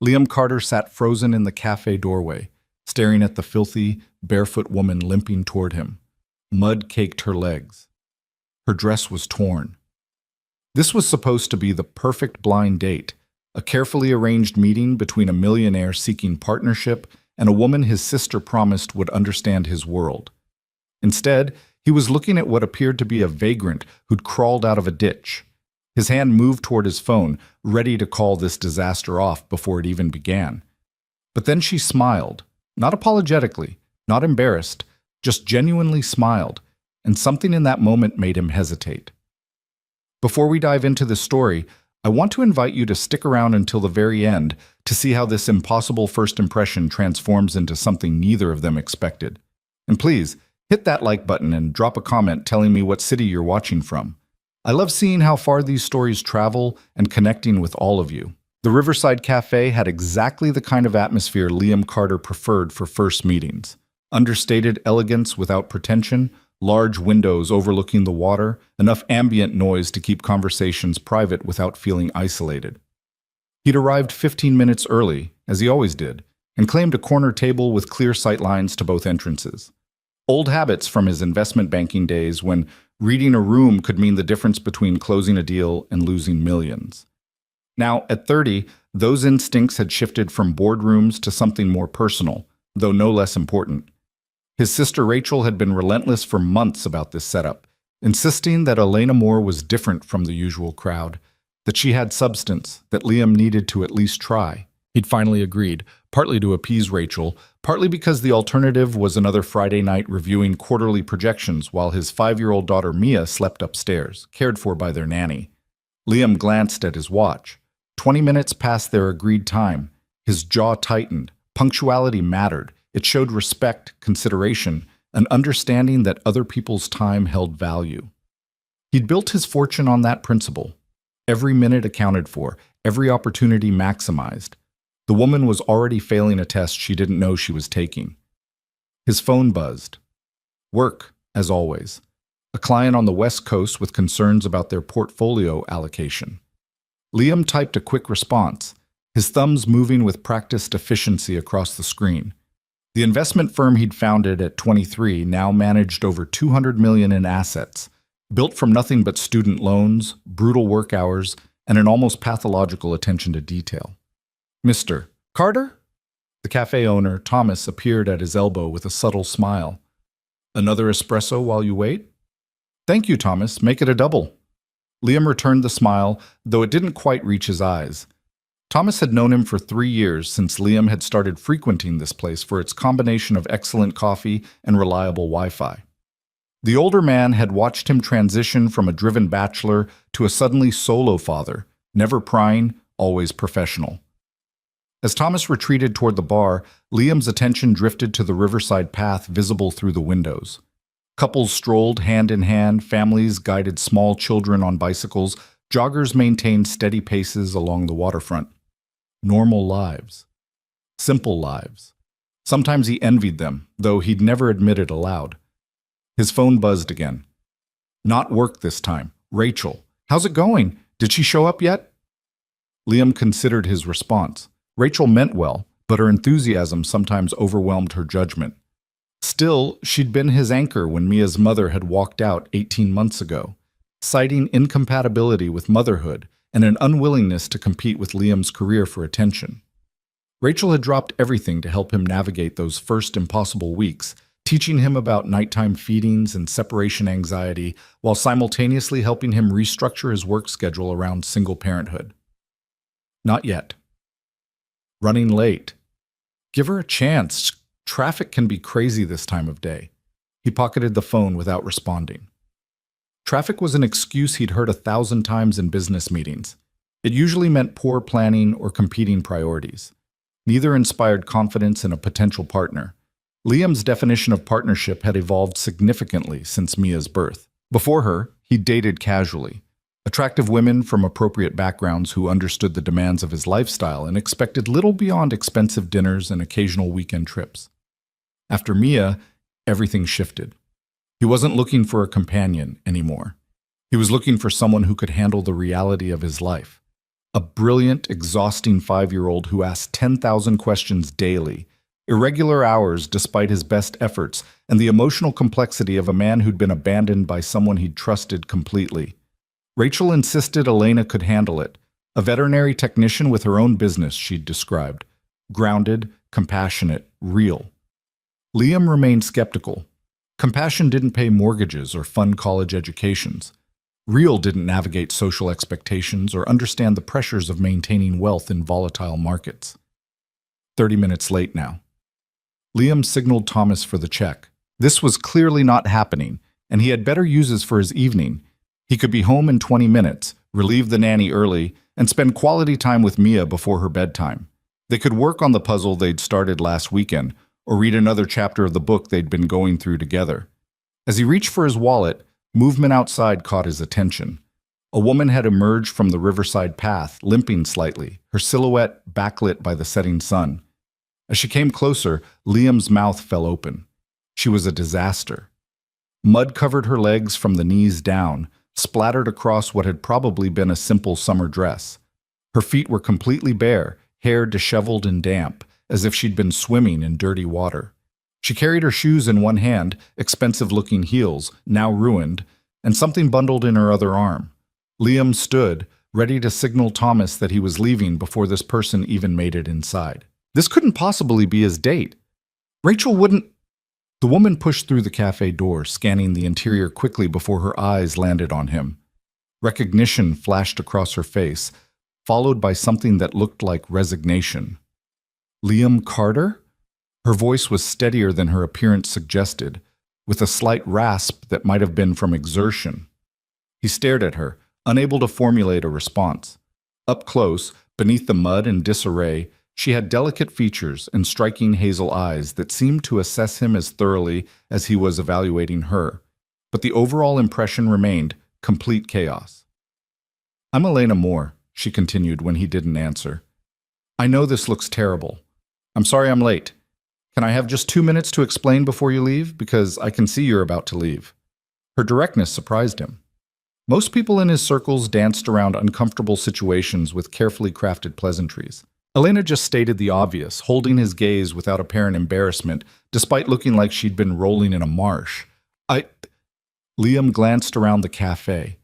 Liam Carter sat frozen in the cafe doorway, staring at the filthy, barefoot woman limping toward him. Mud caked her legs. Her dress was torn. This was supposed to be the perfect blind date, a carefully arranged meeting between a millionaire seeking partnership and a woman his sister promised would understand his world. Instead, he was looking at what appeared to be a vagrant who'd crawled out of a ditch. His hand moved toward his phone, ready to call this disaster off before it even began. But then she smiled, not apologetically, not embarrassed, just genuinely smiled, and something in that moment made him hesitate. Before we dive into this story, I want to invite you to stick around until the very end to see how this impossible first impression transforms into something neither of them expected. And please, hit that like button and drop a comment telling me what city you're watching from. I love seeing how far these stories travel and connecting with all of you. The Riverside Cafe had exactly the kind of atmosphere Liam Carter preferred for first meetings. Understated elegance without pretension, large windows overlooking the water, enough ambient noise to keep conversations private without feeling isolated. He'd arrived 15 minutes early, as he always did, and claimed a corner table with clear sight lines to both entrances. Old habits from his investment banking days when reading a room could mean the difference between closing a deal and losing millions. Now, at 30, those instincts had shifted from boardrooms to something more personal, though no less important. His sister Rachel had been relentless for months about this setup, insisting that Elena Moore was different from the usual crowd, that she had substance, that Liam needed to at least try. He'd finally agreed, partly to appease Rachel, partly because the alternative was another Friday night reviewing quarterly projections while his 5-year-old daughter Mia slept upstairs, cared for by their nanny. Liam glanced at his watch. 20 minutes past their agreed time. His jaw tightened. Punctuality mattered. It showed respect, consideration, an understanding that other people's time held value. He'd built his fortune on that principle. Every minute accounted for, every opportunity maximized. The woman was already failing a test she didn't know she was taking. His phone buzzed. Work, as always. A client on the West Coast with concerns about their portfolio allocation. Liam typed a quick response, his thumbs moving with practiced efficiency across the screen. The investment firm he'd founded at 23 now managed over $200 million in assets, built from nothing but student loans, brutal work hours, and an almost pathological attention to detail. Mr. Carter? The cafe owner, Thomas, appeared at his elbow with a subtle smile. Another espresso while you wait? Thank you, Thomas. Make it a double. Liam returned the smile, though it didn't quite reach his eyes. Thomas had known him for 3 years since Liam had started frequenting this place for its combination of excellent coffee and reliable Wi-Fi. The older man had watched him transition from a driven bachelor to a suddenly solo father, never prying, always professional. As Thomas retreated toward the bar, Liam's attention drifted to the riverside path visible through the windows. Couples strolled hand in hand, families guided small children on bicycles, joggers maintained steady paces along the waterfront. Normal lives. Simple lives. Sometimes he envied them, though he'd never admit it aloud. His phone buzzed again. Not work this time. Rachel. How's it going? Did she show up yet? Liam considered his response. Rachel meant well, but her enthusiasm sometimes overwhelmed her judgment. Still, she'd been his anchor when Mia's mother had walked out 18 months ago, citing incompatibility with motherhood and an unwillingness to compete with Liam's career for attention. Rachel had dropped everything to help him navigate those first impossible weeks, teaching him about nighttime feedings and separation anxiety, while simultaneously helping him restructure his work schedule around single parenthood. Not yet. Running late. Give her a chance. Traffic can be crazy this time of day. He pocketed the phone without responding. Traffic was an excuse he'd heard 1,000 times in business meetings. It usually meant poor planning or competing priorities. Neither inspired confidence in a potential partner. Liam's definition of partnership had evolved significantly since Mia's birth. Before her, he dated casually. Attractive women from appropriate backgrounds who understood the demands of his lifestyle and expected little beyond expensive dinners and occasional weekend trips. After Mia, everything shifted. He wasn't looking for a companion anymore. He was looking for someone who could handle the reality of his life. A brilliant, exhausting 5-year-old who asked 10,000 questions daily, irregular hours despite his best efforts, and the emotional complexity of a man who'd been abandoned by someone he'd trusted completely. Rachel insisted Elena could handle it. A veterinary technician with her own business, she'd described. Grounded, compassionate, real. Liam remained skeptical. Compassion didn't pay mortgages or fund college educations. Real didn't navigate social expectations or understand the pressures of maintaining wealth in volatile markets. 30 minutes late now. Liam signaled Thomas for the check. This was clearly not happening, and he had better uses for his evening. He could be home in 20 minutes, relieve the nanny early, and spend quality time with Mia before her bedtime. They could work on the puzzle they'd started last weekend, or read another chapter of the book they'd been going through together. As he reached for his wallet, movement outside caught his attention. A woman had emerged from the riverside path, limping slightly, her silhouette backlit by the setting sun. As she came closer, Liam's mouth fell open. She was a disaster. Mud covered her legs from the knees down, splattered across what had probably been a simple summer dress. Her feet were completely bare, hair disheveled and damp, as if she'd been swimming in dirty water. She carried her shoes in one hand, expensive-looking heels, now ruined, and something bundled in her other arm. Liam stood, ready to signal Thomas that he was leaving before this person even made it inside. This couldn't possibly be his date. Rachel wouldn't... The woman pushed through the cafe door, scanning the interior quickly before her eyes landed on him. Recognition flashed across her face, followed by something that looked like resignation. Liam Carter? Her voice was steadier than her appearance suggested, with a slight rasp that might have been from exertion. He stared at her, unable to formulate a response. Up close, beneath the mud and disarray, she had delicate features and striking hazel eyes that seemed to assess him as thoroughly as he was evaluating her. But the overall impression remained complete chaos. "I'm Elena Moore," she continued when he didn't answer. "I know this looks terrible. I'm sorry I'm late. Can I have just 2 minutes to explain before you leave? Because I can see you're about to leave." Her directness surprised him. Most people in his circles danced around uncomfortable situations with carefully crafted pleasantries. Elena just stated the obvious, holding his gaze without apparent embarrassment, despite looking like she'd been rolling in a marsh. Liam glanced around the cafe.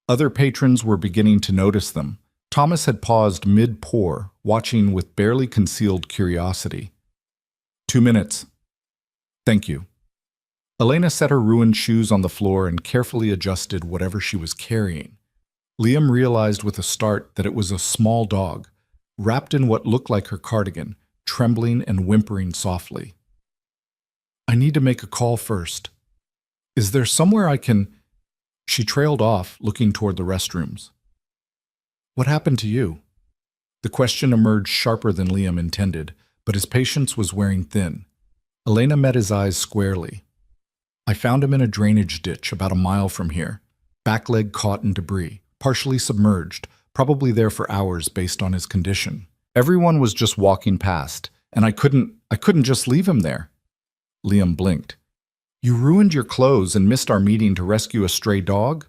Other patrons were beginning to notice them. Thomas had paused mid-pour, watching with barely concealed curiosity. 2 minutes. Thank you. Elena set her ruined shoes on the floor and carefully adjusted whatever she was carrying. Liam realized with a start that it was a small dog, wrapped in what looked like her cardigan, trembling and whimpering softly. "I need to make a call first. Is there somewhere I can—" She trailed off, looking toward the restrooms. "What happened to you?" The question emerged sharper than Liam intended, but his patience was wearing thin. Elena met his eyes squarely. "I found him in a drainage ditch about a mile from here, back leg caught in debris, partially submerged, probably there for hours based on his condition. Everyone was just walking past, and I couldn't just leave him there." Liam blinked. "You ruined your clothes and missed our meeting to rescue a stray dog?"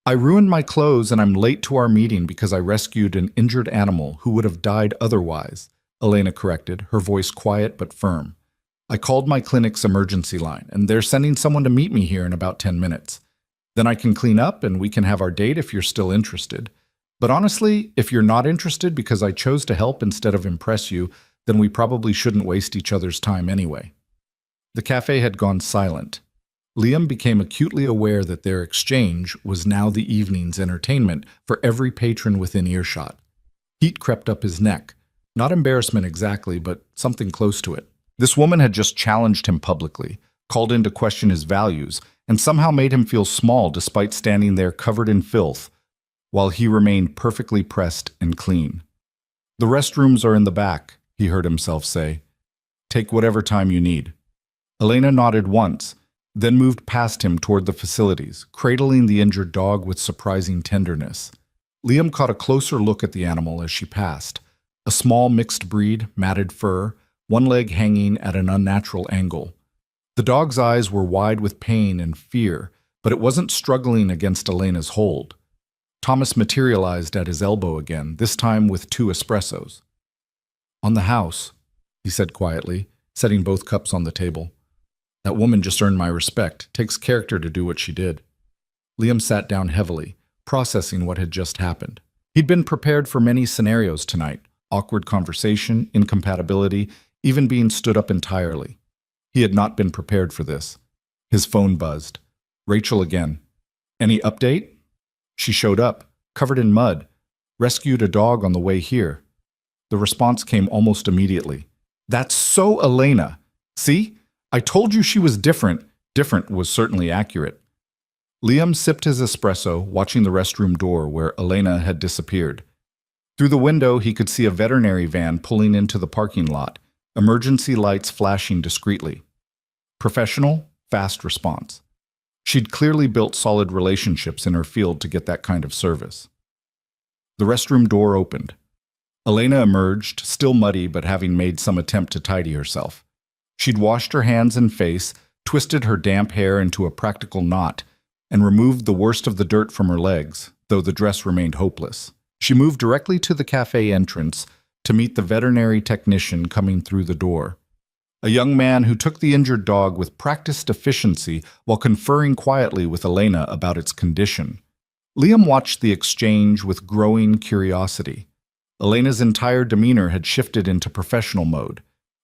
"I ruined my clothes and I'm late to our meeting because I rescued an injured animal who would have died otherwise," Elena corrected, her voice quiet but firm. "I called my clinic's emergency line, and they're sending someone to meet me here in about 10 minutes. Then I can clean up and we can have our date if you're still interested. But honestly, if you're not interested because I chose to help instead of impress you, then we probably shouldn't waste each other's time anyway." The cafe had gone silent. Liam became acutely aware that their exchange was now the evening's entertainment for every patron within earshot. Heat crept up his neck. Not embarrassment exactly, but something close to it. This woman had just challenged him publicly, called in to question his values, and somehow made him feel small despite standing there covered in filth, while he remained perfectly pressed and clean. "The restrooms are in the back," he heard himself say. "Take whatever time you need." Elena nodded once, then moved past him toward the facilities, cradling the injured dog with surprising tenderness. Liam caught a closer look at the animal as she passed. A small mixed breed, matted fur, one leg hanging at an unnatural angle. The dog's eyes were wide with pain and fear, but it wasn't struggling against Elena's hold. Thomas materialized at his elbow again, this time with 2 espressos. "On the house," he said quietly, setting both cups on the table. "That woman just earned my respect. Takes character to do what she did." Liam sat down heavily, processing what had just happened. He'd been prepared for many scenarios tonight: awkward conversation, incompatibility, even being stood up entirely. He had not been prepared for this. His phone buzzed. Rachel again. "Any update?" She showed up, covered in mud, rescued a dog on the way here. The response came almost immediately. "That's so Elena. See? I told you she was different." Different was certainly accurate. Liam sipped his espresso, watching the restroom door where Elena had disappeared. Through the window, he could see a veterinary van pulling into the parking lot, emergency lights flashing discreetly. Professional, fast response. She'd clearly built solid relationships in her field to get that kind of service. The restroom door opened. Elena emerged, still muddy but having made some attempt to tidy herself. She'd washed her hands and face, twisted her damp hair into a practical knot, and removed the worst of the dirt from her legs, though the dress remained hopeless. She moved directly to the cafe entrance to meet the veterinary technician coming through the door. A young man who took the injured dog with practiced efficiency while conferring quietly with Elena about its condition. Liam watched the exchange with growing curiosity. Elena's entire demeanor had shifted into professional mode.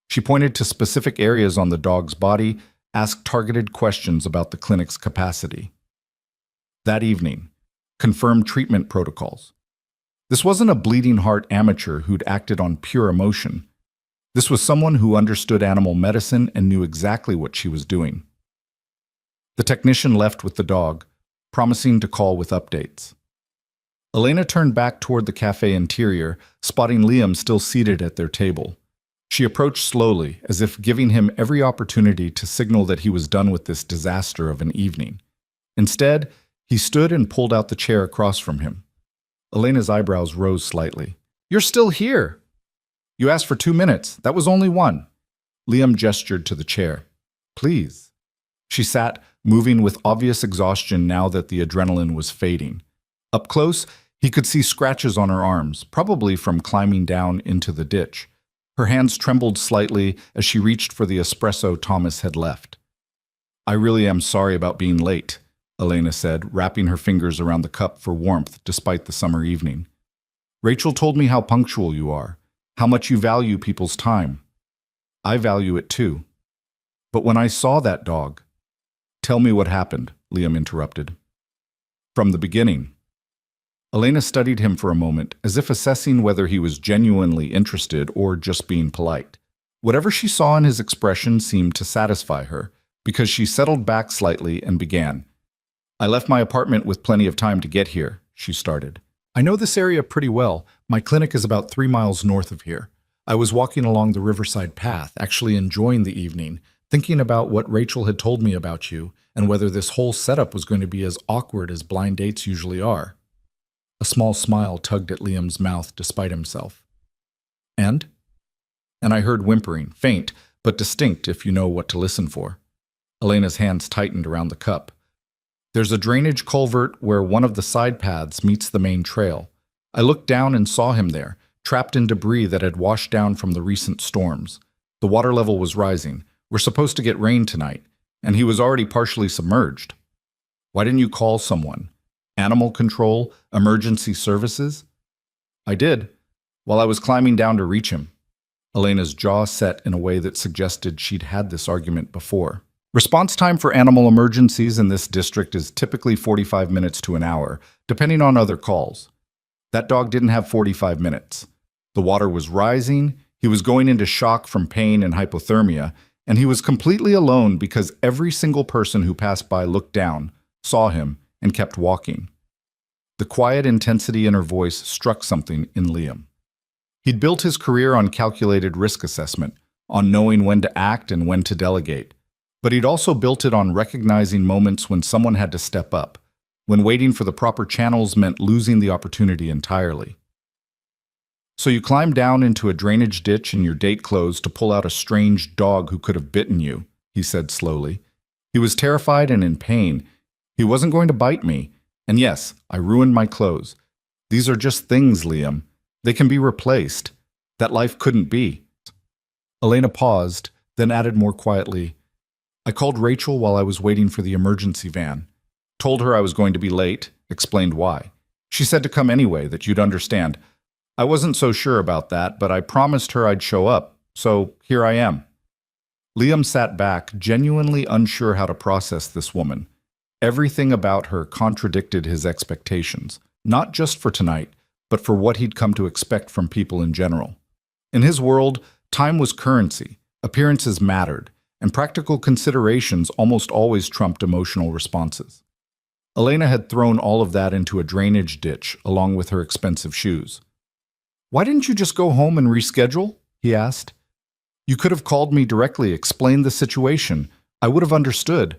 She pointed to specific areas on the dog's body, asked targeted questions about the clinic's capacity. That evening, confirmed treatment protocols. This wasn't a bleeding heart amateur who'd acted on pure emotion. This was someone who understood animal medicine and knew exactly what she was doing. The technician left with the dog, promising to call with updates. Elena turned back toward the cafe interior, spotting Liam still seated at their table. She approached slowly, as if giving him every opportunity to signal that he was done with this disaster of an evening. Instead, he stood and pulled out the chair across from him. Elena's eyebrows rose slightly. "You're still here! You asked for 2 minutes. That was only 1. Liam gestured to the chair. "Please." She sat, moving with obvious exhaustion now that the adrenaline was fading. Up close, he could see scratches on her arms, probably from climbing down into the ditch. Her hands trembled slightly as she reached for the espresso Thomas had left. "I really am sorry about being late," Elena said, wrapping her fingers around the cup for warmth despite the summer evening. "Rachel told me how punctual you are, how much you value people's time. I value it too. But when I saw that dog—" "Tell me what happened," Liam interrupted. "From the beginning." Elena studied him for a moment, as if assessing whether he was genuinely interested or just being polite. Whatever she saw in his expression seemed to satisfy her, because she settled back slightly and began. "I left my apartment with plenty of time to get here," she started. "I know this area pretty well. My clinic is about 3 miles north of here. I was walking along the riverside path, actually enjoying the evening, thinking about what Rachel had told me about you and whether this whole setup was going to be as awkward as blind dates usually are." A small smile tugged at Liam's mouth despite himself. And I heard whimpering, faint, but distinct if you know what to listen for. Elena's hands tightened around the cup. "There's a drainage culvert where one of the side paths meets the main trail. I looked down and saw him there, trapped in debris that had washed down from the recent storms. The water level was rising. We're supposed to get rain tonight, and he was already partially submerged. Why didn't you call someone? Animal control? Emergency services?" "I did, while I was climbing down to reach him." Elena's jaw set in a way that suggested she'd had this argument before. Response time for animal emergencies in this district is typically 45 minutes to an hour, depending on other calls. That dog didn't have 45 minutes. The water was rising, he was going into shock from pain and hypothermia, and he was completely alone because every single person who passed by looked down, saw him, and kept walking. The quiet intensity in her voice struck something in Liam. He'd built his career on calculated risk assessment, on knowing when to act and when to delegate. But he'd also built it on recognizing moments when someone had to step up, when waiting for the proper channels meant losing the opportunity entirely. "So you climbed down into a drainage ditch in your date clothes to pull out a strange dog who could have bitten you," he said slowly. "He was terrified and in pain. He wasn't going to bite me. And yes, I ruined my clothes. These are just things, Liam. They can be replaced. That life couldn't be. Elena paused, then added more quietly, I called Rachel while I was waiting for the emergency van. Told her I was going to be late, explained why. She said to come anyway, that you'd understand. I wasn't so sure about that, but I promised her I'd show up, so here I am. Liam sat back, genuinely unsure how to process this woman. Everything about her contradicted his expectations, not just for tonight, but for what he'd come to expect from people in general. In his world, time was currency, appearances mattered, and practical considerations almost always trumped emotional responses. Elena had thrown all of that into a drainage ditch along with her expensive shoes. Why didn't you just go home and reschedule? He asked. You could have called me directly, explained the situation. I would have understood.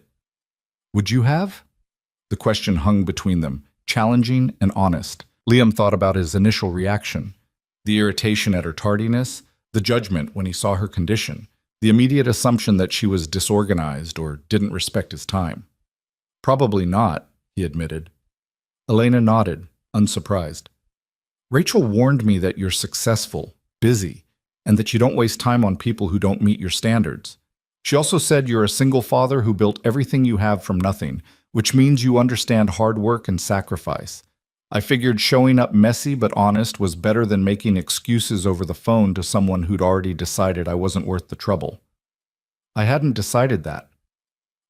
Would you have? The question hung between them, challenging and honest. Liam thought about his initial reaction, the irritation at her tardiness, the judgment when he saw her condition, the immediate assumption that she was disorganized or didn't respect his time. Probably not, he admitted. Elena nodded, unsurprised. Rachel warned me that you're successful, busy, and that you don't waste time on people who don't meet your standards. She also said you're a single father who built everything you have from nothing, which means you understand hard work and sacrifice. I figured showing up messy but honest was better than making excuses over the phone to someone who'd already decided I wasn't worth the trouble. I hadn't decided that.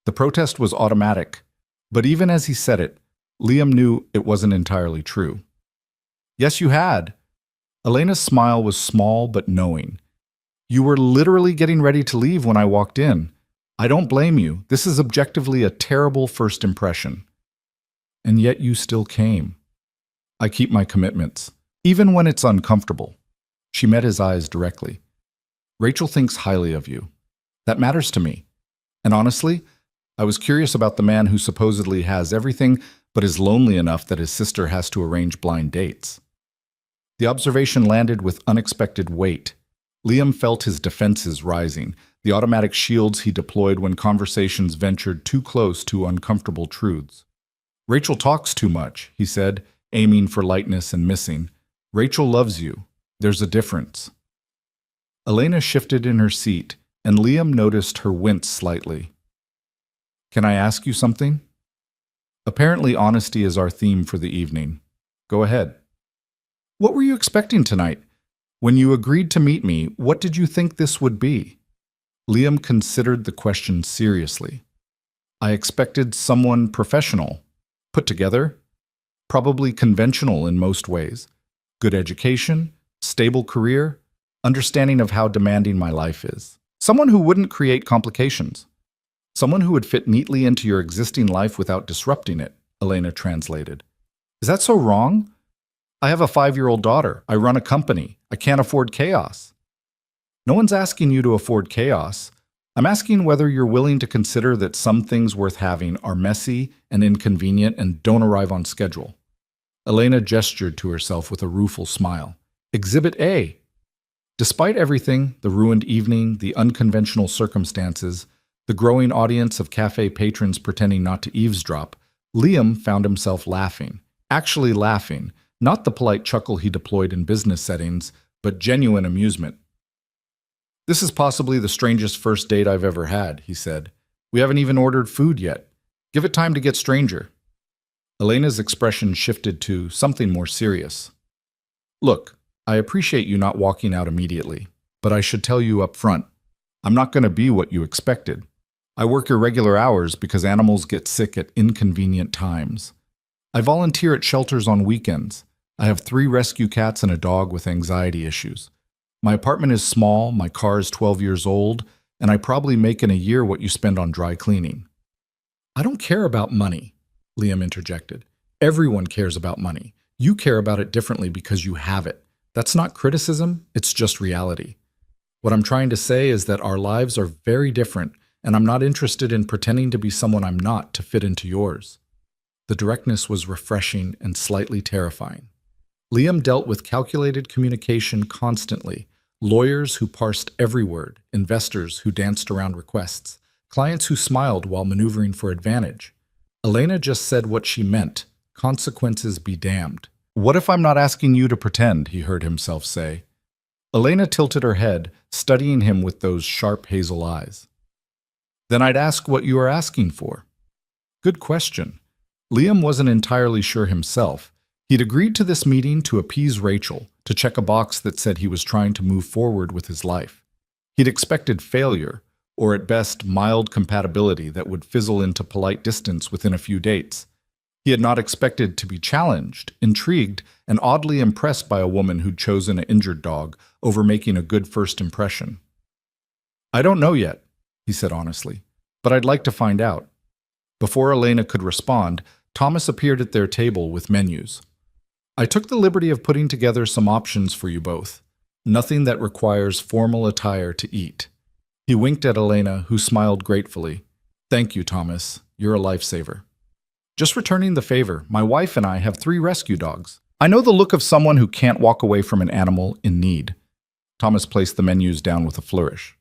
The protest was automatic, but even as he said it, Liam knew it wasn't entirely true. Yes, you had. Elena's smile was small but knowing. You were literally getting ready to leave when I walked in. I don't blame you. This is objectively a terrible first impression. And yet you still came. I keep my commitments, even when it's uncomfortable. She met his eyes directly. Rachel thinks highly of you. That matters to me. And honestly, I was curious about the man who supposedly has everything but is lonely enough that his sister has to arrange blind dates. The observation landed with unexpected weight. Liam felt his defenses rising, the automatic shields he deployed when conversations ventured too close to uncomfortable truths. Rachel talks too much, he said, aiming for lightness and missing. Rachel loves you. There's a difference. Elena shifted in her seat, and Liam noticed her wince slightly. Can I ask you something? Apparently honesty is our theme for the evening. Go ahead. What were you expecting tonight? When you agreed to meet me, what did you think this would be? Liam considered the question seriously. I expected someone professional, put together, probably conventional in most ways. Good education, stable career, understanding of how demanding my life is. Someone who wouldn't create complications. Someone who would fit neatly into your existing life without disrupting it, Elena translated. Is that so wrong? I have a 5-year-old daughter. I run a company. I can't afford chaos. No one's asking you to afford chaos. I'm asking whether you're willing to consider that some things worth having are messy and inconvenient and don't arrive on schedule. Elena gestured to herself with a rueful smile. Exhibit A. Despite everything, the ruined evening, the unconventional circumstances, the growing audience of cafe patrons pretending not to eavesdrop, Liam found himself laughing. Actually laughing, not the polite chuckle he deployed in business settings, but genuine amusement. This is possibly the strangest first date I've ever had, he said. We haven't even ordered food yet. Give it time to get stranger. Elena's expression shifted to something more serious. Look, I appreciate you not walking out immediately, but I should tell you up front, I'm not going to be what you expected. I work irregular hours because animals get sick at inconvenient times. I volunteer at shelters on weekends. I have 3 rescue cats and a dog with anxiety issues. My apartment is small, my car is 12 years old, and I probably make in a year what you spend on dry cleaning. I don't care about money, Liam interjected. Everyone cares about money. You care about it differently because you have it. That's not criticism, it's just reality. What I'm trying to say is that our lives are very different, and I'm not interested in pretending to be someone I'm not to fit into yours. The directness was refreshing and slightly terrifying. Liam dealt with calculated communication constantly, lawyers who parsed every word, investors who danced around requests, clients who smiled while maneuvering for advantage. Elena just said what she meant, Consequences be damned. What if I'm not asking you to pretend, he heard himself say. Elena tilted her head, studying him with those sharp hazel eyes. Then I'd ask what you are asking for. Good question. Liam wasn't entirely sure himself. He'd agreed to this meeting to appease Rachel, to check a box that said he was trying to move forward with his life. He'd expected failure, or at best mild compatibility that would fizzle into polite distance within a few dates. He had not expected to be challenged, intrigued, and oddly impressed by a woman who'd chosen an injured dog over making a good first impression. I don't know yet, he said honestly, but I'd like to find out. Before Elena could respond, Thomas appeared at their table with menus. I took the liberty of putting together some options for you both. Nothing that requires formal attire to eat. He winked at Elena, who smiled gratefully. Thank you, Thomas. You're a lifesaver. Just returning the favor, my wife and I have 3 rescue dogs. I know the look of someone who can't walk away from an animal in need. Thomas placed the menus down with a flourish.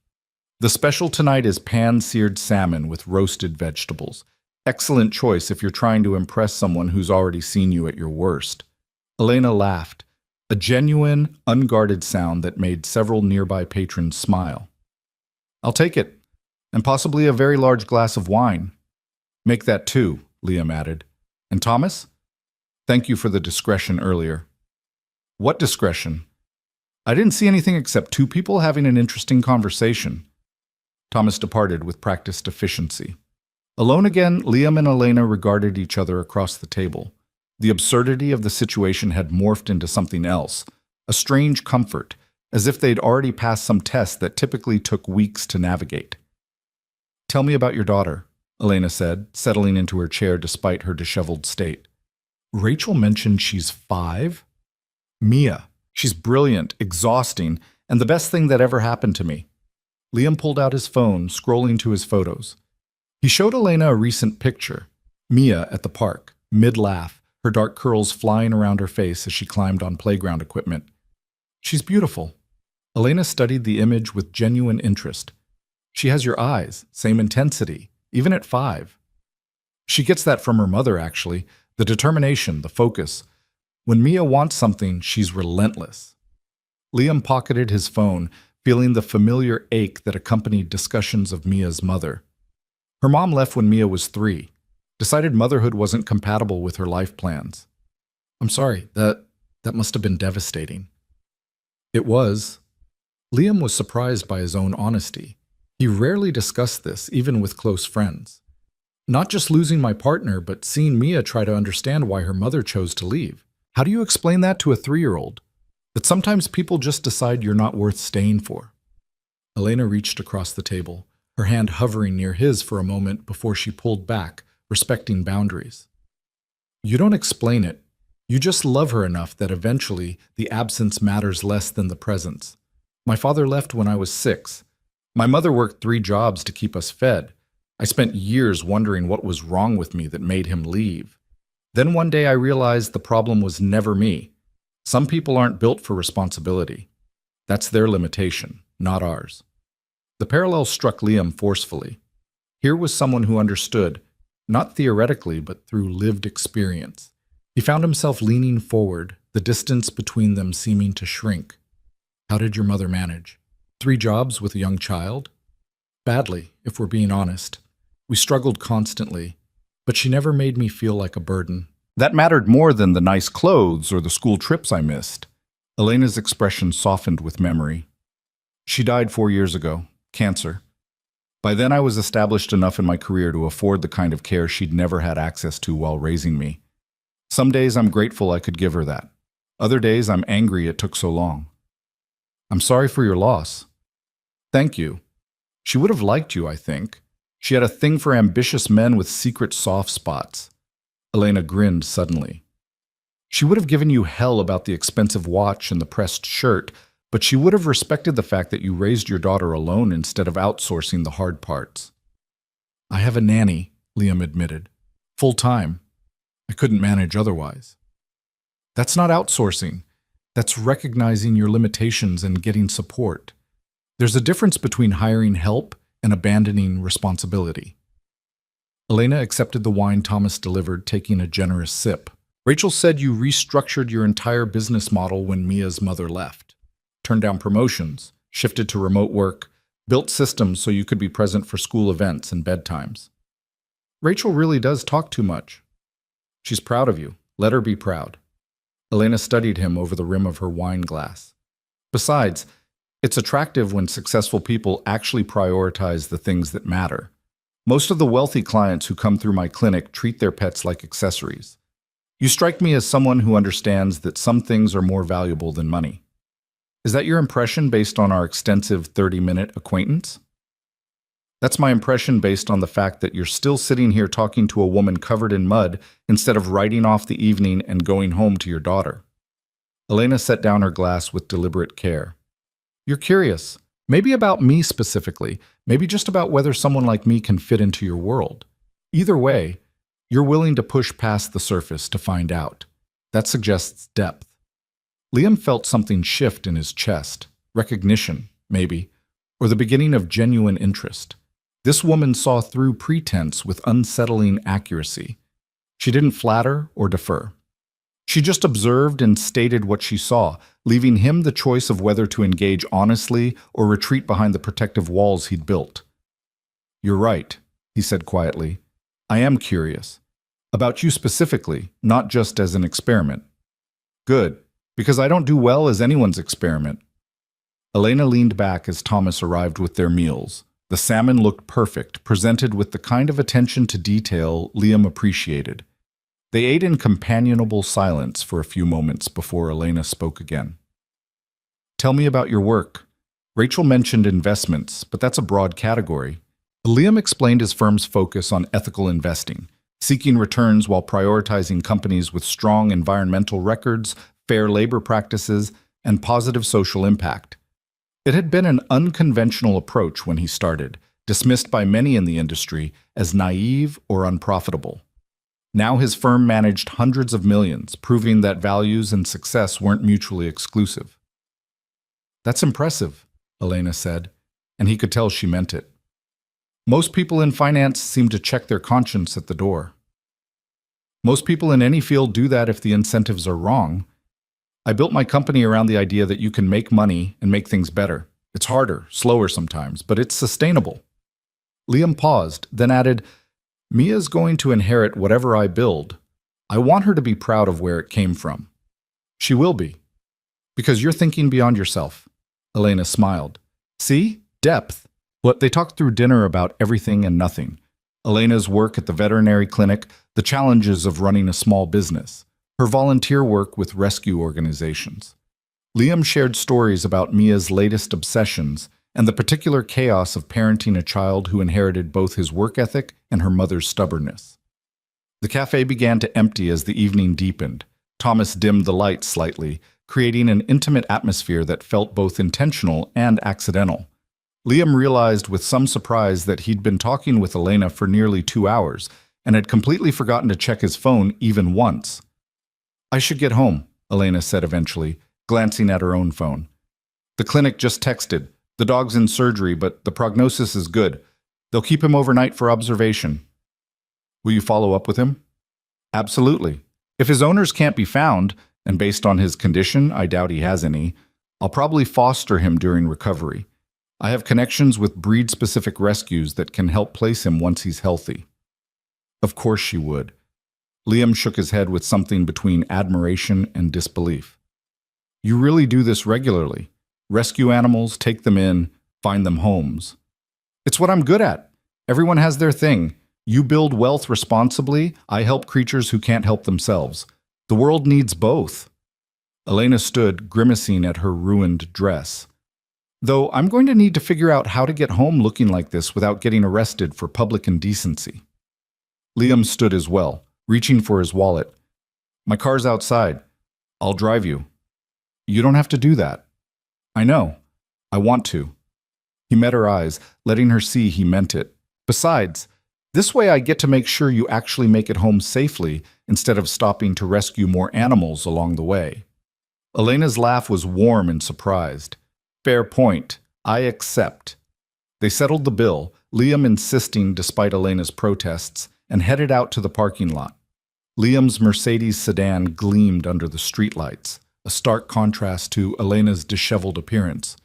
The special tonight is pan-seared salmon with roasted vegetables. Excellent choice if you're trying to impress someone who's already seen you at your worst. Elena laughed, a genuine, unguarded sound that made several nearby patrons smile. I'll take it, and possibly a very large glass of wine. Make that 2, Liam added. And Thomas? Thank you for the discretion earlier. What discretion? I didn't see anything except 2 people having an interesting conversation. Thomas departed with practiced efficiency. Alone again, Liam and Elena regarded each other across the table. The absurdity of the situation had morphed into something else, a strange comfort, as if they'd already passed some test that typically took weeks to navigate. Tell me about your daughter, Elena said, settling into her chair despite her disheveled state. Rachel mentioned she's 5? Mia. She's brilliant, exhausting, and the best thing that ever happened to me. Liam pulled out his phone, scrolling to his photos. He showed Elena a recent picture. Mia at the park, mid-laugh, her dark curls flying around her face as she climbed on playground equipment. She's beautiful. Elena studied the image with genuine interest. She has your eyes, same intensity, even at 5. She gets that from her mother, actually. The determination, the focus. When Mia wants something, she's relentless. Liam pocketed his phone, feeling the familiar ache that accompanied discussions of Mia's mother. Her mom left when Mia was 3, decided motherhood wasn't compatible with her life plans. I'm sorry, that must have been devastating. It was. Liam was surprised by his own honesty. He rarely discussed this, even with close friends. Not just losing my partner, but seeing Mia try to understand why her mother chose to leave. How do you explain that to a 3-year-old? That sometimes people just decide you're not worth staying for. Elena reached across the table, her hand hovering near his for a moment before she pulled back, respecting boundaries. You don't explain it. You just love her enough that eventually the absence matters less than the presence. My father left when I was 6. My mother worked 3 jobs to keep us fed. I spent years wondering what was wrong with me that made him leave. Then one day I realized the problem was never me. Some people aren't built for responsibility. That's their limitation, not ours. The parallel struck Liam forcefully. Here was someone who understood, not theoretically, but through lived experience. He found himself leaning forward, the distance between them seeming to shrink. How did your mother manage? 3 jobs with a young child? Badly, if we're being honest. We struggled constantly, but she never made me feel like a burden. That mattered more than the nice clothes or the school trips I missed. Elena's expression softened with memory. She died 4 years ago, cancer. By then I was established enough in my career to afford the kind of care she'd never had access to while raising me. Some days I'm grateful I could give her that. Other days I'm angry it took so long. I'm sorry for your loss. Thank you. She would have liked you, I think. She had a thing for ambitious men with secret soft spots. Elena grinned suddenly. She would have given you hell about the expensive watch and the pressed shirt, but she would have respected the fact that you raised your daughter alone instead of outsourcing the hard parts. I have a nanny, Liam admitted. Full-time. I couldn't manage otherwise. That's not outsourcing. That's recognizing your limitations and getting support. There's a difference between hiring help and abandoning responsibility. Elena accepted the wine Thomas delivered, taking a generous sip. Rachel said you restructured your entire business model when Mia's mother left. Turned down promotions, shifted to remote work, built systems so you could be present for school events and bedtimes. Rachel really does talk too much. She's proud of you. Let her be proud. Elena studied him over the rim of her wine glass. Besides, it's attractive when successful people actually prioritize the things that matter. Most of the wealthy clients who come through my clinic treat their pets like accessories. You strike me as someone who understands that some things are more valuable than money. Is that your impression based on our extensive 30-minute acquaintance? That's my impression based on the fact that you're still sitting here talking to a woman covered in mud instead of writing off the evening and going home to your daughter. Elena set down her glass with deliberate care. You're curious. Maybe about me specifically. Maybe just about whether someone like me can fit into your world. Either way, you're willing to push past the surface to find out. That suggests depth. Liam felt something shift in his chest. Recognition, maybe, or the beginning of genuine interest. This woman saw through pretense with unsettling accuracy. She didn't flatter or defer. She just observed and stated what she saw, leaving him the choice of whether to engage honestly or retreat behind the protective walls he'd built. You're right, he said quietly. I am curious. About you specifically, not just as an experiment. Good, because I don't do well as anyone's experiment. Elena leaned back as Thomas arrived with their meals. The salmon looked perfect, presented with the kind of attention to detail Liam appreciated. They ate in companionable silence for a few moments before Elena spoke again. Tell me about your work. Rachel mentioned investments, but that's a broad category. Liam explained his firm's focus on ethical investing, seeking returns while prioritizing companies with strong environmental records, fair labor practices, and positive social impact. It had been an unconventional approach when he started, dismissed by many in the industry as naive or unprofitable. Now his firm managed hundreds of millions, proving that values and success weren't mutually exclusive. That's impressive, Elena said, and he could tell she meant it. Most people in finance seem to check their conscience at the door. Most people in any field do that if the incentives are wrong. I built my company around the idea that you can make money and make things better. It's harder, slower sometimes, but it's sustainable. Liam paused, then added, Mia's going to inherit whatever I build. I want her to be proud of where it came from. She will be. Because you're thinking beyond yourself. Elena smiled. See? Depth. They talked through dinner about everything and nothing. Elena's work at the veterinary clinic, the challenges of running a small business, her volunteer work with rescue organizations. Liam shared stories about Mia's latest obsessions and the particular chaos of parenting a child who inherited both his work ethic and her mother's stubbornness. The cafe began to empty as the evening deepened. Thomas dimmed the lights slightly, creating an intimate atmosphere that felt both intentional and accidental. Liam realized with some surprise that he'd been talking with Elena for nearly 2 hours and had completely forgotten to check his phone even once. I should get home, Elena said eventually, glancing at her own phone. The clinic just texted. The dog's in surgery, but the prognosis is good. They'll keep him overnight for observation. Will you follow up with him? Absolutely. If his owners can't be found, and based on his condition, I doubt he has any, I'll probably foster him during recovery. I have connections with breed-specific rescues that can help place him once he's healthy. Of course she would. Liam shook his head with something between admiration and disbelief. You really do this regularly. Rescue animals, take them in, find them homes. It's what I'm good at. Everyone has their thing. You build wealth responsibly, I help creatures who can't help themselves. The world needs both. Elena stood, grimacing at her ruined dress. Though I'm going to need to figure out how to get home looking like this without getting arrested for public indecency. Liam stood as well, reaching for his wallet. My car's outside. I'll drive you. You don't have to do that. I know. I want to. He met her eyes, letting her see he meant it. Besides, this way I get to make sure you actually make it home safely instead of stopping to rescue more animals along the way. Elena's laugh was warm and surprised. Fair point. I accept. They settled the bill, Liam insisting despite Elena's protests, and headed out to the parking lot. Liam's Mercedes sedan gleamed under the streetlights, a stark contrast to Elena's disheveled appearance.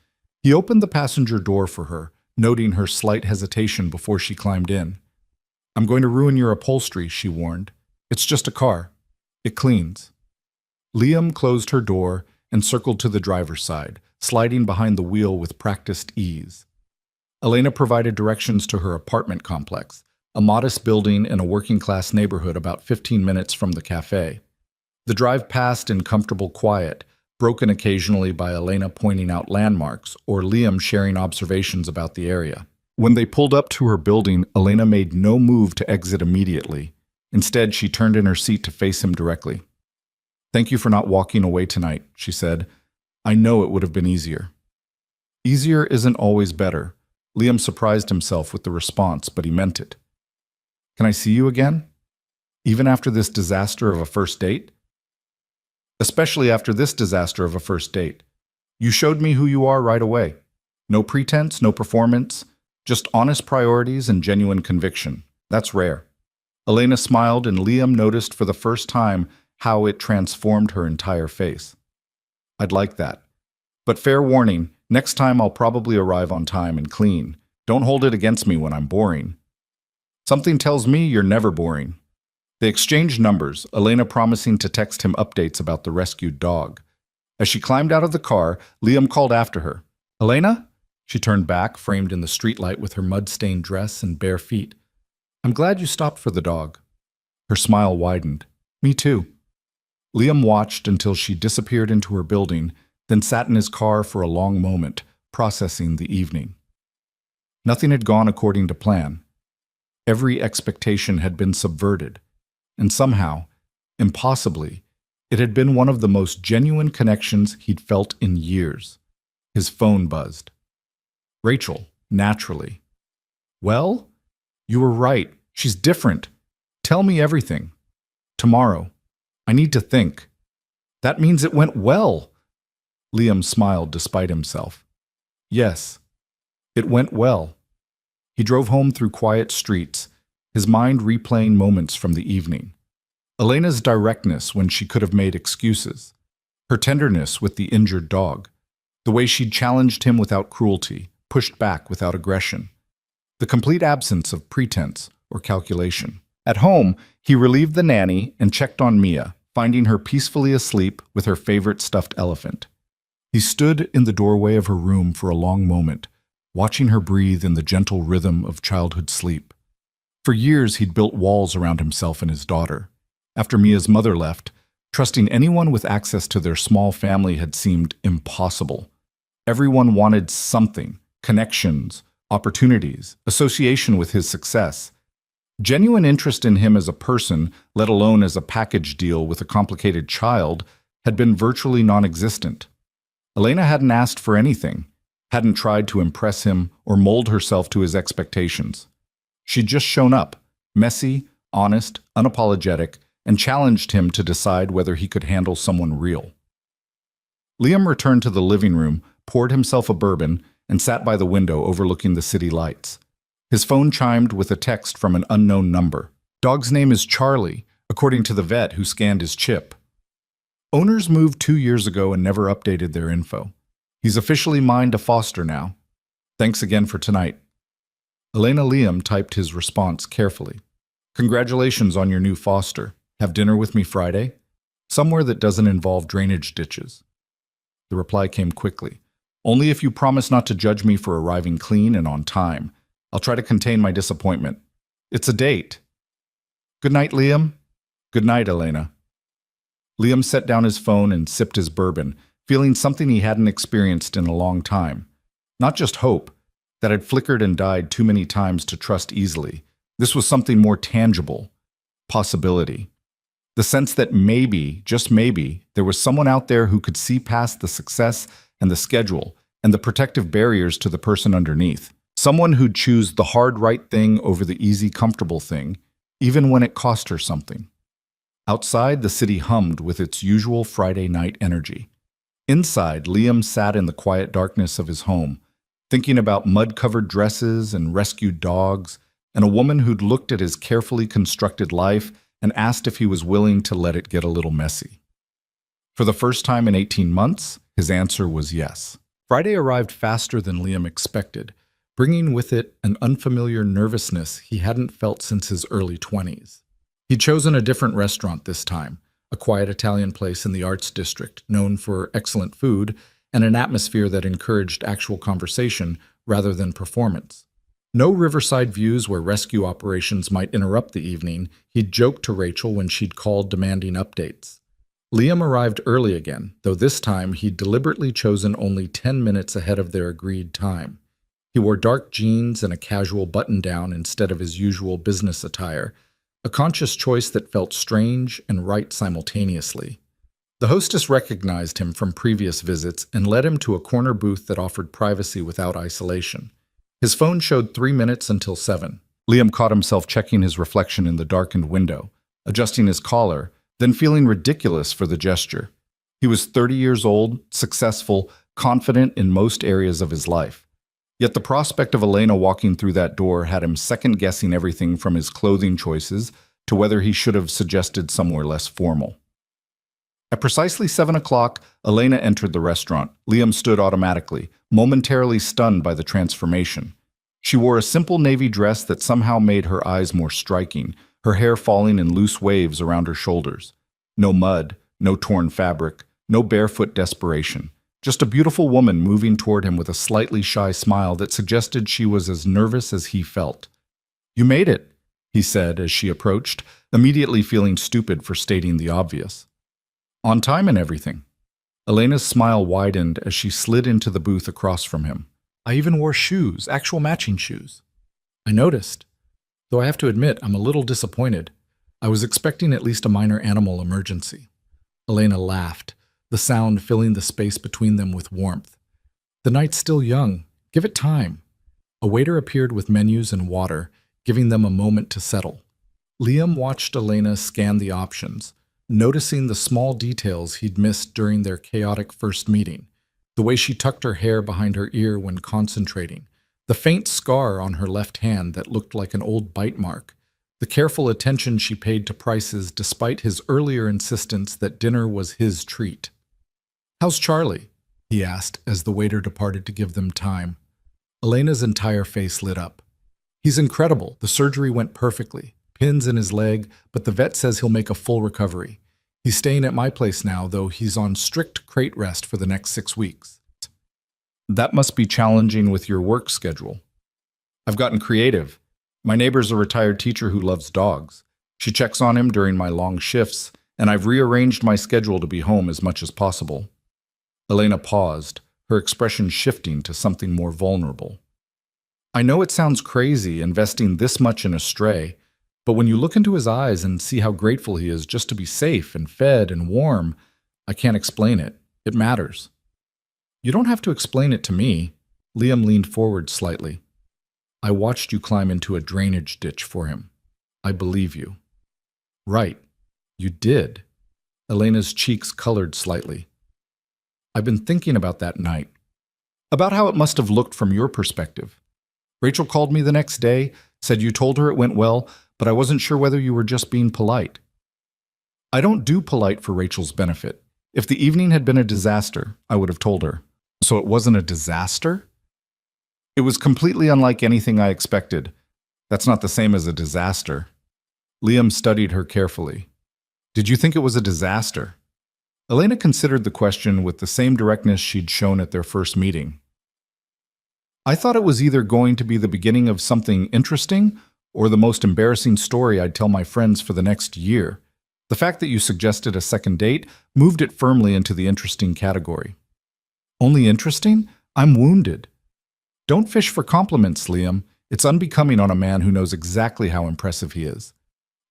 He opened the passenger door for her, noting her slight hesitation before she climbed in. "I'm going to ruin your upholstery," she warned. "It's just a car. It cleans." Liam closed her door and circled to the driver's side, sliding behind the wheel with practiced ease. Elena provided directions to her apartment complex, a modest building in a working-class neighborhood about 15 minutes from the cafe. The drive passed in comfortable quiet, broken occasionally by Elena pointing out landmarks or Liam sharing observations about the area. When they pulled up to her building, Elena made no move to exit immediately. Instead, she turned in her seat to face him directly. "Thank you for not walking away tonight," she said. "I know it would have been easier." Easier isn't always better. Liam surprised himself with the response, but he meant it. "Can I see you again? Even after this disaster of a first date?" "Especially after this disaster of a first date. You showed me who you are right away. No pretense, no performance, just honest priorities and genuine conviction. That's rare." Elena smiled, and Liam noticed for the first time how it transformed her entire face. "I'd like that. But fair warning, next time I'll probably arrive on time and clean. Don't hold it against me when I'm boring." "Something tells me you're never boring." They exchanged numbers, Elena promising to text him updates about the rescued dog. As she climbed out of the car, Liam called after her. "Elena?" She turned back, framed in the streetlight with her mud-stained dress and bare feet. "I'm glad you stopped for the dog." Her smile widened. "Me too." Liam watched until she disappeared into her building, then sat in his car for a long moment, processing the evening. Nothing had gone according to plan. Every expectation had been subverted, and somehow, impossibly, it had been one of the most genuine connections he'd felt in years. His phone buzzed. Rachel, naturally. "Well? You were right. She's different. Tell me everything. Tomorrow. I need to think." "That means it went well." Liam smiled despite himself. "Yes, it went well." He drove home through quiet streets, his mind replaying moments from the evening. Elena's directness when she could have made excuses. Her tenderness with the injured dog. The way she'd challenged him without cruelty, pushed back without aggression. The complete absence of pretense or calculation. At home, he relieved the nanny and checked on Mia, finding her peacefully asleep with her favorite stuffed elephant. He stood in the doorway of her room for a long moment, watching her breathe in the gentle rhythm of childhood sleep. For years, he'd built walls around himself and his daughter. After Mia's mother left, trusting anyone with access to their small family had seemed impossible. Everyone wanted something, connections, opportunities, association with his success. Genuine interest in him as a person, let alone as a package deal with a complicated child, had been virtually non-existent. Elena hadn't asked for anything, hadn't tried to impress him or mold herself to his expectations. She'd just shown up, messy, honest, unapologetic, and challenged him to decide whether he could handle someone real. Liam returned to the living room, poured himself a bourbon, and sat by the window overlooking the city lights. His phone chimed with a text from an unknown number. "Dog's name is Charlie, according to the vet who scanned his chip. Owners moved 2 years ago and never updated their info. He's officially mine to foster now. Thanks again for tonight." Elena. Liam typed his response carefully. "Congratulations on your new foster. Have dinner with me Friday? Somewhere that doesn't involve drainage ditches." The reply came quickly. "Only if you promise not to judge me for arriving clean and on time. I'll try to contain my disappointment. It's a date." "Good night, Liam." "Good night, Elena." Liam set down his phone and sipped his bourbon, feeling something he hadn't experienced in a long time. Not just hope, that had flickered and died too many times to trust easily. This was something more tangible. Possibility. The sense that maybe, just maybe, there was someone out there who could see past the success and the schedule and the protective barriers to the person underneath. Someone who'd choose the hard right thing over the easy comfortable thing, even when it cost her something. Outside, the city hummed with its usual Friday night energy. Inside, Liam sat in the quiet darkness of his home, thinking about mud-covered dresses and rescued dogs, and a woman who'd looked at his carefully constructed life and asked if he was willing to let it get a little messy. For the first time in 18 months, his answer was yes. Friday arrived faster than Liam expected, bringing with it an unfamiliar nervousness he hadn't felt since his early 20s. He'd chosen a different restaurant this time, a quiet Italian place in the Arts District, known for excellent food and an atmosphere that encouraged actual conversation rather than performance. No riverside views where rescue operations might interrupt the evening, he'd joked to Rachel when she'd called demanding updates. Liam arrived early again, though this time he'd deliberately chosen only 10 minutes ahead of their agreed time. He wore dark jeans and a casual button-down instead of his usual business attire, a conscious choice that felt strange and right simultaneously. The hostess recognized him from previous visits and led him to a corner booth that offered privacy without isolation. His phone showed 3 minutes until 7. Liam caught himself checking his reflection in the darkened window, adjusting his collar, then feeling ridiculous for the gesture. He was 30 years old, successful, confident in most areas of his life. Yet the prospect of Elena walking through that door had him second-guessing everything from his clothing choices to whether he should have suggested somewhere less formal. At precisely 7 o'clock, Elena entered the restaurant. Liam stood automatically, momentarily stunned by the transformation. She wore a simple navy dress that somehow made her eyes more striking, her hair falling in loose waves around her shoulders. No mud, no torn fabric, no barefoot desperation. Just a beautiful woman moving toward him with a slightly shy smile that suggested she was as nervous as he felt. "You made it," he said as she approached, immediately feeling stupid for stating the obvious. "On time and everything." Elena's smile widened as she slid into the booth across from him. "I even wore shoes, actual matching shoes." "I noticed. Though I have to admit, I'm a little disappointed. I was expecting at least a minor animal emergency." Elena laughed, the sound filling the space between them with warmth. "The night's still young. Give it time." A waiter appeared with menus and water, giving them a moment to settle. Liam watched Elena scan the options, noticing the small details he'd missed during their chaotic first meeting. The way she tucked her hair behind her ear when concentrating, the faint scar on her left hand that looked like an old bite mark, the careful attention she paid to prices despite his earlier insistence that dinner was his treat. "How's Charlie?" he asked as the waiter departed to give them time. Elena's entire face lit up. "He's incredible. The surgery went perfectly. Pins in his leg, but the vet says he'll make a full recovery. He's staying at my place now, though he's on strict crate rest for the next 6 weeks. That must be challenging with your work schedule." "I've gotten creative. My neighbor's a retired teacher who loves dogs. She checks on him during my long shifts, and I've rearranged my schedule to be home as much as possible." Elena paused, her expression shifting to something more vulnerable. "I know it sounds crazy investing this much in a stray, but when you look into his eyes and see how grateful he is just to be safe and fed and warm, I can't explain it. It matters." "You don't have to explain it to me." Liam leaned forward slightly. "I watched you climb into a drainage ditch for him. I believe you." "Right. You did." Elena's cheeks colored slightly. "I've been thinking about that night. About how it must have looked from your perspective. Rachel called me the next day, said you told her it went well, but I wasn't sure whether you were just being polite." "I don't do polite for Rachel's benefit. If the evening had been a disaster, I would have told her." "So it wasn't a disaster?" "It was completely unlike anything I expected. That's not the same as a disaster." Liam studied her carefully. "Did you think it was a disaster?" Elena considered the question with the same directness she'd shown at their first meeting. "I thought it was either going to be the beginning of something interesting or the most embarrassing story I'd tell my friends for the next year. The fact that you suggested a second date moved it firmly into the interesting category." "Only interesting? I'm wounded." "Don't fish for compliments, Liam. It's unbecoming on a man who knows exactly how impressive he is."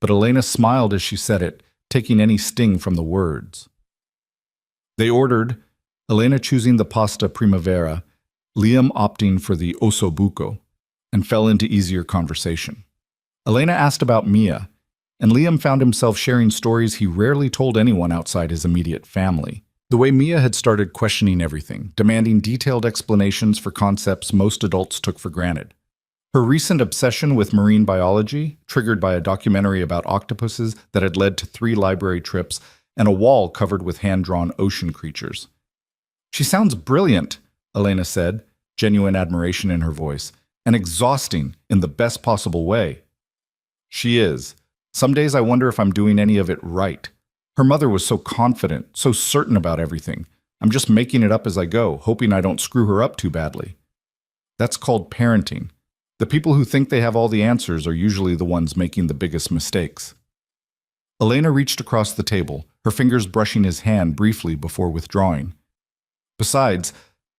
But Elena smiled as she said it, taking any sting from the words. They ordered, Elena choosing the pasta primavera, Liam opting for the ossobuco, and fell into easier conversation. Elena asked about Mia, and Liam found himself sharing stories he rarely told anyone outside his immediate family. The way Mia had started questioning everything, demanding detailed explanations for concepts most adults took for granted. Her recent obsession with marine biology, triggered by a documentary about octopuses that had led to 3 library trips and a wall covered with hand-drawn ocean creatures. "She sounds brilliant," Elena said, genuine admiration in her voice, "and exhausting in the best possible way." "She is. Some days I wonder if I'm doing any of it right. Her mother was so confident, so certain about everything. I'm just making it up as I go, hoping I don't screw her up too badly." That's called parenting. The people who think they have all the answers are usually the ones making the biggest mistakes. Elena reached across the table, her fingers brushing his hand briefly before withdrawing. "Besides,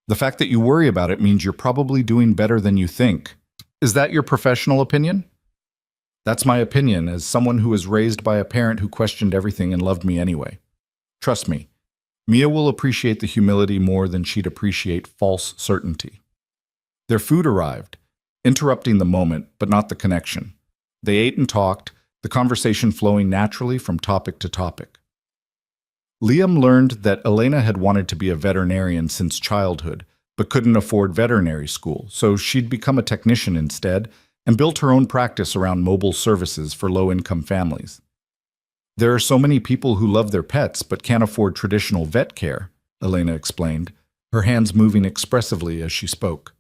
the fact that you worry about it means you're probably doing better than you think. Is that your professional opinion?" "That's my opinion as someone who was raised by a parent who questioned everything and loved me anyway. Trust me, Mia will appreciate the humility more than she'd appreciate false certainty." Their food arrived, interrupting the moment, but not the connection. They ate and talked, the conversation flowing naturally from topic to topic. Liam learned that Elena had wanted to be a veterinarian since childhood, but couldn't afford veterinary school, so she'd become a technician instead and built her own practice around mobile services for low-income families. "There are so many people who love their pets but can't afford traditional vet care," Elena explained, her hands moving expressively as she spoke.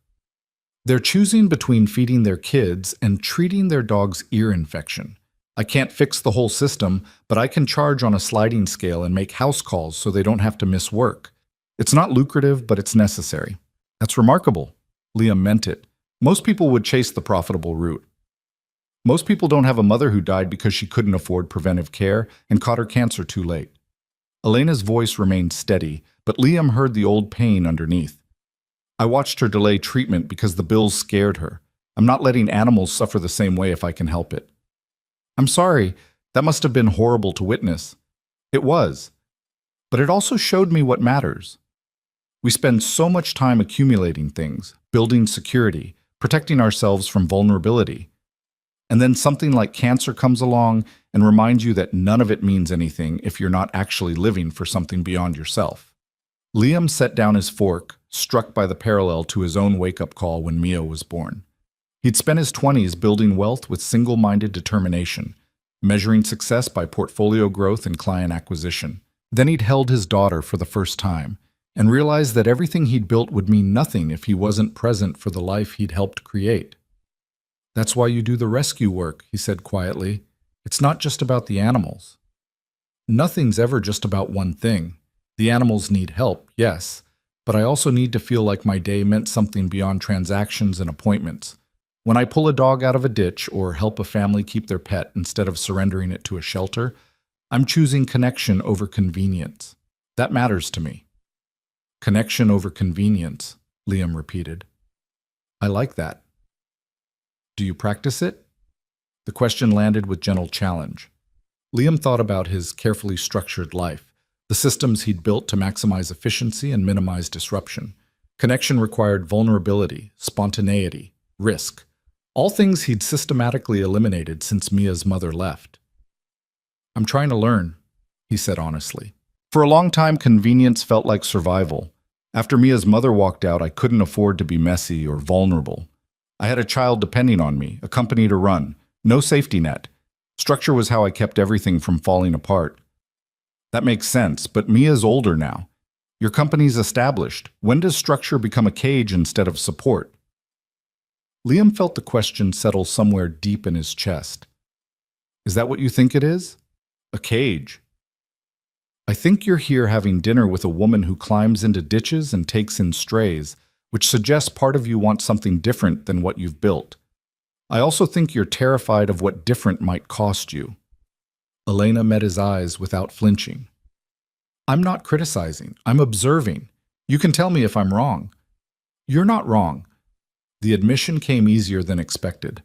"They're choosing between feeding their kids and treating their dog's ear infection. I can't fix the whole system, but I can charge on a sliding scale and make house calls so they don't have to miss work. It's not lucrative, but it's necessary." "That's remarkable." Liam meant it. Most people would chase the profitable route. Most people don't have a mother who died because she couldn't afford preventive care and caught her cancer too late. Elena's voice remained steady, but Liam heard the old pain underneath. "I watched her delay treatment because the bills scared her. I'm not letting animals suffer the same way if I can help it." "I'm sorry, that must have been horrible to witness." "It was. But it also showed me what matters. We spend so much time accumulating things, building security, protecting ourselves from vulnerability. And then something like cancer comes along and reminds you that none of it means anything if you're not actually living for something beyond yourself." Liam set down his fork, struck by the parallel to his own wake-up call when Mia was born. He'd spent his 20s building wealth with single-minded determination, measuring success by portfolio growth and client acquisition. Then he'd held his daughter for the first time, and realized that everything he'd built would mean nothing if he wasn't present for the life he'd helped create. "That's why you do the rescue work," he said quietly. "It's not just about the animals." "Nothing's ever just about one thing. The animals need help, yes, but I also need to feel like my day meant something beyond transactions and appointments. When I pull a dog out of a ditch or help a family keep their pet instead of surrendering it to a shelter, I'm choosing connection over convenience. That matters to me." "Connection over convenience," Liam repeated. "I like that. Do you practice it?" The question landed with gentle challenge. Liam thought about his carefully structured life, the systems he'd built to maximize efficiency and minimize disruption. Connection required vulnerability, spontaneity, risk, all things he'd systematically eliminated since Mia's mother left. "I'm trying to learn," he said honestly. "For a long time, convenience felt like survival. After Mia's mother walked out, I couldn't afford to be messy or vulnerable. I had a child depending on me, a company to run, no safety net. Structure was how I kept everything from falling apart." "That makes sense, but Mia's older now. Your company's established. When does structure become a cage instead of support?" Liam felt the question settle somewhere deep in his chest. "Is that what you think it is? A cage?" "I think you're here having dinner with a woman who climbs into ditches and takes in strays, which suggests part of you wants something different than what you've built. I also think you're terrified of what different might cost you." Elena met his eyes without flinching. "I'm not criticizing. I'm observing. You can tell me if I'm wrong." "You're not wrong." The admission came easier than expected.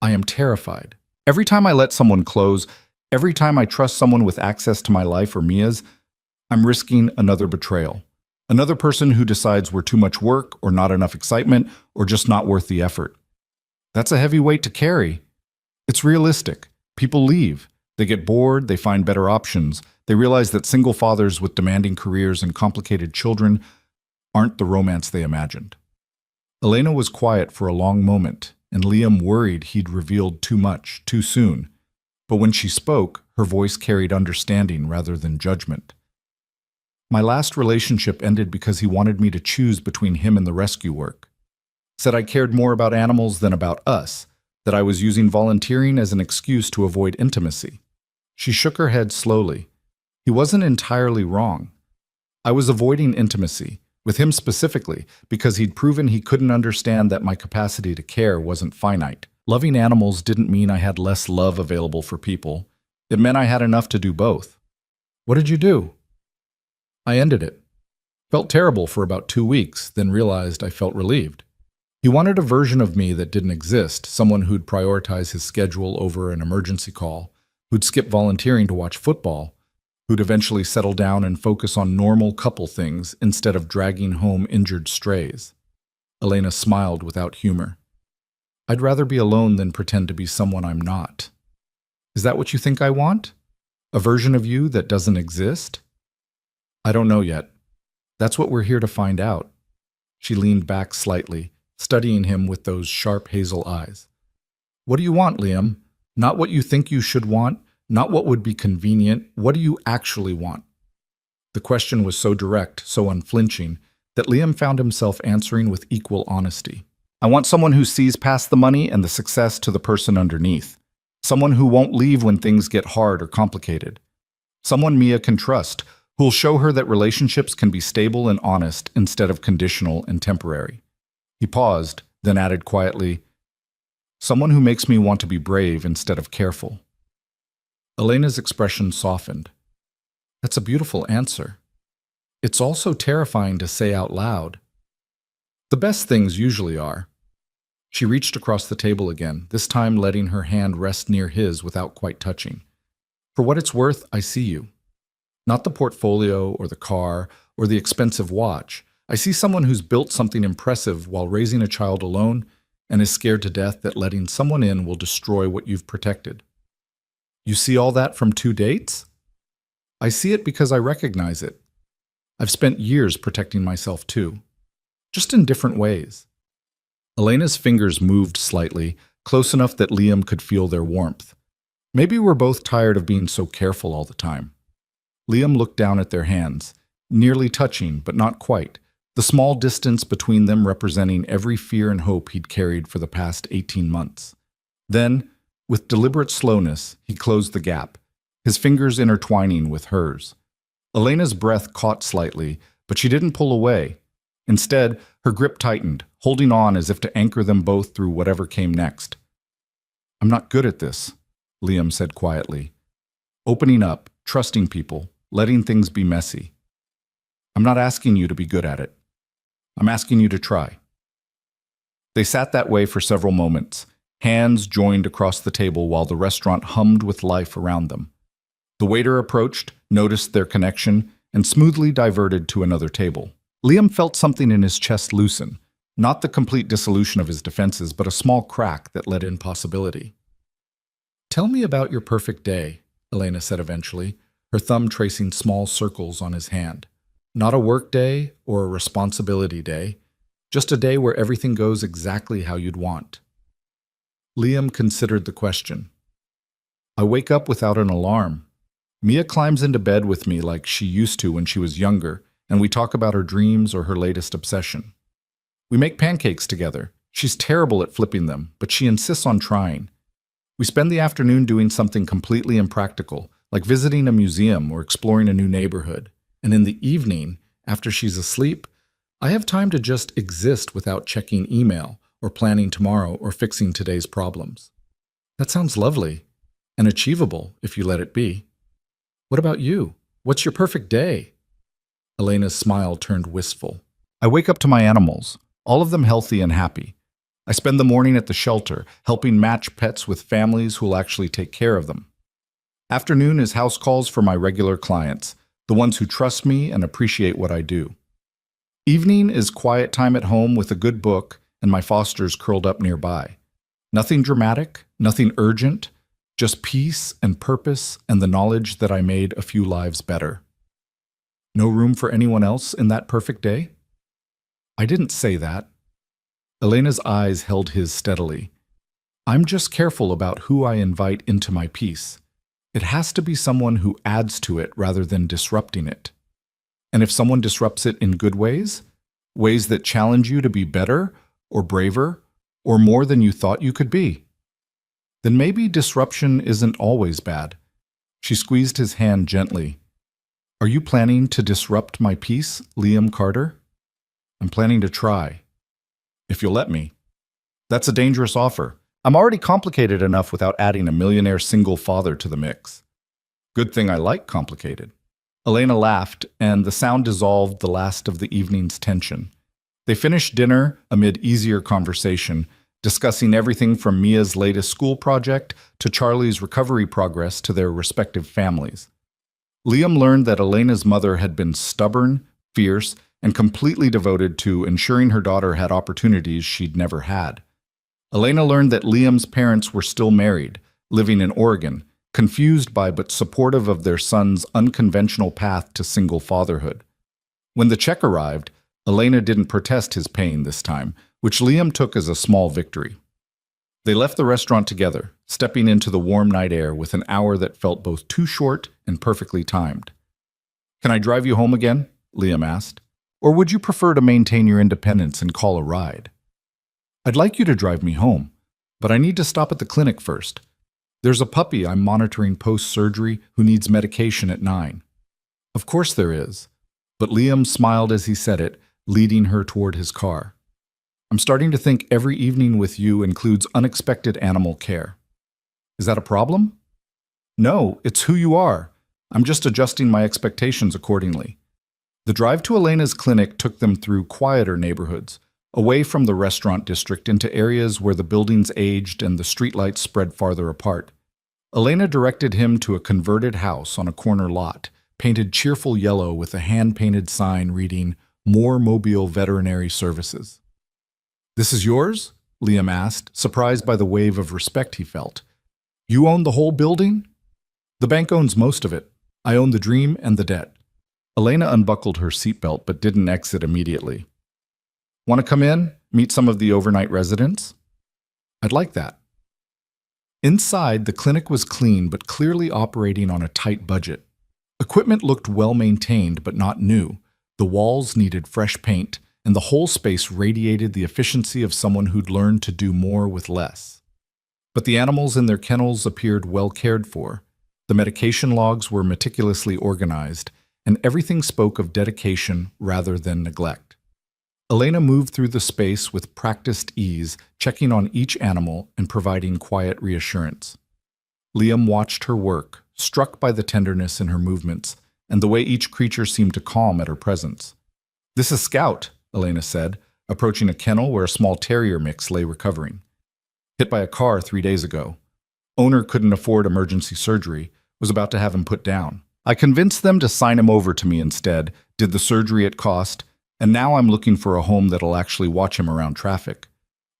"I am terrified. Every time I let someone close, every time I trust someone with access to my life or Mia's, I'm risking another betrayal. Another person who decides we're too much work or not enough excitement or just not worth the effort. That's a heavy weight to carry. It's realistic. People leave. They get bored, they find better options. They realize that single fathers with demanding careers and complicated children aren't the romance they imagined." Elena was quiet for a long moment, and Liam worried he'd revealed too much, too soon. But when she spoke, her voice carried understanding rather than judgment. My last relationship ended because he wanted me to choose between him and the rescue work. Said I cared more about animals than about us, that I was using volunteering as an excuse to avoid intimacy. She shook her head slowly. He wasn't entirely wrong. I was avoiding intimacy, with him specifically, because he'd proven he couldn't understand that my capacity to care wasn't finite. Loving animals didn't mean I had less love available for people. It meant I had enough to do both. What did you do? I ended it. Felt terrible for about 2 weeks, then realized I felt relieved. He wanted a version of me that didn't exist, someone who'd prioritize his schedule over an emergency call, who'd skip volunteering to watch football, who'd eventually settle down and focus on normal couple things instead of dragging home injured strays. Elena smiled without humor. I'd rather be alone than pretend to be someone I'm not. Is that what you think I want? A version of you that doesn't exist? I don't know yet. That's what we're here to find out. She leaned back slightly, studying him with those sharp hazel eyes. What do you want, Liam? Not what you think you should want, not what would be convenient. What do you actually want? The question was so direct, so unflinching, that Liam found himself answering with equal honesty. I want someone who sees past the money and the success to the person underneath. Someone who won't leave when things get hard or complicated. Someone Mia can trust, who'll show her that relationships can be stable and honest instead of conditional and temporary. He paused, then added quietly, someone who makes me want to be brave instead of careful. Elena's expression softened. That's a beautiful answer. It's also terrifying to say out loud. The best things usually are. She reached across the table again, this time letting her hand rest near his without quite touching. For what it's worth, I see you. Not the portfolio or the car or the expensive watch. I see someone who's built something impressive while raising a child alone and is scared to death that letting someone in will destroy what you've protected. You see all that from 2 dates? I see it because I recognize it. I've spent years protecting myself too, just in different ways. Elena's fingers moved slightly, close enough that Liam could feel their warmth. Maybe we're both tired of being so careful all the time. Liam looked down at their hands, nearly touching, but not quite, the small distance between them representing every fear and hope he'd carried for the past 18 months. Then, with deliberate slowness, he closed the gap, his fingers intertwining with hers. Elena's breath caught slightly, but she didn't pull away. Instead, her grip tightened, holding on as if to anchor them both through whatever came next. I'm not good at this, Liam said quietly. Opening up, trusting people, letting things be messy. I'm not asking you to be good at it. I'm asking you to try. They sat that way for several moments, hands joined across the table while the restaurant hummed with life around them. The waiter approached, noticed their connection, and smoothly diverted to another table. Liam felt something in his chest loosen, not the complete dissolution of his defenses, but a small crack that let in possibility. Tell me about your perfect day, Elena said eventually, her thumb tracing small circles on his hand. Not a work day or a responsibility day, just a day where everything goes exactly how you'd want. Liam considered the question. I wake up without an alarm. Mia climbs into bed with me like she used to when she was younger, and we talk about her dreams or her latest obsession. We make pancakes together. She's terrible at flipping them, but she insists on trying. We spend the afternoon doing something completely impractical, like visiting a museum or exploring a new neighborhood. And in the evening, after she's asleep, I have time to just exist without checking email or planning tomorrow or fixing today's problems. That sounds lovely and achievable if you let it be. What about you? What's your perfect day? Elena's smile turned wistful. I wake up to my animals, all of them healthy and happy. I spend the morning at the shelter, helping match pets with families who will actually take care of them. Afternoon is house calls for my regular clients, the ones who trust me and appreciate what I do. Evening is quiet time at home with a good book and my fosters curled up nearby. Nothing dramatic, nothing urgent, just peace and purpose and the knowledge that I made a few lives better. No room for anyone else in that perfect day? I didn't say that. Elena's eyes held his steadily, I'm just careful about who I invite into my piece. It has to be someone who adds to it rather than disrupting it. And if someone disrupts it in good ways, ways that challenge you to be better or braver or more than you thought you could be, then maybe disruption isn't always bad. She squeezed his hand gently. Are you planning to disrupt my piece, Liam Carter? I'm planning to try. If you'll let me. That's a dangerous offer. I'm already complicated enough without adding a millionaire single father to the mix. Good thing I like complicated. Elena laughed, and the sound dissolved the last of the evening's tension. They finished dinner amid easier conversation, discussing everything from Mia's latest school project to Charlie's recovery progress to their respective families. Liam learned that Elena's mother had been stubborn, fierce, and completely devoted to ensuring her daughter had opportunities she'd never had. Elena learned that Liam's parents were still married, living in Oregon, confused by but supportive of their son's unconventional path to single fatherhood. When the check arrived, Elena didn't protest his pain this time, which Liam took as a small victory. They left the restaurant together, stepping into the warm night air with an hour that felt both too short and perfectly timed. Can I drive you home again? Liam asked. Or would you prefer to maintain your independence and call a ride? I'd like you to drive me home, but I need to stop at the clinic first. There's a puppy I'm monitoring post-surgery who needs medication at 9. Of course there is, but Liam smiled as he said it, leading her toward his car. I'm starting to think every evening with you includes unexpected animal care. Is that a problem? No, it's who you are. I'm just adjusting my expectations accordingly. The drive to Elena's clinic took them through quieter neighborhoods, away from the restaurant district into areas where the buildings aged and the streetlights spread farther apart. Elena directed him to a converted house on a corner lot, painted cheerful yellow with a hand-painted sign reading, More Mobile Veterinary Services. This is yours? Liam asked, surprised by the wave of respect he felt. You own the whole building? The bank owns most of it. I own the dream and the debt. Elena unbuckled her seatbelt but didn't exit immediately. Want to come in? Meet some of the overnight residents? I'd like that. Inside, the clinic was clean but clearly operating on a tight budget. Equipment looked well-maintained but not new. The walls needed fresh paint, and the whole space radiated the efficiency of someone who'd learned to do more with less. But the animals in their kennels appeared well cared for. The medication logs were meticulously organized, and everything spoke of dedication rather than neglect. Elena moved through the space with practiced ease, checking on each animal and providing quiet reassurance. Liam watched her work, struck by the tenderness in her movements and the way each creature seemed to calm at her presence. This is Scout, Elena said, approaching a kennel where a small terrier mix lay recovering. Hit by a car 3 days ago. Owner couldn't afford emergency surgery, was about to have him put down. I convinced them to sign him over to me instead, did the surgery at cost, and now I'm looking for a home that'll actually watch him around traffic.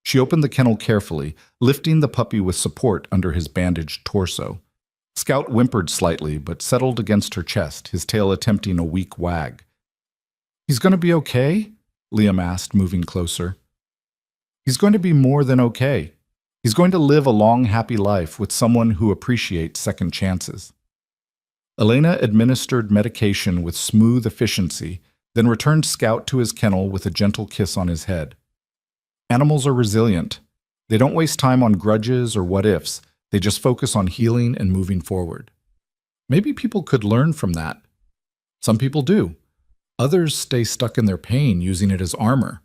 She opened the kennel carefully, lifting the puppy with support under his bandaged torso. Scout whimpered slightly, but settled against her chest, his tail attempting a weak wag. He's going to be okay? Liam asked, moving closer. He's going to be more than okay. He's going to live a long, happy life with someone who appreciates second chances. Elena administered medication with smooth efficiency, then returned Scout to his kennel with a gentle kiss on his head. Animals are resilient. They don't waste time on grudges or what-ifs. They just focus on healing and moving forward. Maybe people could learn from that. Some people do. Others stay stuck in their pain, using it as armor.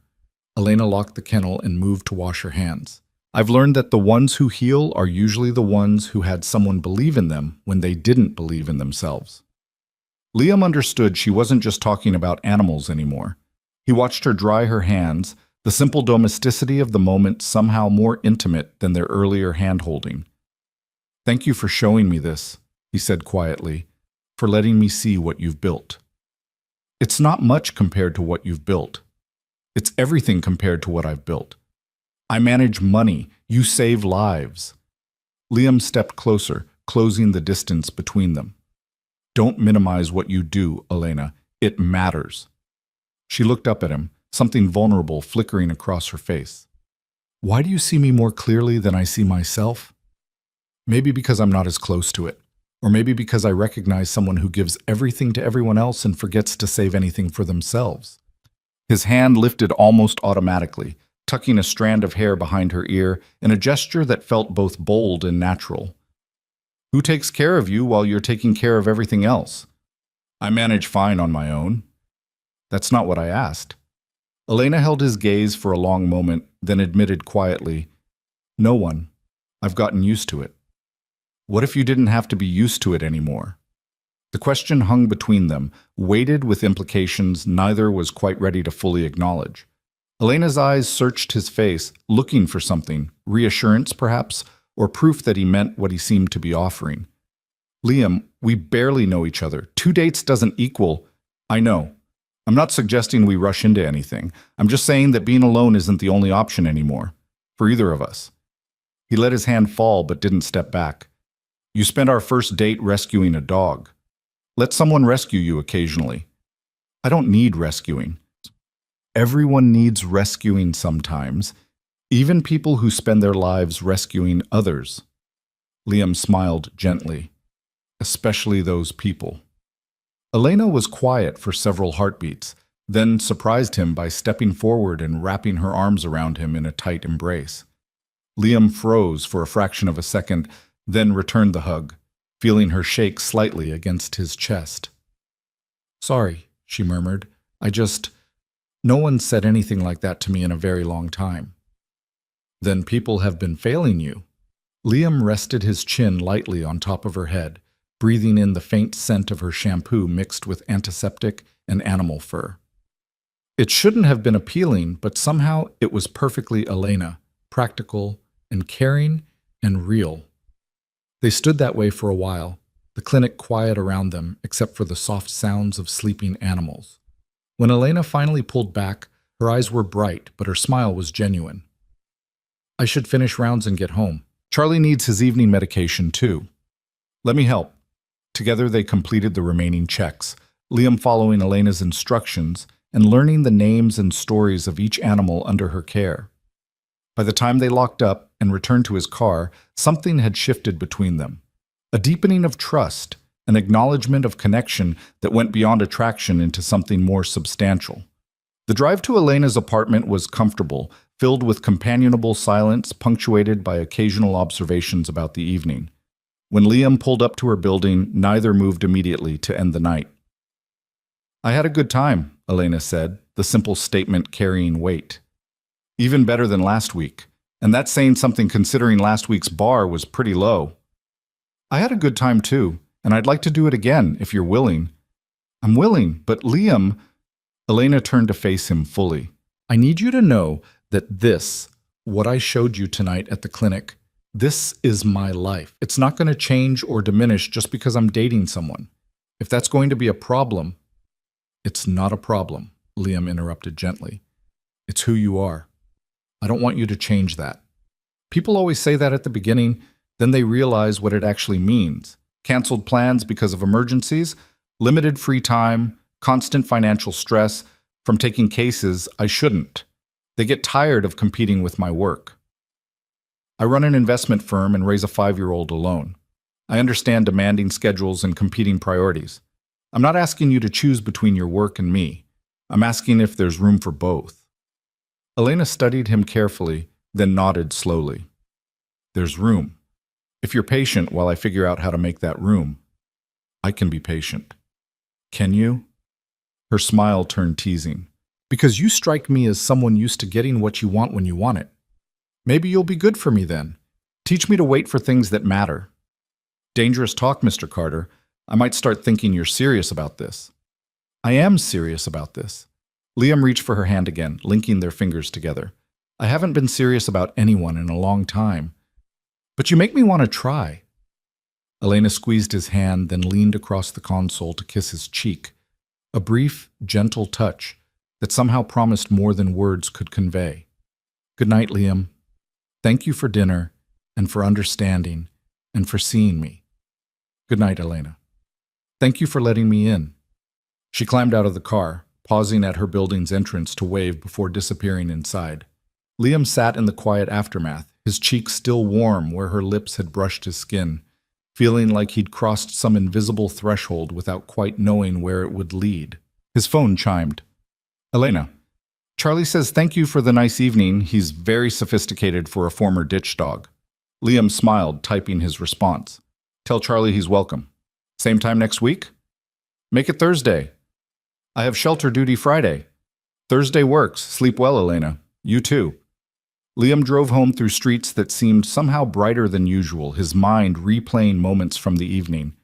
Elena locked the kennel and moved to wash her hands. I've learned that the ones who heal are usually the ones who had someone believe in them when they didn't believe in themselves. Liam understood she wasn't just talking about animals anymore. He watched her dry her hands, the simple domesticity of the moment somehow more intimate than their earlier hand-holding. Thank you for showing me this, he said quietly, for letting me see what you've built. It's not much compared to what you've built. It's everything compared to what I've built. I manage money. You save lives. Liam stepped closer, closing the distance between them. Don't minimize what you do, Elena. It matters. She looked up at him, something vulnerable flickering across her face. Why do you see me more clearly than I see myself? Maybe because I'm not as close to it. Or maybe because I recognize someone who gives everything to everyone else and forgets to save anything for themselves. His hand lifted almost automatically, tucking a strand of hair behind her ear in a gesture that felt both bold and natural. Who takes care of you while you're taking care of everything else? I manage fine on my own. That's not what I asked. Elena held his gaze for a long moment, then admitted quietly, No one. I've gotten used to it. What if you didn't have to be used to it anymore? The question hung between them, weighted with implications neither was quite ready to fully acknowledge. Elena's eyes searched his face, looking for something, reassurance perhaps, or proof that he meant what he seemed to be offering. Liam, we barely know each other. 2 dates doesn't equal… I know. I'm not suggesting we rush into anything. I'm just saying that being alone isn't the only option anymore, for either of us. He let his hand fall but didn't step back. You spent our first date rescuing a dog. Let someone rescue you occasionally. I don't need rescuing. Everyone needs rescuing sometimes, even people who spend their lives rescuing others. Liam smiled gently. Especially those people. Elena was quiet for several heartbeats, then surprised him by stepping forward and wrapping her arms around him in a tight embrace. Liam froze for a fraction of a second, then returned the hug, feeling her shake slightly against his chest. Sorry, she murmured. No one said anything like that to me in a very long time. Then people have been failing you. Liam rested his chin lightly on top of her head, breathing in the faint scent of her shampoo mixed with antiseptic and animal fur. It shouldn't have been appealing, but somehow it was perfectly Elena, practical and caring and real. They stood that way for a while, the clinic quiet around them except for the soft sounds of sleeping animals. When Elena finally pulled back, her eyes were bright, but her smile was genuine. I should finish rounds and get home. Charlie needs his evening medication too. Let me help. Together they completed the remaining checks, Liam following Elena's instructions and learning the names and stories of each animal under her care. By the time they locked up and returned to his car, something had shifted between them. A deepening of trust, an acknowledgement of connection that went beyond attraction into something more substantial. The drive to Elena's apartment was comfortable, filled with companionable silence punctuated by occasional observations about the evening. When Liam pulled up to her building, neither moved immediately to end the night. I had a good time, Elena said, the simple statement carrying weight. Even better than last week, and that's saying something considering last week's bar was pretty low. I had a good time too, and I'd like to do it again if you're willing. I'm willing, but Liam… Elena turned to face him fully. I need you to know that what I showed you tonight at the clinic, this is my life. It's not going to change or diminish just because I'm dating someone. If that's going to be a problem… It's not a problem, Liam interrupted gently. It's who you are. I don't want you to change that. People always say that at the beginning, then they realize what it actually means. Canceled plans because of emergencies, limited free time, constant financial stress from taking cases I shouldn't. They get tired of competing with my work. I run an investment firm and raise a 5-year-old alone. I understand demanding schedules and competing priorities. I'm not asking you to choose between your work and me. I'm asking if there's room for both. Elena studied him carefully, then nodded slowly. There's room. If you're patient while I figure out how to make that room, I can be patient. Can you? Her smile turned teasing. Because you strike me as someone used to getting what you want when you want it. Maybe you'll be good for me then. Teach me to wait for things that matter. Dangerous talk, Mr. Carter. I might start thinking you're serious about this. I am serious about this. Liam reached for her hand again, linking their fingers together. I haven't been serious about anyone in a long time. But you make me want to try. Elena squeezed his hand, then leaned across the console to kiss his cheek. A brief, gentle touch that somehow promised more than words could convey. Good night, Liam. Thank you for dinner, and for understanding, and for seeing me. Good night, Elena. Thank you for letting me in. She climbed out of the car, pausing at her building's entrance to wave before disappearing inside. Liam sat in the quiet aftermath, his cheeks still warm where her lips had brushed his skin, feeling like he'd crossed some invisible threshold without quite knowing where it would lead. His phone chimed. Elena. Charlie says thank you for the nice evening. He's very sophisticated for a former ditch dog. Liam smiled, typing his response. Tell Charlie he's welcome. Same time next week? Make it Thursday. I have shelter duty Friday. Thursday works. Sleep well, Elena. You too. Liam drove home through streets that seemed somehow brighter than usual, his mind replaying moments from the evening.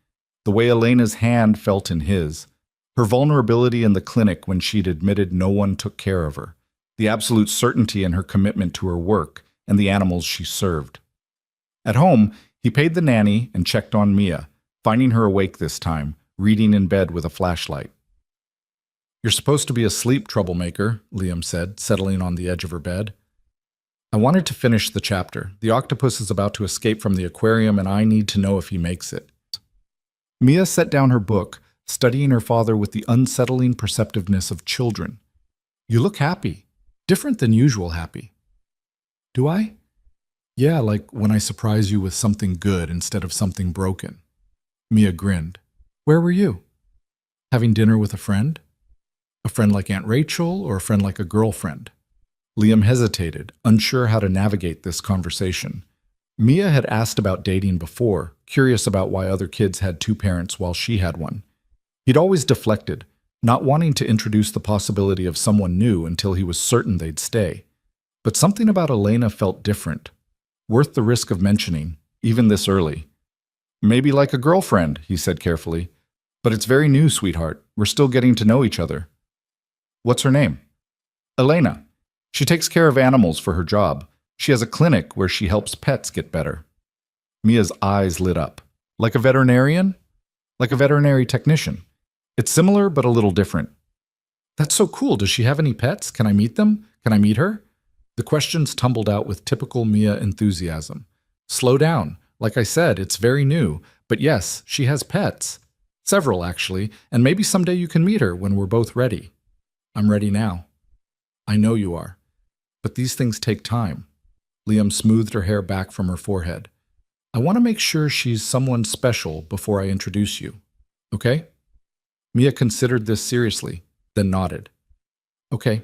The way Elena's hand felt in his. Her vulnerability in the clinic when she'd admitted no one took care of her. The absolute certainty in her commitment to her work and the animals she served. At home, he paid the nanny and checked on Mia, finding her awake this time, reading in bed with a flashlight. You're supposed to be asleep, troublemaker, Liam said, settling on the edge of her bed. I wanted to finish the chapter. The octopus is about to escape from the aquarium and I need to know if he makes it. Mia set down her book, studying her father with the unsettling perceptiveness of children. You look happy. Different than usual happy. Do I? Yeah, like when I surprise you with something good instead of something broken. Mia grinned. Where were you? Having dinner with a friend? A friend like Aunt Rachel or a friend like a girlfriend? Liam hesitated, unsure how to navigate this conversation. Mia had asked about dating before, curious about why other kids had two parents while she had one. He'd always deflected, not wanting to introduce the possibility of someone new until he was certain they'd stay. But something about Elena felt different, worth the risk of mentioning, even this early. Maybe like a girlfriend, he said carefully. But it's very new, sweetheart. We're still getting to know each other. What's her name? Elena. She takes care of animals for her job. She has a clinic where she helps pets get better. Mia's eyes lit up. Like a veterinarian? Like a veterinary technician. It's similar, but a little different. That's so cool. Does she have any pets? Can I meet them? Can I meet her? The questions tumbled out with typical Mia enthusiasm. Slow down. Like I said, it's very new. But yes, she has pets. Several, actually, and maybe someday you can meet her when we're both ready. I'm ready now. I know you are. But these things take time. Liam smoothed her hair back from her forehead. I want to make sure she's someone special before I introduce you. Okay? Mia considered this seriously, then nodded. Okay.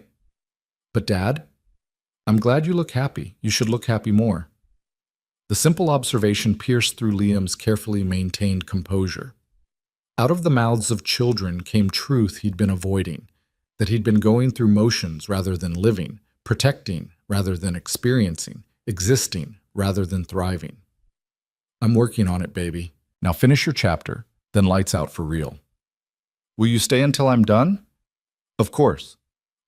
But Dad? I'm glad you look happy. You should look happy more. The simple observation pierced through Liam's carefully maintained composure. Out of the mouths of children came truth he'd been avoiding, that he'd been going through motions rather than living, protecting rather than experiencing, existing rather than thriving. I'm working on it, baby. Now finish your chapter, then lights out for real. Will you stay until I'm done? Of course.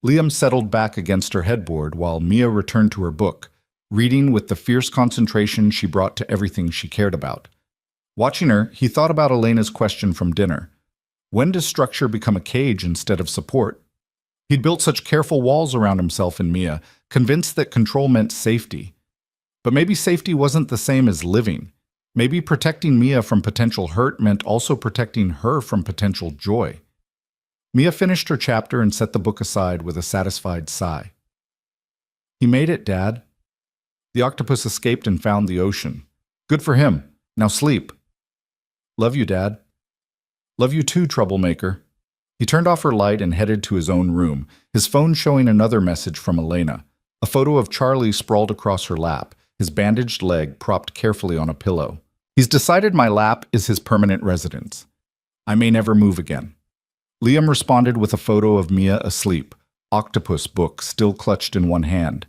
Liam settled back against her headboard while Mia returned to her book, reading with the fierce concentration she brought to everything she cared about. Watching her, he thought about Elena's question from dinner. When does structure become a cage instead of support? He'd built such careful walls around himself and Mia, convinced that control meant safety. But maybe safety wasn't the same as living. Maybe protecting Mia from potential hurt meant also protecting her from potential joy. Mia finished her chapter and set the book aside with a satisfied sigh. He made it, Dad. The octopus escaped and found the ocean. Good for him. Now sleep. Love you, Dad. Love you too, troublemaker. He turned off her light and headed to his own room, his phone showing another message from Elena, a photo of Charlie sprawled across her lap, his bandaged leg propped carefully on a pillow. He's decided my lap is his permanent residence. I may never move again. Liam responded with a photo of Mia asleep, octopus book still clutched in one hand.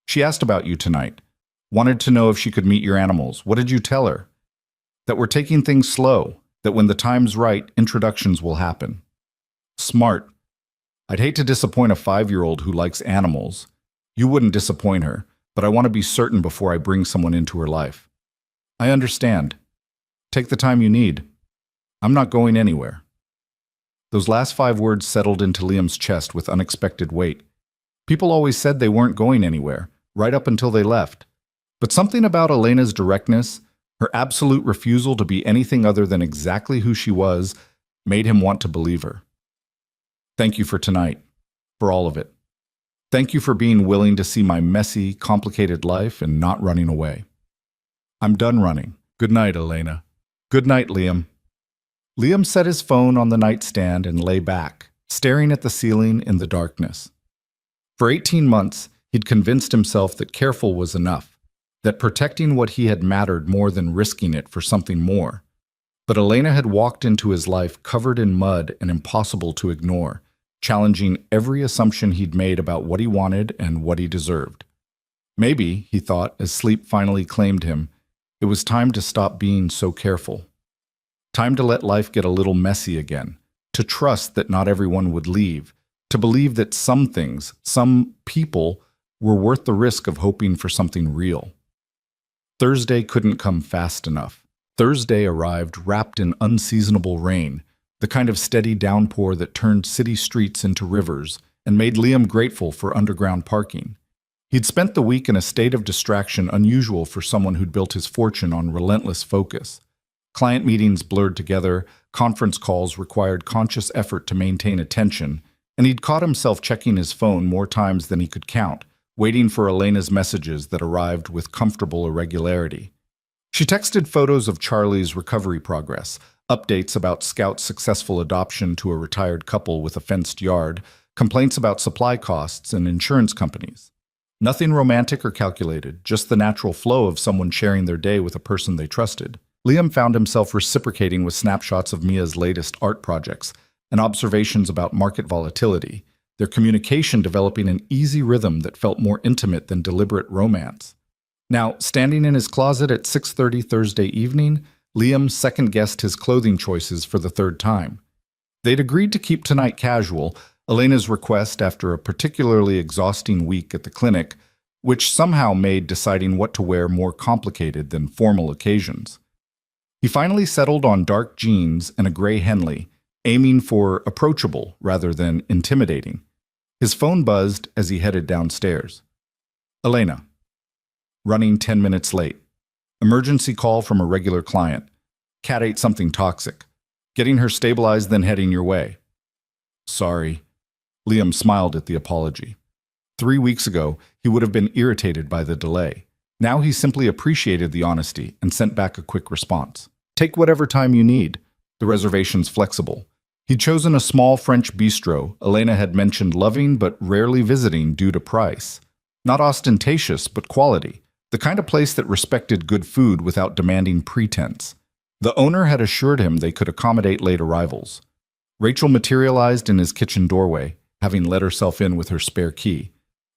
She asked about you tonight. Wanted to know if she could meet your animals. What did you tell her? That we're taking things slow, that when the time's right, introductions will happen. Smart. I'd hate to disappoint a 5-year-old who likes animals. You wouldn't disappoint her, but I want to be certain before I bring someone into her life. I understand. Take the time you need. I'm not going anywhere. Those last 5 words settled into Liam's chest with unexpected weight. People always said they weren't going anywhere, right up until they left. But something about Elena's directness, her absolute refusal to be anything other than exactly who she was, made him want to believe her. Thank you for tonight, for all of it. Thank you for being willing to see my messy, complicated life and not running away. I'm done running. Good night, Elena. Good night, Liam. Liam set his phone on the nightstand and lay back, staring at the ceiling in the darkness. For 18 months, he'd convinced himself that careful was enough, that protecting what he had mattered more than risking it for something more. But Elena had walked into his life covered in mud and impossible to ignore, challenging every assumption he'd made about what he wanted and what he deserved. Maybe, he thought, as sleep finally claimed him, it was time to stop being so careful. Time to let life get a little messy again, to trust that not everyone would leave, to believe that some things, some people, were worth the risk of hoping for something real. Thursday couldn't come fast enough. Thursday arrived wrapped in unseasonable rain, the kind of steady downpour that turned city streets into rivers and made Liam grateful for underground parking. He'd spent the week in a state of distraction unusual for someone who'd built his fortune on relentless focus. Client meetings blurred together, conference calls required conscious effort to maintain attention, and he'd caught himself checking his phone more times than he could count, waiting for Elena's messages that arrived with comfortable irregularity. She texted photos of Charlie's recovery progress, updates about Scout's successful adoption to a retired couple with a fenced yard, complaints about supply costs and insurance companies. Nothing romantic or calculated, just the natural flow of someone sharing their day with a person they trusted. Liam found himself reciprocating with snapshots of Mia's latest art projects and observations about market volatility, their communication developing an easy rhythm that felt more intimate than deliberate romance. Now, standing in his closet at 6:30 Thursday evening, Liam second-guessed his clothing choices for the third time. They'd agreed to keep tonight casual, Elena's request after a particularly exhausting week at the clinic, which somehow made deciding what to wear more complicated than formal occasions. He finally settled on dark jeans and a gray Henley, aiming for approachable rather than intimidating. His phone buzzed as he headed downstairs. Elena. Running 10 minutes late. Emergency call from a regular client. Cat ate something toxic. Getting her stabilized, then heading your way. Sorry. Liam smiled at the apology. 3 weeks ago, he would have been irritated by the delay. Now he simply appreciated the honesty and sent back a quick response. Take whatever time you need. The reservation's flexible. He'd chosen a small French bistro Elena had mentioned loving but rarely visiting due to price. Not ostentatious, but quality. The kind of place that respected good food without demanding pretense. The owner had assured him they could accommodate late arrivals. Rachel materialized in his kitchen doorway, having let herself in with her spare key.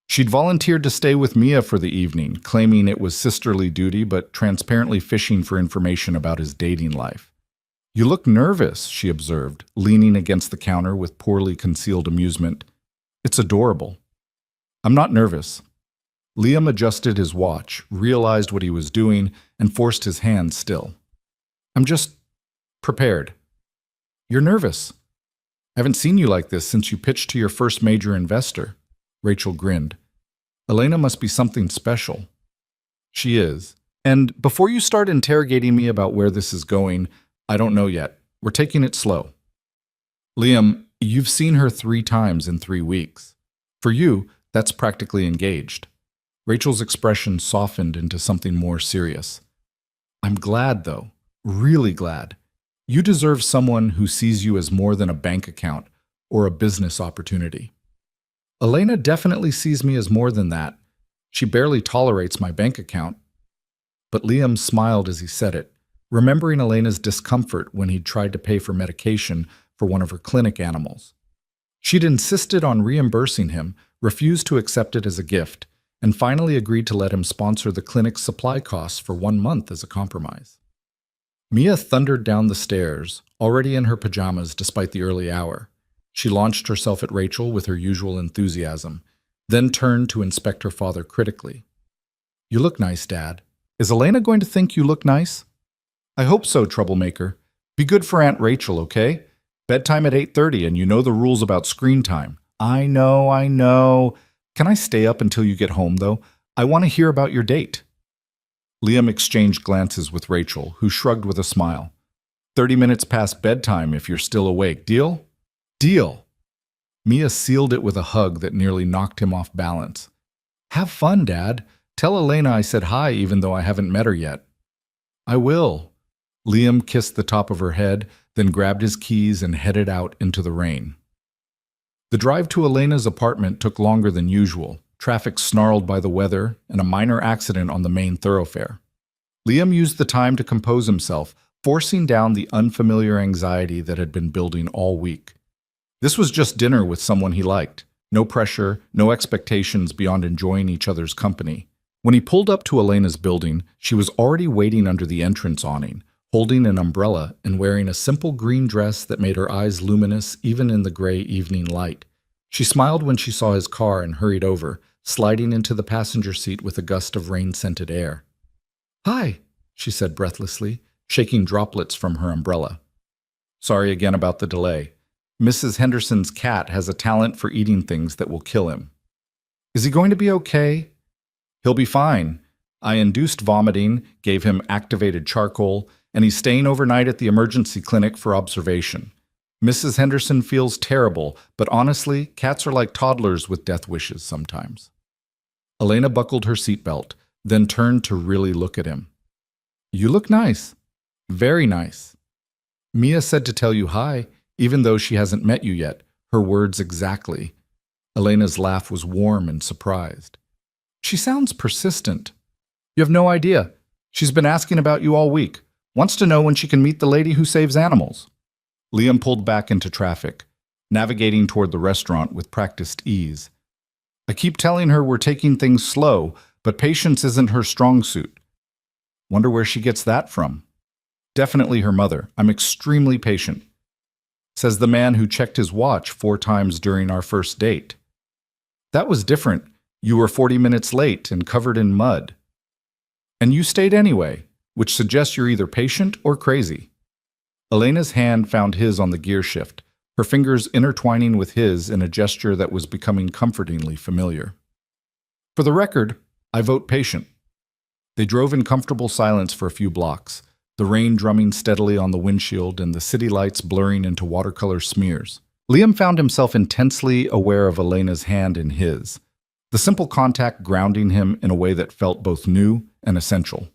She'd volunteered to stay with Mia for the evening, claiming it was sisterly duty but transparently fishing for information about his dating life. You look nervous, she observed, leaning against the counter with poorly concealed amusement. It's adorable. I'm not nervous. Liam adjusted his watch, realized what he was doing, and forced his hand still. I'm just prepared. You're nervous. I haven't seen you like this since you pitched to your first major investor. Rachel grinned. Elena must be something special. She is. And before you start interrogating me about where this is going, I don't know yet. We're taking it slow. Liam, you've seen her 3 times in 3 weeks. For you, that's practically engaged. Rachel's expression softened into something more serious. I'm glad, though. Really glad. You deserve someone who sees you as more than a bank account or a business opportunity. Elena definitely sees me as more than that. She barely tolerates my bank account. But Liam smiled as he said it, remembering Elena's discomfort when he'd tried to pay for medication for one of her clinic animals. She'd insisted on reimbursing him, refused to accept it as a gift, and finally agreed to let him sponsor the clinic's supply costs for 1 month as a compromise. Mia thundered down the stairs, already in her pajamas despite the early hour. She launched herself at Rachel with her usual enthusiasm, then turned to inspect her father critically. You look nice, Dad. Is Elena going to think you look nice? I hope so, troublemaker. Be good for Aunt Rachel, okay? Bedtime at 8:30 and you know the rules about screen time. I know. Can I stay up until you get home, though? I want to hear about your date. Liam exchanged glances with Rachel, who shrugged with a smile. 30 minutes past bedtime if you're still awake. Deal? Deal. Mia sealed it with a hug that nearly knocked him off balance. Have fun, Dad. Tell Elena I said hi even though I haven't met her yet. I will. Liam kissed the top of her head, then grabbed his keys and headed out into the rain. The drive to Elena's apartment took longer than usual, traffic snarled by the weather, and a minor accident on the main thoroughfare. Liam used the time to compose himself, forcing down the unfamiliar anxiety that had been building all week. This was just dinner with someone he liked. No pressure, no expectations beyond enjoying each other's company. When he pulled up to Elena's building, she was already waiting under the entrance awning, holding an umbrella and wearing a simple green dress that made her eyes luminous even in the gray evening light. She smiled when she saw his car and hurried over, sliding into the passenger seat with a gust of rain-scented air. "Hi," she said breathlessly, shaking droplets from her umbrella. "Sorry again about the delay. Mrs. Henderson's cat has a talent for eating things that will kill him." "Is he going to be okay?" "He'll be fine. I induced vomiting, gave him activated charcoal, and he's staying overnight at the emergency clinic for observation. Mrs. Henderson feels terrible, but honestly, cats are like toddlers with death wishes sometimes." Elena buckled her seatbelt, then turned to really look at him. "You look nice. Very nice. Mia said to tell you hi, even though she hasn't met you yet, her words exactly." Elena's laugh was warm and surprised. "She sounds persistent. You have no idea. She's been asking about you all week. Wants to know when she can meet the lady who saves animals." Liam pulled back into traffic, navigating toward the restaurant with practiced ease. "I keep telling her we're taking things slow, but patience isn't her strong suit." "Wonder where she gets that from." "Definitely her mother. I'm extremely patient," says the man who checked his watch 4 times during our first date. "That was different. You were 40 minutes late and covered in mud. And you stayed anyway, which suggests you're either patient or crazy." Elena's hand found his on the gear shift, her fingers intertwining with his in a gesture that was becoming comfortingly familiar. "For the record, I vote patient." They drove in comfortable silence for a few blocks, the rain drumming steadily on the windshield and the city lights blurring into watercolor smears. Liam found himself intensely aware of Elena's hand in his, the simple contact grounding him in a way that felt both new and essential.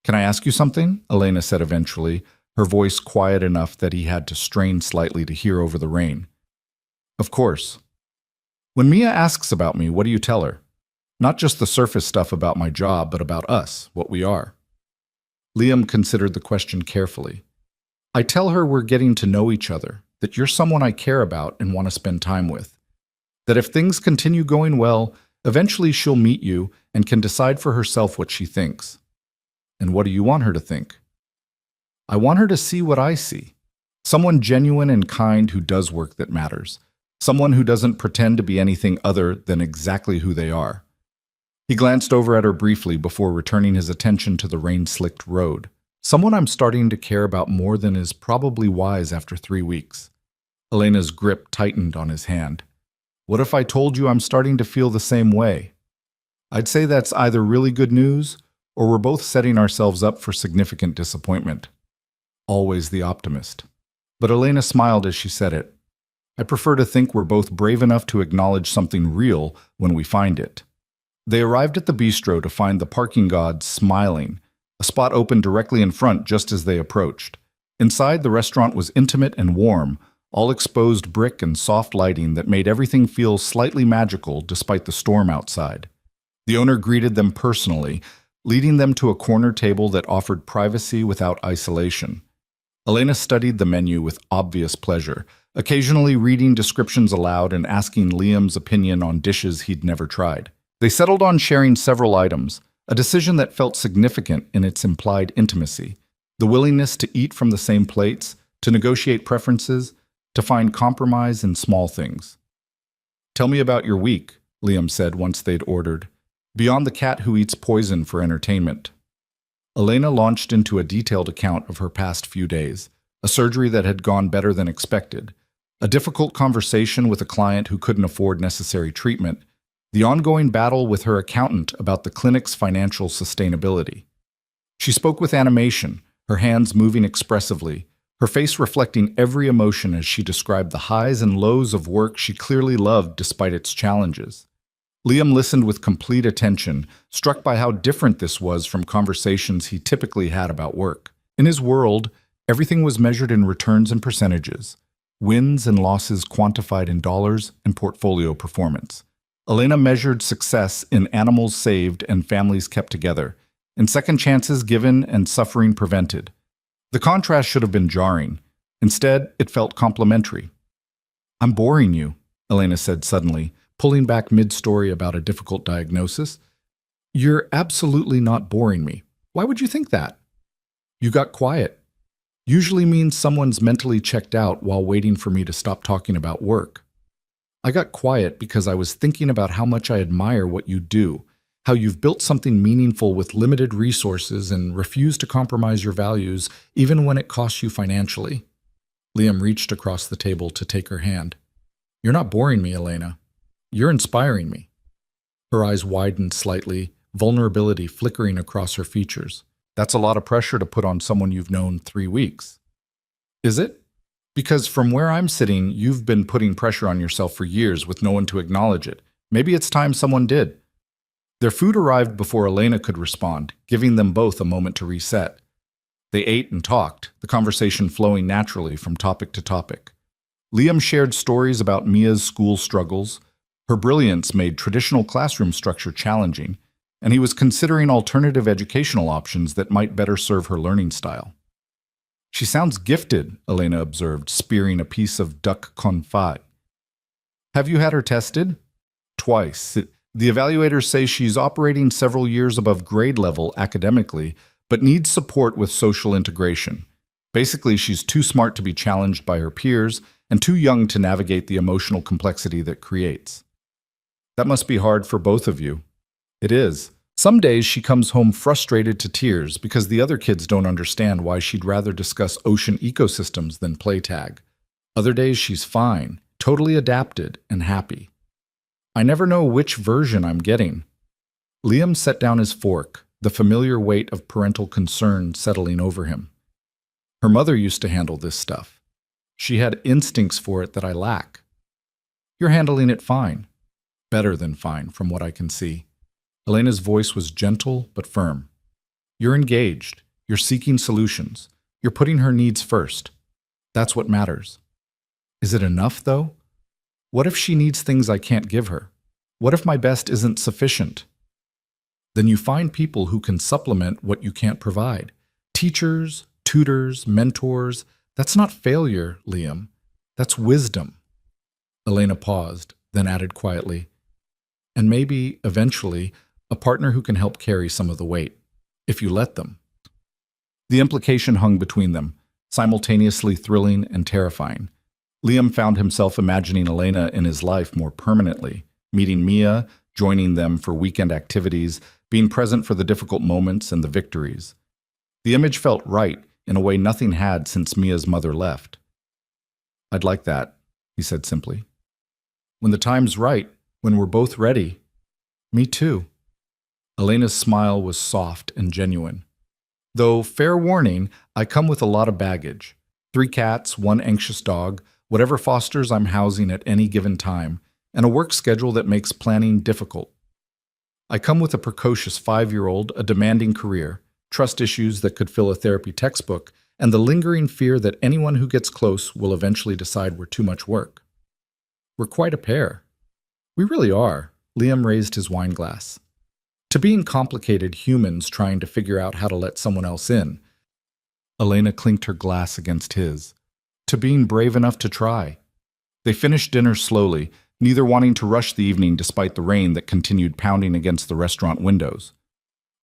"Can I ask you something?" Elena said eventually, her voice quiet enough that he had to strain slightly to hear over the rain. "Of course." "When Mia asks about me, what do you tell her? Not just the surface stuff about my job, but about us, what we are." Liam considered the question carefully. "I tell her we're getting to know each other, that you're someone I care about and want to spend time with. That if things continue going well, eventually she'll meet you and can decide for herself what she thinks." "And what do you want her to think?" "I want her to see what I see. Someone genuine and kind who does work that matters. Someone who doesn't pretend to be anything other than exactly who they are." He glanced over at her briefly before returning his attention to the rain-slicked road. "Someone I'm starting to care about more than is probably wise after 3 weeks." Elena's grip tightened on his hand. "What if I told you I'm starting to feel the same way?" "I'd say that's either really good news or we're both setting ourselves up for significant disappointment." Always the optimist. But Elena smiled as she said it. "I prefer to think we're both brave enough to acknowledge something real when we find it." They arrived at the bistro to find the parking gods smiling. A spot opened directly in front just as they approached. Inside, the restaurant was intimate and warm, all exposed brick and soft lighting that made everything feel slightly magical despite the storm outside. The owner greeted them personally, leading them to a corner table that offered privacy without isolation. Elena studied the menu with obvious pleasure, occasionally reading descriptions aloud and asking Liam's opinion on dishes he'd never tried. They settled on sharing several items, a decision that felt significant in its implied intimacy. The willingness to eat from the same plates, to negotiate preferences, to find compromise in small things. "Tell me about your week," Liam said once they'd ordered, "beyond the cat who eats poison for entertainment." Elena launched into a detailed account of her past few days, a surgery that had gone better than expected, a difficult conversation with a client who couldn't afford necessary treatment, the ongoing battle with her accountant about the clinic's financial sustainability. She spoke with animation, her hands moving expressively, her face reflecting every emotion as she described the highs and lows of work she clearly loved despite its challenges. Liam listened with complete attention, struck by how different this was from conversations he typically had about work. In his world, everything was measured in returns and percentages, wins and losses quantified in dollars and portfolio performance. Elena measured success in animals saved and families kept together, in second chances given and suffering prevented. The contrast should have been jarring. Instead, it felt complimentary. "I'm boring you," Elena said suddenly, pulling back mid-story about a difficult diagnosis. "You're absolutely not boring me. Why would you think that?" "You got quiet. Usually means someone's mentally checked out while waiting for me to stop talking about work. I got quiet because I was thinking about how much I admire what you do, how you've built something meaningful with limited resources and refuse to compromise your values even when it costs you financially." Liam reached across the table to take her hand. "You're not boring me, Elena. You're inspiring me." Her eyes widened slightly, vulnerability flickering across her features. "That's a lot of pressure to put on someone you've known 3 weeks." "Is it? Because from where I'm sitting, you've been putting pressure on yourself for years with no one to acknowledge it. Maybe it's time someone did." Their food arrived before Elena could respond, giving them both a moment to reset. They ate and talked, the conversation flowing naturally from topic to topic. Liam shared stories about Mia's school struggles. Her brilliance made traditional classroom structure challenging, and he was considering alternative educational options that might better serve her learning style. "She sounds gifted," Elena observed, spearing a piece of duck confit. "Have you had her tested?" "Twice. The evaluators say she's operating several years above grade level academically, but needs support with social integration. Basically, she's too smart to be challenged by her peers and too young to navigate the emotional complexity that creates." "That must be hard for both of you." "It is. Some days she comes home frustrated to tears because the other kids don't understand why she'd rather discuss ocean ecosystems than play tag. Other days she's fine, totally adapted and happy. I never know which version I'm getting." Liam set down his fork, the familiar weight of parental concern settling over him. "Her mother used to handle this stuff. She had instincts for it that I lack. You're handling it fine. Better than fine, from what I can see." Elena's voice was gentle but firm. "You're engaged. You're seeking solutions. You're putting her needs first. That's what matters." "Is it enough, though? What if she needs things I can't give her? What if my best isn't sufficient?" "Then you find people who can supplement what you can't provide. Teachers, tutors, mentors. That's not failure, Liam. That's wisdom." Elena paused, then added quietly, "And maybe, eventually, a partner who can help carry some of the weight, if you let them." The implication hung between them, simultaneously thrilling and terrifying. Liam found himself imagining Elena in his life more permanently, meeting Mia, joining them for weekend activities, being present for the difficult moments and the victories. The image felt right, in a way nothing had since Mia's mother left. "I'd like that," he said simply. "When the time's right, when we're both ready." "Me too." Elena's smile was soft and genuine. "Though, fair warning, I come with a lot of baggage. 3 cats, 1 anxious dog, whatever fosters I'm housing at any given time, and a work schedule that makes planning difficult. I come with a precocious 5-year-old, a demanding career, trust issues that could fill a therapy textbook, and the lingering fear that anyone who gets close will eventually decide we're too much work. We're quite a pair." "We really are." Liam raised his wine glass. "To being complicated humans trying to figure out how to let someone else in." Elena clinked her glass against his. "To being brave enough to try." They finished dinner slowly, neither wanting to rush the evening despite the rain that continued pounding against the restaurant windows.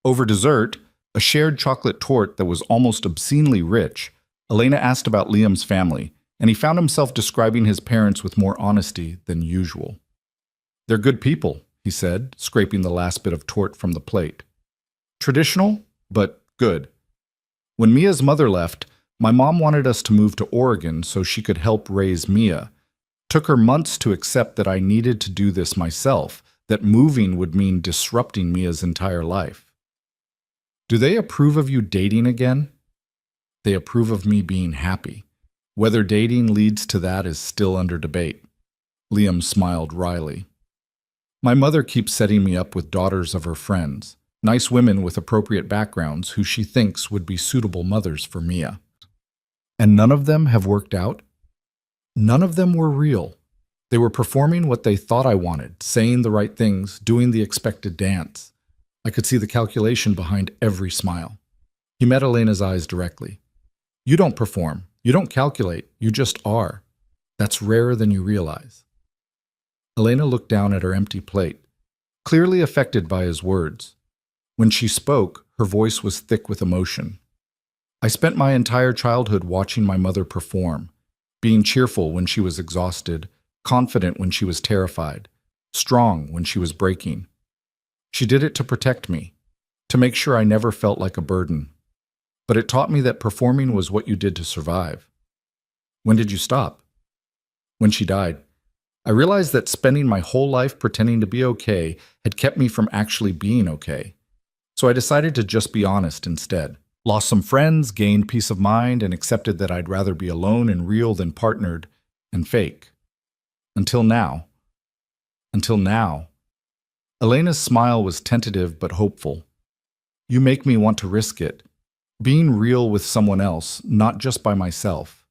Over dessert, a shared chocolate torte that was almost obscenely rich, Elena asked about Liam's family, and he found himself describing his parents with more honesty than usual. "They're good people," he said, scraping the last bit of torte from the plate. "Traditional, but good. When Mia's mother left, my mom wanted us to move to Oregon so she could help raise Mia. Took her months to accept that I needed to do this myself, that moving would mean disrupting Mia's entire life." "Do they approve of you dating again?" They approve of me being happy. Whether dating leads to that is still under debate. Liam smiled wryly. My mother keeps setting me up with daughters of her friends, nice women with appropriate backgrounds who she thinks would be suitable mothers for Mia. And none of them have worked out? None of them were real. They were performing what they thought I wanted, saying the right things, doing the expected dance. I could see the calculation behind every smile. He met Elena's eyes directly. You don't perform. You don't calculate. You just are. That's rarer than you realize. Elena looked down at her empty plate, clearly affected by his words. When she spoke, her voice was thick with emotion. I spent my entire childhood watching my mother perform, being cheerful when she was exhausted, confident when she was terrified, strong when she was breaking. She did it to protect me, to make sure I never felt like a burden. But it taught me that performing was what you did to survive. When did you stop? When she died. I realized that spending my whole life pretending to be okay had kept me from actually being okay. So I decided to just be honest instead. Lost some friends, gained peace of mind, and accepted that I'd rather be alone and real than partnered and fake. Until now. Until now. Elena's smile was tentative but hopeful. You make me want to risk it. Being real with someone else, not just by myself.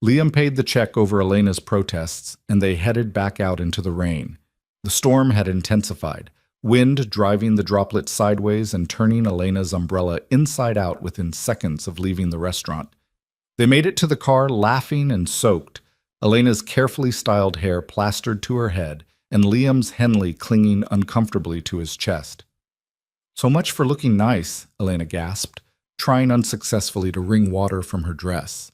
Liam paid the check over Elena's protests, and they headed back out into the rain. The storm had intensified, wind driving the droplets sideways and turning Elena's umbrella inside out within seconds of leaving the restaurant. They made it to the car laughing and soaked, Elena's carefully styled hair plastered to her head, and Liam's Henley clinging uncomfortably to his chest. So much for looking nice, Elena gasped, trying unsuccessfully to wring water from her dress.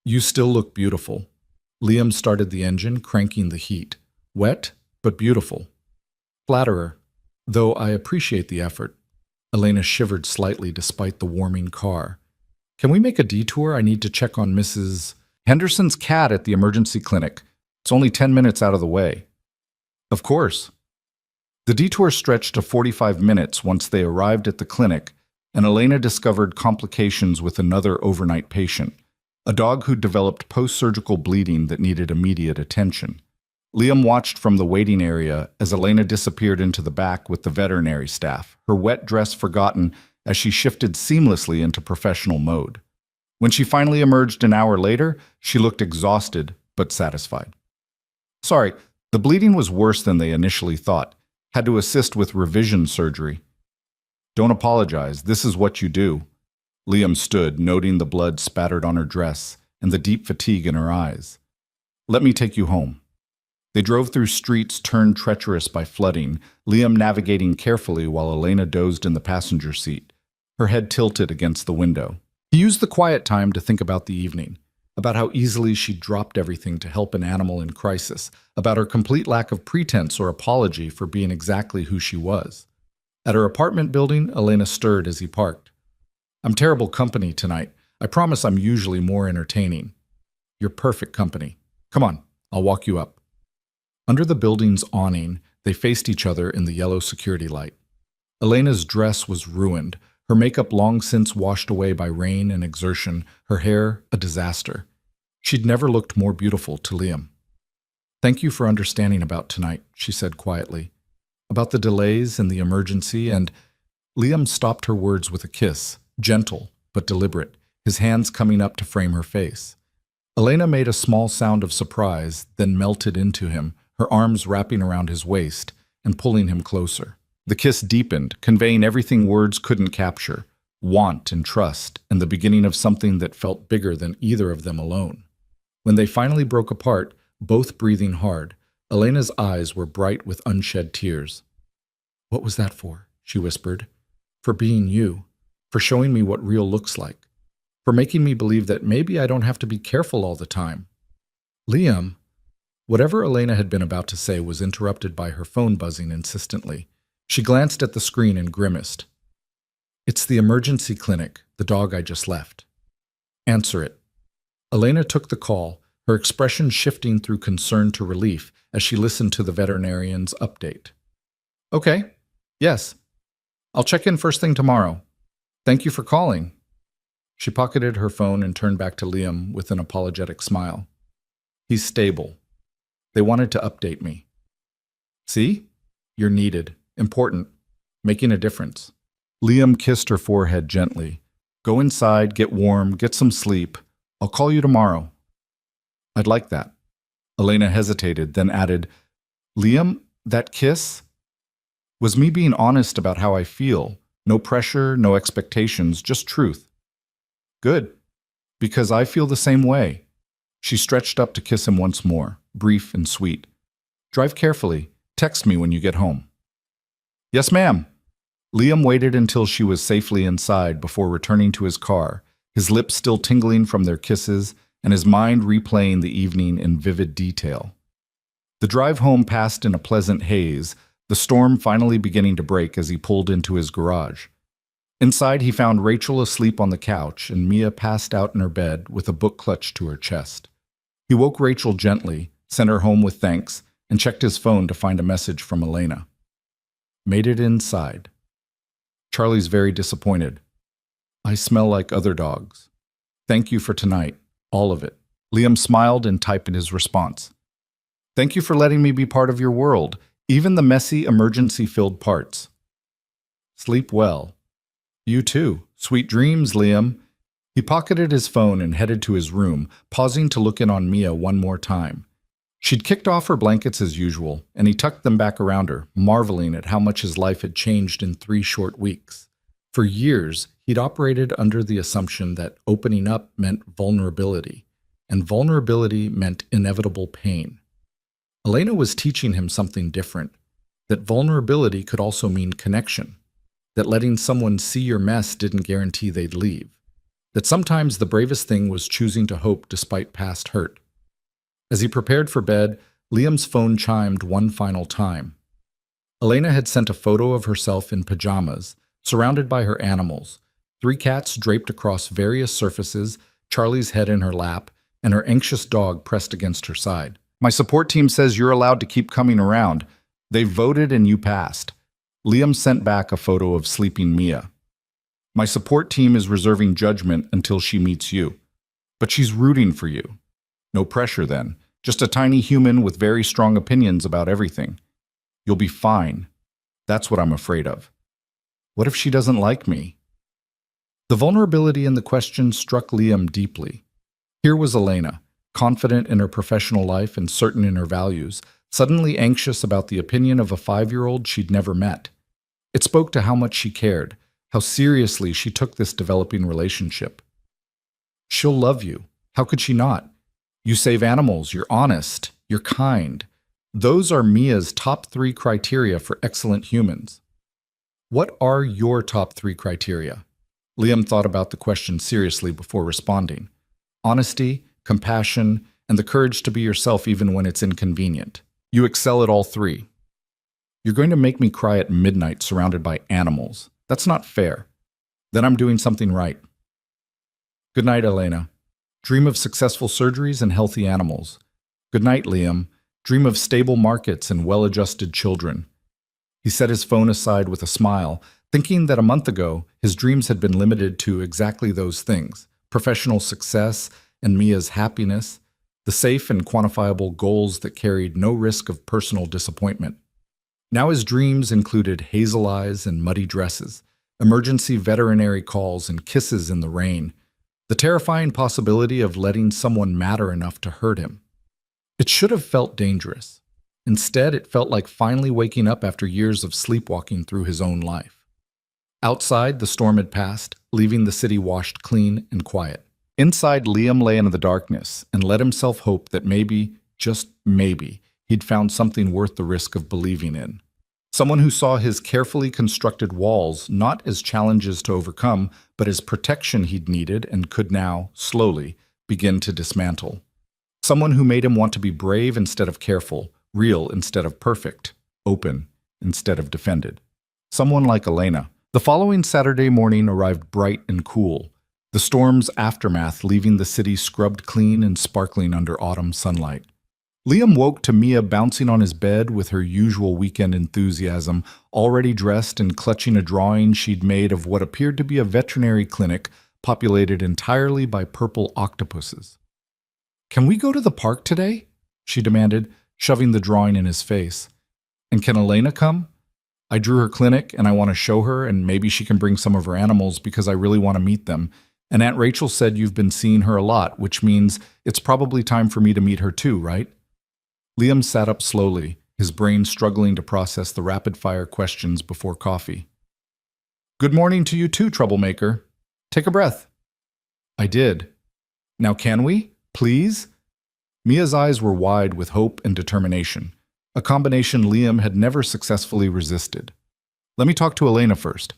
You still look beautiful. Liam started the engine, cranking the heat. Wet, but beautiful. Flatterer, though I appreciate the effort. Elena shivered slightly despite the warming car. Can we make a detour? I need to check on Mrs. Henderson's cat at the emergency clinic. It's only 10 minutes out of the way. Of course. The detour stretched to 45 minutes once they arrived at the clinic, and Elena discovered complications with another overnight patient, a dog who'd developed post-surgical bleeding that needed immediate attention. Liam watched from the waiting area as Elena disappeared into the back with the veterinary staff, her wet dress forgotten as she shifted seamlessly into professional mode. When she finally emerged an hour later, she looked exhausted but satisfied. Sorry, the bleeding was worse than they initially thought. Had to assist with revision surgery. Don't apologize, this is what you do. Liam stood, noting the blood spattered on her dress and the deep fatigue in her eyes. Let me take you home. They drove through streets turned treacherous by flooding, Liam navigating carefully while Elena dozed in the passenger seat, her head tilted against the window. He used the quiet time to think about the evening, about how easily she'd dropped everything to help an animal in crisis, about her complete lack of pretense or apology for being exactly who she was. At her apartment building, Elena stirred as he parked. I'm terrible company tonight. I promise I'm usually more entertaining. You're perfect company. Come on, I'll walk you up. Under the building's awning, they faced each other in the yellow security light. Elena's dress was ruined, her makeup long since washed away by rain and exertion, her hair a disaster. She'd never looked more beautiful to Liam. Thank you for understanding about tonight, she said quietly. About the delays and the emergency, and Liam stopped her words with a kiss, gentle but deliberate, his hands coming up to frame her face. Elena made a small sound of surprise, then melted into him, her arms wrapping around his waist and pulling him closer. The kiss deepened, conveying everything words couldn't capture, want and trust, and the beginning of something that felt bigger than either of them alone. When they finally broke apart, both breathing hard, Elena's eyes were bright with unshed tears. What was that for? She whispered. For being you, for showing me what real looks like, for making me believe that maybe I don't have to be careful all the time. Liam, whatever Elena had been about to say was interrupted by her phone buzzing insistently. She glanced at the screen and grimaced. It's the emergency clinic, the dog I just left. Answer it. Elena took the call, her expression shifting through concern to relief as she listened to the veterinarian's update. Okay, yes. I'll check in first thing tomorrow. Thank you for calling. She pocketed her phone and turned back to Liam with an apologetic smile. He's stable. They wanted to update me. See? You're needed, important, making a difference. Liam kissed her forehead gently. Go inside, get warm, get some sleep. I'll call you tomorrow. I'd like that. Elena hesitated, then added, Liam, that kiss was me being honest about how I feel. No pressure, no expectations, just truth. Good, because I feel the same way. She stretched up to kiss him once more, brief and sweet. Drive carefully. Text me when you get home. Yes, ma'am. Liam waited until she was safely inside before returning to his car, his lips still tingling from their kisses and his mind replaying the evening in vivid detail. The drive home passed in a pleasant haze, the storm finally beginning to break as he pulled into his garage. Inside, he found Rachel asleep on the couch and Mia passed out in her bed with a book clutched to her chest. He woke Rachel gently, sent her home with thanks, and checked his phone to find a message from Elena. Made it inside. Charlie's very disappointed. I smell like other dogs. Thank you for tonight, all of it. Liam smiled and typed in his response. Thank you for letting me be part of your world, even the messy, emergency-filled parts. Sleep well. You too. Sweet dreams, Liam. He pocketed his phone and headed to his room, pausing to look in on Mia one more time. She'd kicked off her blankets as usual, and he tucked them back around her, marveling at how much his life had changed in 3 short weeks. For years, he'd operated under the assumption that opening up meant vulnerability, and vulnerability meant inevitable pain. Elena was teaching him something different, that vulnerability could also mean connection, that letting someone see your mess didn't guarantee they'd leave, that sometimes the bravest thing was choosing to hope despite past hurt. As he prepared for bed, Liam's phone chimed one final time. Elena had sent a photo of herself in pajamas, surrounded by her animals, 3 cats draped across various surfaces, Charlie's head in her lap, and her anxious dog pressed against her side. My support team says you're allowed to keep coming around. They voted and you passed. Liam sent back a photo of sleeping Mia. My support team is reserving judgment until she meets you. But she's rooting for you. No pressure then. Just a tiny human with very strong opinions about everything. You'll be fine. That's what I'm afraid of. What if she doesn't like me? The vulnerability in the question struck Liam deeply. Here was Elena, confident in her professional life and certain in her values, suddenly anxious about the opinion of a 5-year-old she'd never met. It spoke to how much she cared, how seriously she took this developing relationship. She'll love you. How could she not? You save animals, you're honest, you're kind. Those are Mia's top 3 criteria for excellent humans. What are your top 3 criteria? Liam thought about the question seriously before responding. Honesty, compassion, and the courage to be yourself even when it's inconvenient. You excel at all 3. You're going to make me cry at midnight surrounded by animals. That's not fair. Then I'm doing something right. Good night, Elena. Dream of successful surgeries and healthy animals. Good night, Liam. Dream of stable markets and well-adjusted children. He set his phone aside with a smile, thinking that a month ago his dreams had been limited to exactly those things: professional success and Mia's happiness, the safe and quantifiable goals that carried no risk of personal disappointment. Now his dreams included hazel eyes and muddy dresses, emergency veterinary calls and kisses in the rain, the terrifying possibility of letting someone matter enough to hurt him. It should have felt dangerous. Instead, it felt like finally waking up after years of sleepwalking through his own life. Outside, the storm had passed, leaving the city washed clean and quiet. Inside, Liam lay in the darkness and let himself hope that maybe, just maybe, he'd found something worth the risk of believing in. Someone who saw his carefully constructed walls not as challenges to overcome, but as protection he'd needed and could now, slowly, begin to dismantle. Someone who made him want to be brave instead of careful, real instead of perfect, open instead of defended. Someone like Elena. The following Saturday morning arrived bright and cool, the storm's aftermath leaving the city scrubbed clean and sparkling under autumn sunlight. Liam woke to Mia bouncing on his bed with her usual weekend enthusiasm, already dressed and clutching a drawing she'd made of what appeared to be a veterinary clinic populated entirely by purple octopuses. "Can we go to the park today?" she demanded, shoving the drawing in his face. "And can Elena come? I drew her clinic and I want to show her, and maybe she can bring some of her animals because I really want to meet them. And Aunt Rachel said you've been seeing her a lot, which means it's probably time for me to meet her too, right?" Liam sat up slowly, his brain struggling to process the rapid-fire questions before coffee. "Good morning to you too, troublemaker. Take a breath." "I did. Now can we? Please?" Mia's eyes were wide with hope and determination, a combination Liam had never successfully resisted. "Let me talk to Elena first.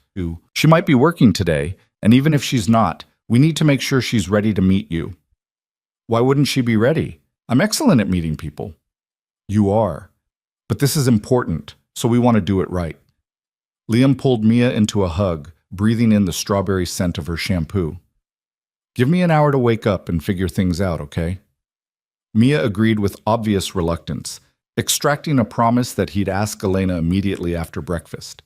She might be working today, and even if she's not, we need to make sure she's ready to meet you." "Why wouldn't she be ready? I'm excellent at meeting people." "You are. But this is important, so we want to do it right." Liam pulled Mia into a hug, breathing in the strawberry scent of her shampoo. "Give me an hour to wake up and figure things out, okay?" Mia agreed with obvious reluctance, extracting a promise that he'd ask Elena immediately after breakfast.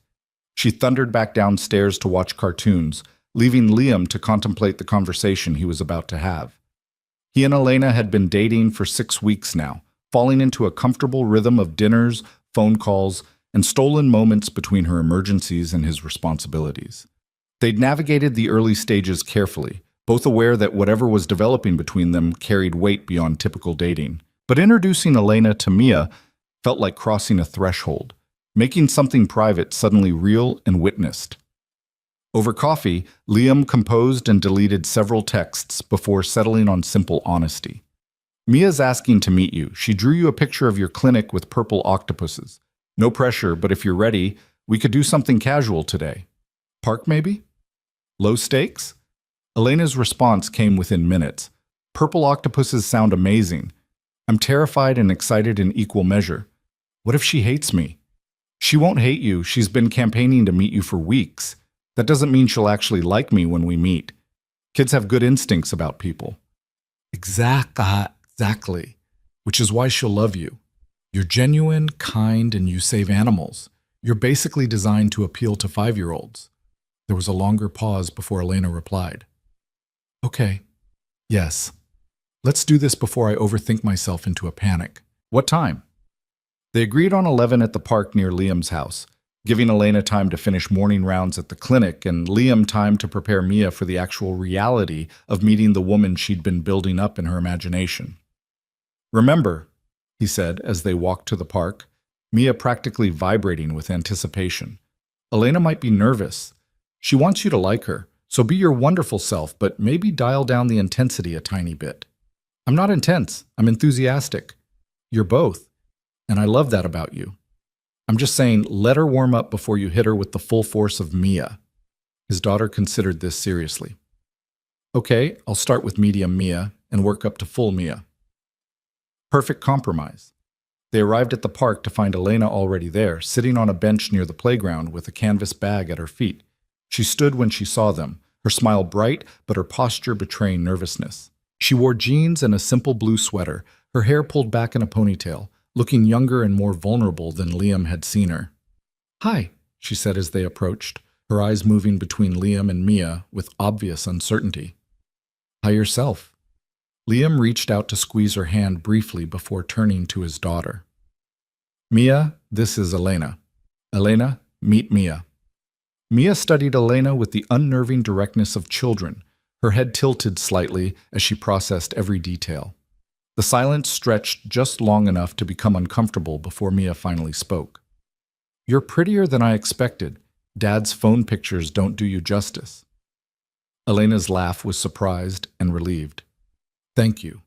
She thundered back downstairs to watch cartoons, leaving Liam to contemplate the conversation he was about to have. He and Elena had been dating for 6 weeks now, falling into a comfortable rhythm of dinners, phone calls, and stolen moments between her emergencies and his responsibilities. They'd navigated the early stages carefully, both aware that whatever was developing between them carried weight beyond typical dating. But introducing Elena to Mia felt like crossing a threshold, making something private suddenly real and witnessed. Over coffee, Liam composed and deleted several texts before settling on simple honesty. "Mia's asking to meet you. She drew you a picture of your clinic with purple octopuses. No pressure, but if you're ready, we could do something casual today. Park, maybe? Low stakes?" Elena's response came within minutes. "Purple octopuses sound amazing. I'm terrified and excited in equal measure. What if she hates me?" "She won't hate you. She's been campaigning to meet you for weeks. That doesn't mean she'll actually like me when we meet. Kids have good instincts about people." Exactly. Which is why she'll love you. You're genuine, kind, and you save animals. You're basically designed to appeal to 5-year-olds. There was a longer pause before Elena replied. "Okay. Yes. Let's do this before I overthink myself into a panic. What time?" They agreed on 11 at the park near Liam's house, giving Elena time to finish morning rounds at the clinic and Liam time to prepare Mia for the actual reality of meeting the woman she'd been building up in her imagination. "Remember," he said as they walked to the park, Mia practically vibrating with anticipation. "Elena might be nervous. She wants you to like her, so be your wonderful self, but maybe dial down the intensity a tiny bit." "I'm not intense. I'm enthusiastic." "You're both, and I love that about you. I'm just saying, let her warm up before you hit her with the full force of Mia." His daughter considered this seriously. "Okay, I'll start with medium Mia and work up to full Mia." Perfect compromise. They arrived at the park to find Elena already there, sitting on a bench near the playground with a canvas bag at her feet. She stood when she saw them, her smile bright, but her posture betraying nervousness. She wore jeans and a simple blue sweater, her hair pulled back in a ponytail, looking younger and more vulnerable than Liam had seen her. "Hi," she said as they approached, her eyes moving between Liam and Mia with obvious uncertainty. "Hi yourself." Liam reached out to squeeze her hand briefly before turning to his daughter. "Mia, this is Elena. Elena, meet Mia." Mia studied Elena with the unnerving directness of children, her head tilted slightly as she processed every detail. The silence stretched just long enough to become uncomfortable before Mia finally spoke. "You're prettier than I expected. Dad's phone pictures don't do you justice." Elena's laugh was surprised and relieved. "Thank you.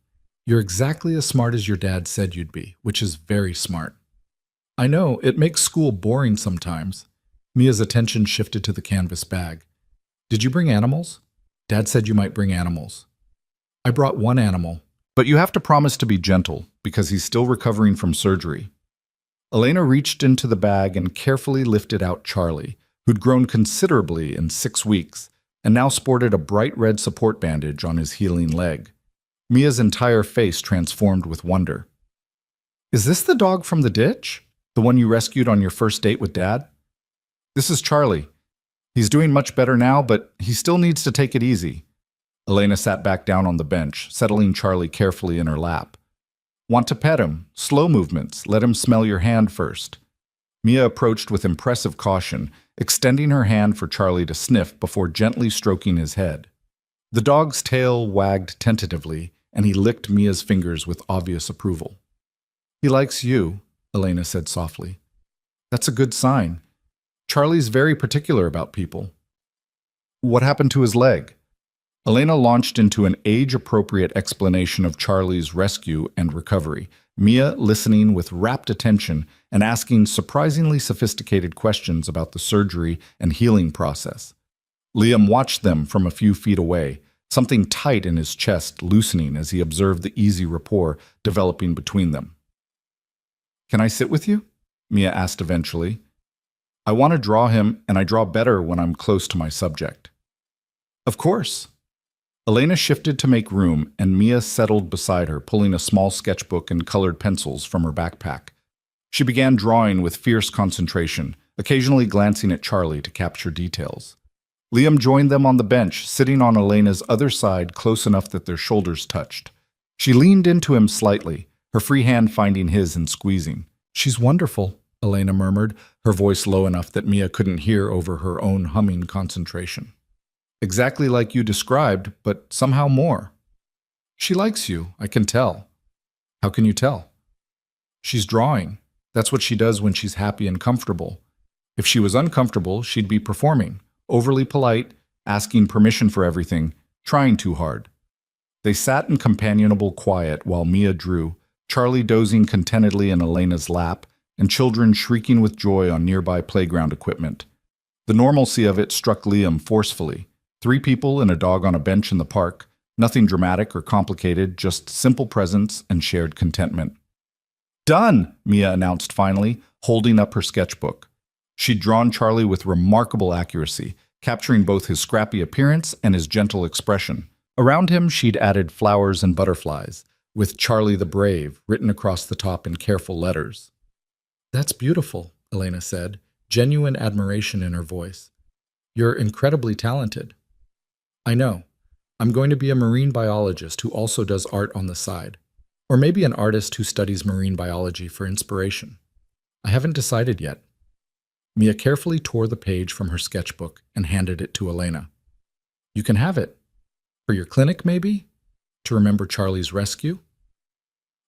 You're exactly as smart as your dad said you'd be, which is very smart." "I know, it makes school boring sometimes." Mia's attention shifted to the canvas bag. "Did you bring animals?" "Dad said you might bring animals." "I brought one animal. But you have to promise to be gentle, because he's still recovering from surgery." Elena reached into the bag and carefully lifted out Charlie, who'd grown considerably in 6 weeks, and now sported a bright red support bandage on his healing leg. Mia's entire face transformed with wonder. "Is this the dog from the ditch? The one you rescued on your first date with Dad?" "This is Charlie. He's doing much better now, but he still needs to take it easy. Elena sat back down on the bench, settling Charlie carefully in her lap. Want to pet him? Slow movements. Let him smell your hand first. Mia approached with impressive caution, extending her hand for Charlie to sniff before gently stroking his head. The dog's tail wagged tentatively, and he licked Mia's fingers with obvious approval. He likes you, Elena said softly. That's a good sign. Charlie's very particular about people. What happened to his leg? Elena launched into an age-appropriate explanation of Charlie's rescue and recovery, Mia listening with rapt attention and asking surprisingly sophisticated questions about the surgery and healing process. Liam watched them from a few feet away, something tight in his chest loosening as he observed the easy rapport developing between them. Can I sit with you? Mia asked eventually. I want to draw him, and I draw better when I'm close to my subject. Of course. Elena shifted to make room, and Mia settled beside her, pulling a small sketchbook and colored pencils from her backpack. She began drawing with fierce concentration, occasionally glancing at Charlie to capture details. Liam joined them on the bench, sitting on Elena's other side close enough that their shoulders touched. She leaned into him slightly, her free hand finding his and squeezing. She's wonderful, Elena murmured, her voice low enough that Mia couldn't hear over her own humming concentration. Exactly like you described, but somehow more. She likes you, I can tell. How can you tell? She's drawing. That's what she does when she's happy and comfortable. If she was uncomfortable, she'd be performing, overly polite, asking permission for everything, trying too hard. They sat in companionable quiet while Mia drew, Charlie dozing contentedly in Elena's lap, and children shrieking with joy on nearby playground equipment. The normalcy of it struck Liam forcefully. 3 people and a dog on a bench in the park, nothing dramatic or complicated, just simple presence and shared contentment. Done, Mia announced finally, holding up her sketchbook. She'd drawn Charlie with remarkable accuracy, capturing both his scrappy appearance and his gentle expression. Around him, she'd added flowers and butterflies, with Charlie the Brave written across the top in careful letters. That's beautiful, Elena said, genuine admiration in her voice. You're incredibly talented. I know. I'm going to be a marine biologist who also does art on the side. Or maybe an artist who studies marine biology for inspiration. I haven't decided yet. Mia carefully tore the page from her sketchbook and handed it to Elena. You can have it. For your clinic, maybe? To remember Charlie's rescue?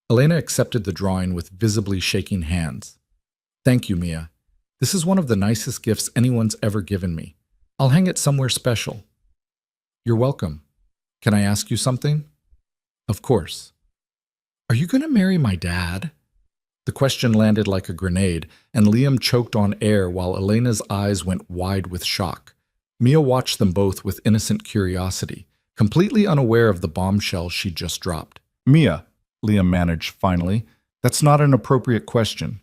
Elena accepted the drawing with visibly shaking hands. Thank you, Mia. This is one of the nicest gifts anyone's ever given me. I'll hang it somewhere special. You're welcome. Can I ask you something? Of course. Are you going to marry my dad? The question landed like a grenade, and Liam choked on air while Elena's eyes went wide with shock. Mia watched them both with innocent curiosity, completely unaware of the bombshell she'd just dropped. Mia, Liam managed finally, that's not an appropriate question.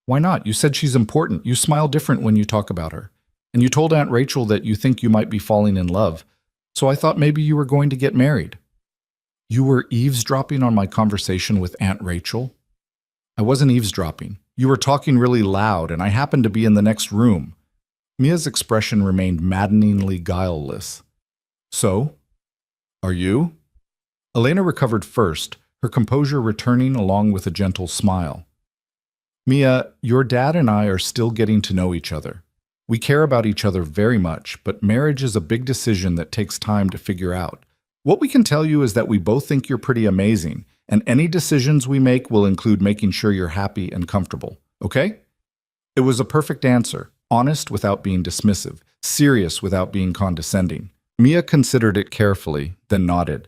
Why not? You said she's important. You smile different when you talk about her. And you told Aunt Rachel that you think you might be falling in love. So I thought maybe you were going to get married. You were eavesdropping on my conversation with Aunt Rachel? I wasn't eavesdropping. You were talking really loud, and I happened to be in the next room. Mia's expression remained maddeningly guileless. So? Are you? Elena recovered first, her composure returning along with a gentle smile. Mia, your dad and I are still getting to know each other. We care about each other very much, but marriage is a big decision that takes time to figure out. What we can tell you is that we both think you're pretty amazing, and any decisions we make will include making sure you're happy and comfortable, okay? It was a perfect answer, honest without being dismissive, serious without being condescending. Mia considered it carefully, then nodded.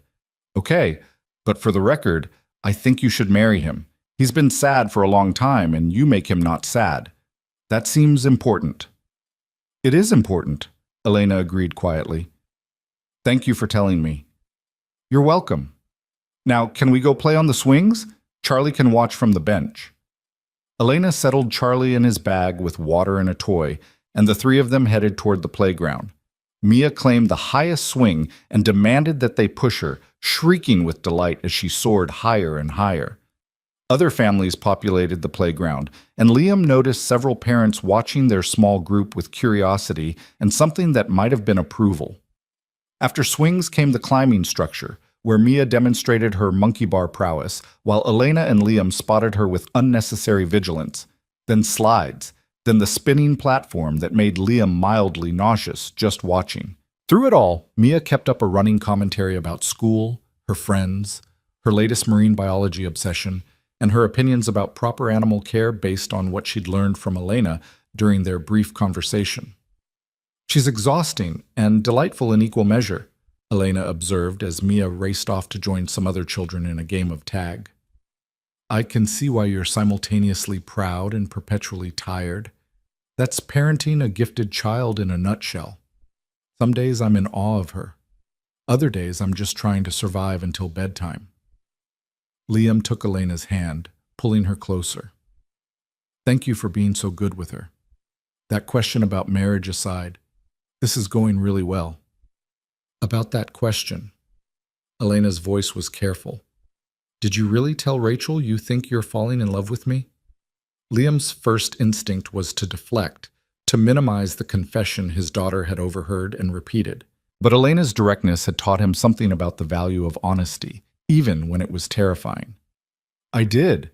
Okay, but for the record, I think you should marry him. He's been sad for a long time, and you make him not sad. That seems important. It is important, Elena agreed quietly. Thank you for telling me. You're welcome. Now, can we go play on the swings? Charlie can watch from the bench. Elena settled Charlie in his bag with water and a toy, and the 3 of them headed toward the playground. Mia claimed the highest swing and demanded that they push her, shrieking with delight as she soared higher and higher. Other families populated the playground, and Liam noticed several parents watching their small group with curiosity and something that might have been approval. After swings came the climbing structure, where Mia demonstrated her monkey bar prowess, while Elena and Liam spotted her with unnecessary vigilance. Then slides, then the spinning platform that made Liam mildly nauseous just watching. Through it all, Mia kept up a running commentary about school, her friends, her latest marine biology obsession, and her opinions about proper animal care based on what she'd learned from Elena during their brief conversation. "She's exhausting and delightful in equal measure," Elena observed as Mia raced off to join some other children in a game of tag. "I can see why you're simultaneously proud and perpetually tired. That's parenting a gifted child in a nutshell. Some days I'm in awe of her. Other days I'm just trying to survive until bedtime." Liam took Elena's hand, pulling her closer. "Thank you for being so good with her. That question about marriage aside, this is going really well." "About that question," Elena's voice was careful. "Did you really tell Rachel you think you're falling in love with me?" Liam's first instinct was to deflect, to minimize the confession his daughter had overheard and repeated. But Elena's directness had taught him something about the value of honesty, even when it was terrifying. "I did,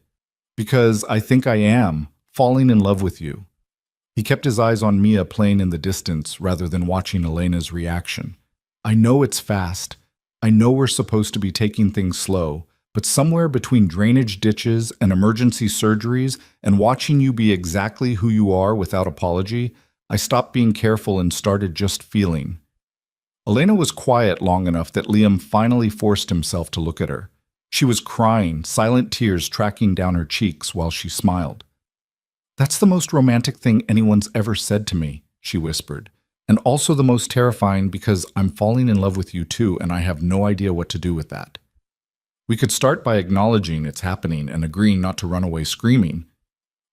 because I think I am falling in love with you." He kept his eyes on Mia playing in the distance rather than watching Elena's reaction. "I know it's fast. I know we're supposed to be taking things slow, but somewhere between drainage ditches and emergency surgeries and watching you be exactly who you are without apology, I stopped being careful and started just feeling." Elena was quiet long enough that Liam finally forced himself to look at her. She was crying, silent tears tracking down her cheeks while she smiled. "That's the most romantic thing anyone's ever said to me," she whispered, "and also the most terrifying because I'm falling in love with you too, and I have no idea what to do with that. We could start by acknowledging it's happening and agreeing not to run away screaming.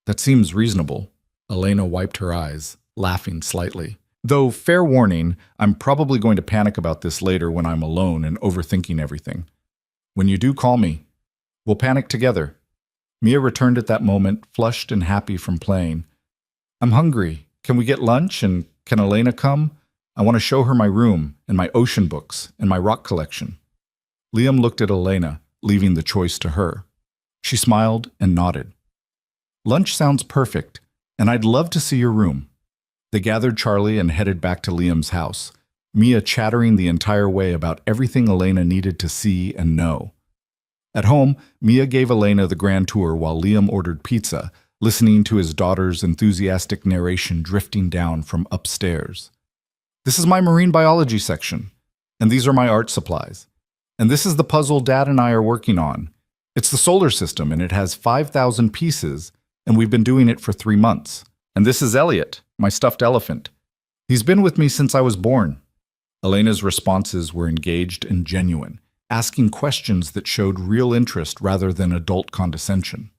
That seems reasonable." Elena wiped her eyes, laughing slightly. "Though, fair warning, I'm probably going to panic about this later when I'm alone and overthinking everything. When you do call me, we'll panic together." Mia returned at that moment, flushed and happy from playing. "I'm hungry. Can we get lunch, and can Elena come? I want to show her my room and my ocean books and my rock collection." Liam looked at Elena, leaving the choice to her. She smiled and nodded. "Lunch sounds perfect, and I'd love to see your room." They gathered Charlie and headed back to Liam's house, Mia chattering the entire way about everything Elena needed to see and know. At home, Mia gave Elena the grand tour while Liam ordered pizza, listening to his daughter's enthusiastic narration drifting down from upstairs. "This is my marine biology section, and these are my art supplies. And this is the puzzle Dad and I are working on. It's the solar system, and it has 5,000 pieces, and we've been doing it for 3 months. And this is Elliot, my stuffed elephant. He's been with me since I was born." Elena's responses were engaged and genuine, asking questions that showed real interest rather than adult condescension.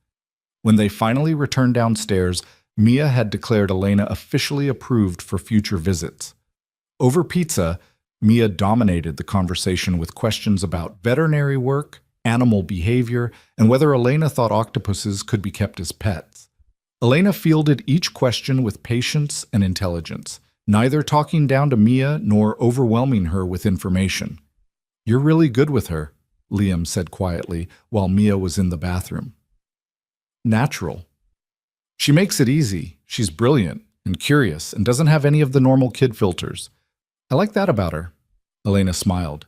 When they finally returned downstairs, Mia had declared Elena officially approved for future visits. Over pizza, Mia dominated the conversation with questions about veterinary work, animal behavior, and whether Elena thought octopuses could be kept as pets. Elena fielded each question with patience and intelligence, neither talking down to Mia nor overwhelming her with information. "You're really good with her," Liam said quietly while Mia was in the bathroom. "Natural. She makes it easy. She's brilliant and curious and doesn't have any of the normal kid filters. I like that about her." Elena smiled.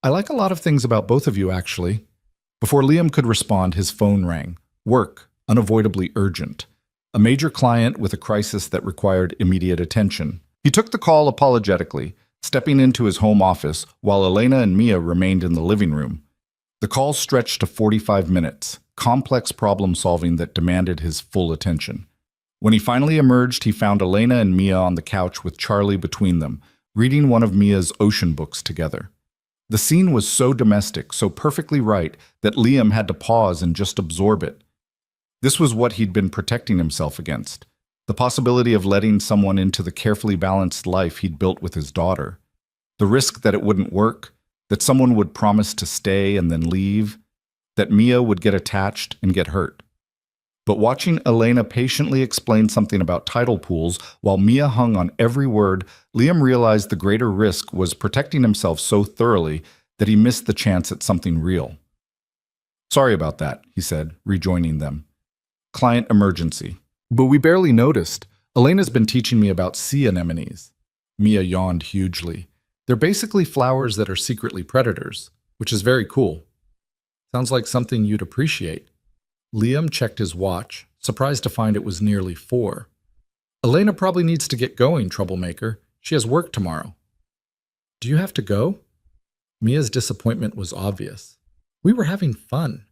"I like a lot of things about both of you, actually." Before Liam could respond, his phone rang. Work, unavoidably urgent. A major client with a crisis that required immediate attention. He took the call apologetically, stepping into his home office while Elena and Mia remained in the living room. The call stretched to 45 minutes, complex problem solving that demanded his full attention. When he finally emerged, he found Elena and Mia on the couch with Charlie between them, reading one of Mia's ocean books together. The scene was so domestic, so perfectly right, that Liam had to pause and just absorb it. This was what he'd been protecting himself against, the possibility of letting someone into the carefully balanced life he'd built with his daughter. The risk that it wouldn't work, that someone would promise to stay and then leave, that Mia would get attached and get hurt. But watching Elena patiently explain something about tidal pools while Mia hung on every word, Liam realized the greater risk was protecting himself so thoroughly that he missed the chance at something real. "Sorry about that," he said, rejoining them. "Client emergency." "But we barely noticed. Elena's been teaching me about sea anemones." Mia yawned hugely. "They're basically flowers that are secretly predators, which is very cool. Sounds like something you'd appreciate." Liam checked his watch, surprised to find it was nearly 4. "Elena probably needs to get going, troublemaker. She has work tomorrow." "Do you have to go?" Mia's disappointment was obvious. "We were having fun."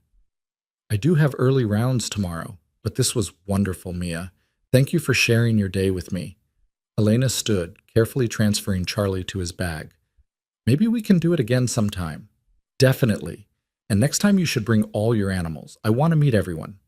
"I do have early rounds tomorrow, but this was wonderful, Mia. Thank you for sharing your day with me." Elena stood, carefully transferring Charlie to his bag. "Maybe we can do it again sometime." "Definitely. And next time you should bring all your animals. I want to meet everyone."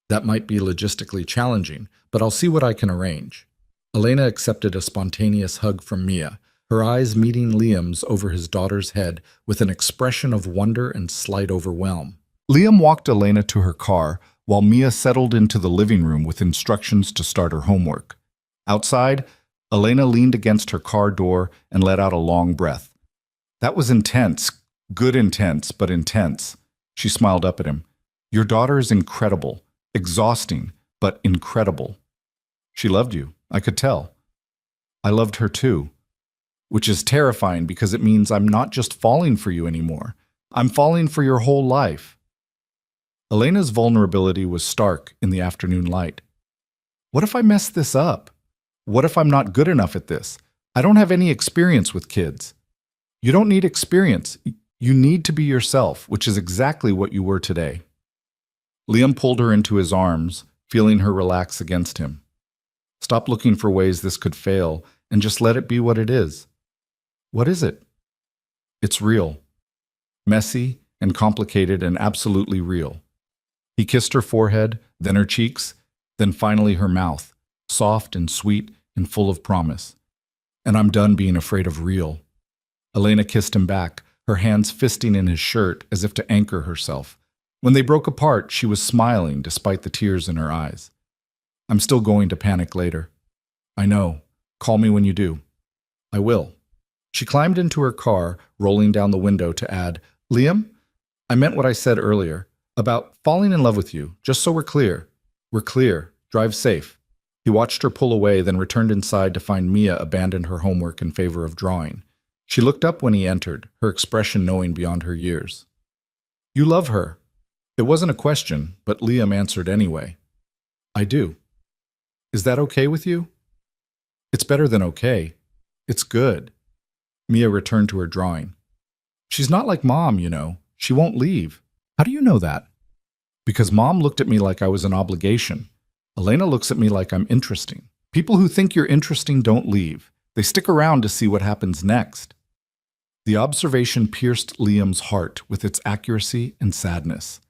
"That might be logistically challenging, but I'll see what I can arrange." Elena accepted a spontaneous hug from Mia, her eyes meeting Liam's over his daughter's head with an expression of wonder and slight overwhelm. Liam walked Elena to her car while Mia settled into the living room with instructions to start her homework. Outside, Elena leaned against her car door and let out a long breath. "That was intense. Good intense, but intense." She smiled up at him. "Your daughter is incredible. Exhausting, but incredible." "She loved you. I could tell." "I loved her too. Which is terrifying because it means I'm not just falling for you anymore. I'm falling for your whole life." Elena's vulnerability was stark in the afternoon light. "What if I mess this up? What if I'm not good enough at this? I don't have any experience with kids." "You don't need experience. You need to be yourself, which is exactly what you were today." Liam pulled her into his arms, feeling her relax against him. "Stop looking for ways this could fail and just let it be what it is." "What is it?" "It's real. Messy and complicated and absolutely real." He kissed her forehead, then her cheeks, then finally her mouth, soft and sweet and full of promise. "And I'm done being afraid of real." Elena kissed him back, her hands fisting in his shirt as if to anchor herself. When they broke apart, she was smiling despite the tears in her eyes. "I'm still going to panic later." "I know. Call me when you do." "I will." She climbed into her car, rolling down the window to add, "Liam, I meant what I said earlier, about falling in love with you, just so we're clear. We're clear. Drive safe." He watched her pull away, then returned inside to find Mia abandoned her homework in favor of drawing. She looked up when he entered, her expression knowing beyond her years. "You love her." It wasn't a question, but Liam answered anyway. "I do." "Is that okay with you?" "It's better than okay. It's good." Mia returned to her drawing. "She's not like Mom, you know. She won't leave." "How do you know that?" "Because Mom looked at me like I was an obligation. Elena looks at me like I'm interesting. People who think you're interesting don't leave. They stick around to see what happens next." The observation pierced Liam's heart with its accuracy and sadness.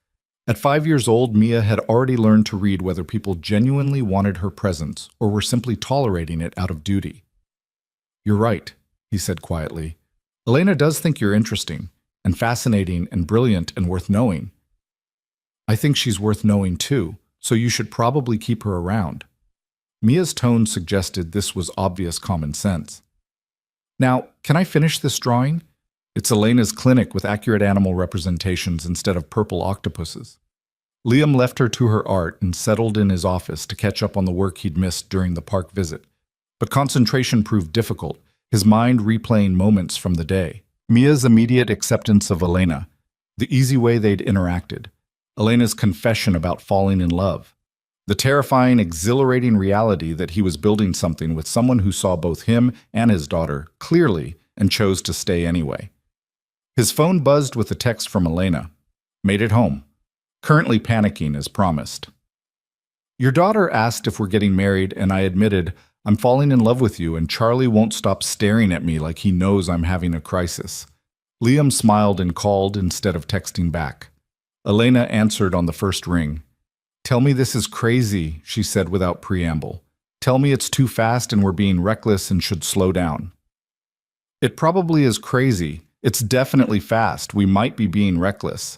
At 5 years old, Mia had already learned to read whether people genuinely wanted her presence or were simply tolerating it out of duty. "You're right," he said quietly. "Elena does think you're interesting, and fascinating and brilliant and worth knowing. I think she's worth knowing too, so you should probably keep her around." Mia's tone suggested this was obvious common sense. "Now, can I finish this drawing? It's Elena's clinic with accurate animal representations instead of purple octopuses." Liam left her to her art and settled in his office to catch up on the work he'd missed during the park visit. But concentration proved difficult, his mind replaying moments from the day. Mia's immediate acceptance of Elena, the easy way they'd interacted, Elena's confession about falling in love, the terrifying, exhilarating reality that he was building something with someone who saw both him and his daughter clearly and chose to stay anyway. His phone buzzed with a text from Elena. "Made it home. Currently panicking as promised. Your daughter asked if we're getting married, and I admitted, I'm falling in love with you, and Charlie won't stop staring at me like he knows I'm having a crisis." Liam smiled and called instead of texting back. Elena answered on the first ring. "Tell me this is crazy," she said without preamble. "Tell me it's too fast and we're being reckless and should slow down." "It probably is crazy. It's definitely fast. We might be being reckless."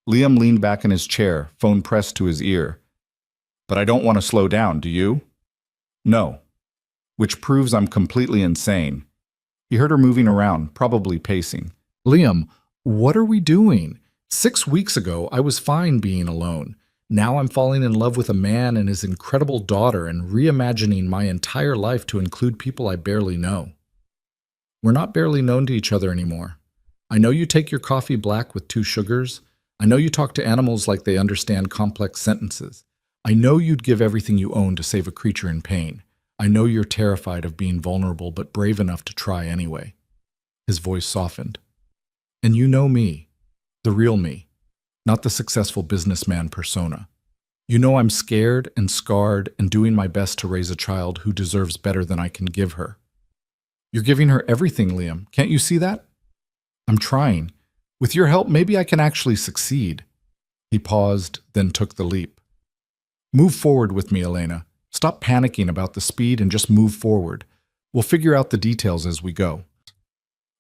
Liam leaned back in his chair, phone pressed to his ear. But I don't want to slow down, do you? No. Which proves I'm completely insane. He heard her moving around, probably pacing. Liam, what are we doing? 6 weeks ago, I was fine being alone. Now I'm falling in love with a man and his incredible daughter and reimagining my entire life to include people I barely know. We're not barely known to each other anymore. I know you take your coffee black with 2 sugars. I know you talk to animals like they understand complex sentences. I know you'd give everything you own to save a creature in pain. I know you're terrified of being vulnerable but brave enough to try anyway. His voice softened. And you know me, the real me, not the successful businessman persona. You know I'm scared and scarred and doing my best to raise a child who deserves better than I can give her. You're giving her everything, Liam. Can't you see that? I'm trying. With your help, maybe I can actually succeed. He paused, then took the leap. Move forward with me, Elena. Stop panicking about the speed and just move forward. We'll figure out the details as we go.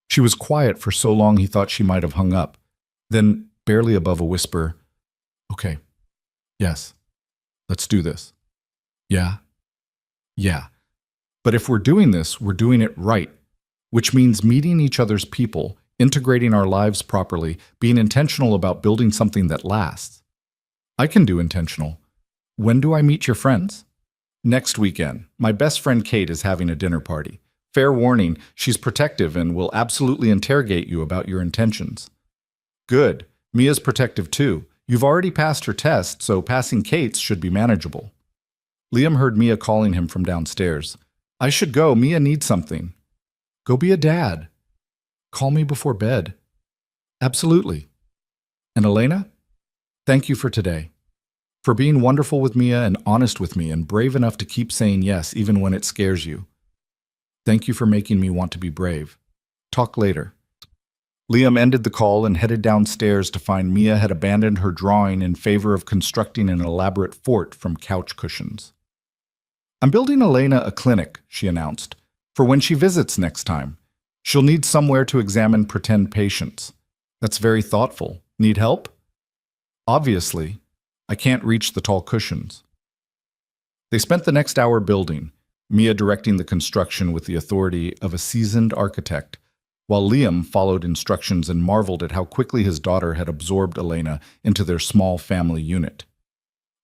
She was quiet for so long he thought she might have hung up. Then, barely above a whisper, okay, yes, let's do this. Yeah. But if we're doing this, we're doing it right, which means meeting each other's people, integrating our lives properly, being intentional about building something that lasts. I can do intentional. When do I meet your friends? Next weekend. My best friend Kate is having a dinner party. Fair warning, she's protective and will absolutely interrogate you about your intentions. Good. Mia's protective too. You've already passed her test, so passing Kate's should be manageable. Liam heard Mia calling him from downstairs. I should go. Mia needs something. Go be a dad. Call me before bed. Absolutely. And Elena? Thank you for today. For being wonderful with Mia and honest with me and brave enough to keep saying yes even when it scares you. Thank you for making me want to be brave. Talk later. Liam ended the call and headed downstairs to find Mia had abandoned her drawing in favor of constructing an elaborate fort from couch cushions. I'm building Elena a clinic, she announced, for when she visits next time. She'll need somewhere to examine pretend patients. That's very thoughtful. Need help? Obviously. I can't reach the tall cushions. They spent the next hour building, Mia directing the construction with the authority of a seasoned architect, while Liam followed instructions and marveled at how quickly his daughter had absorbed Elena into their small family unit.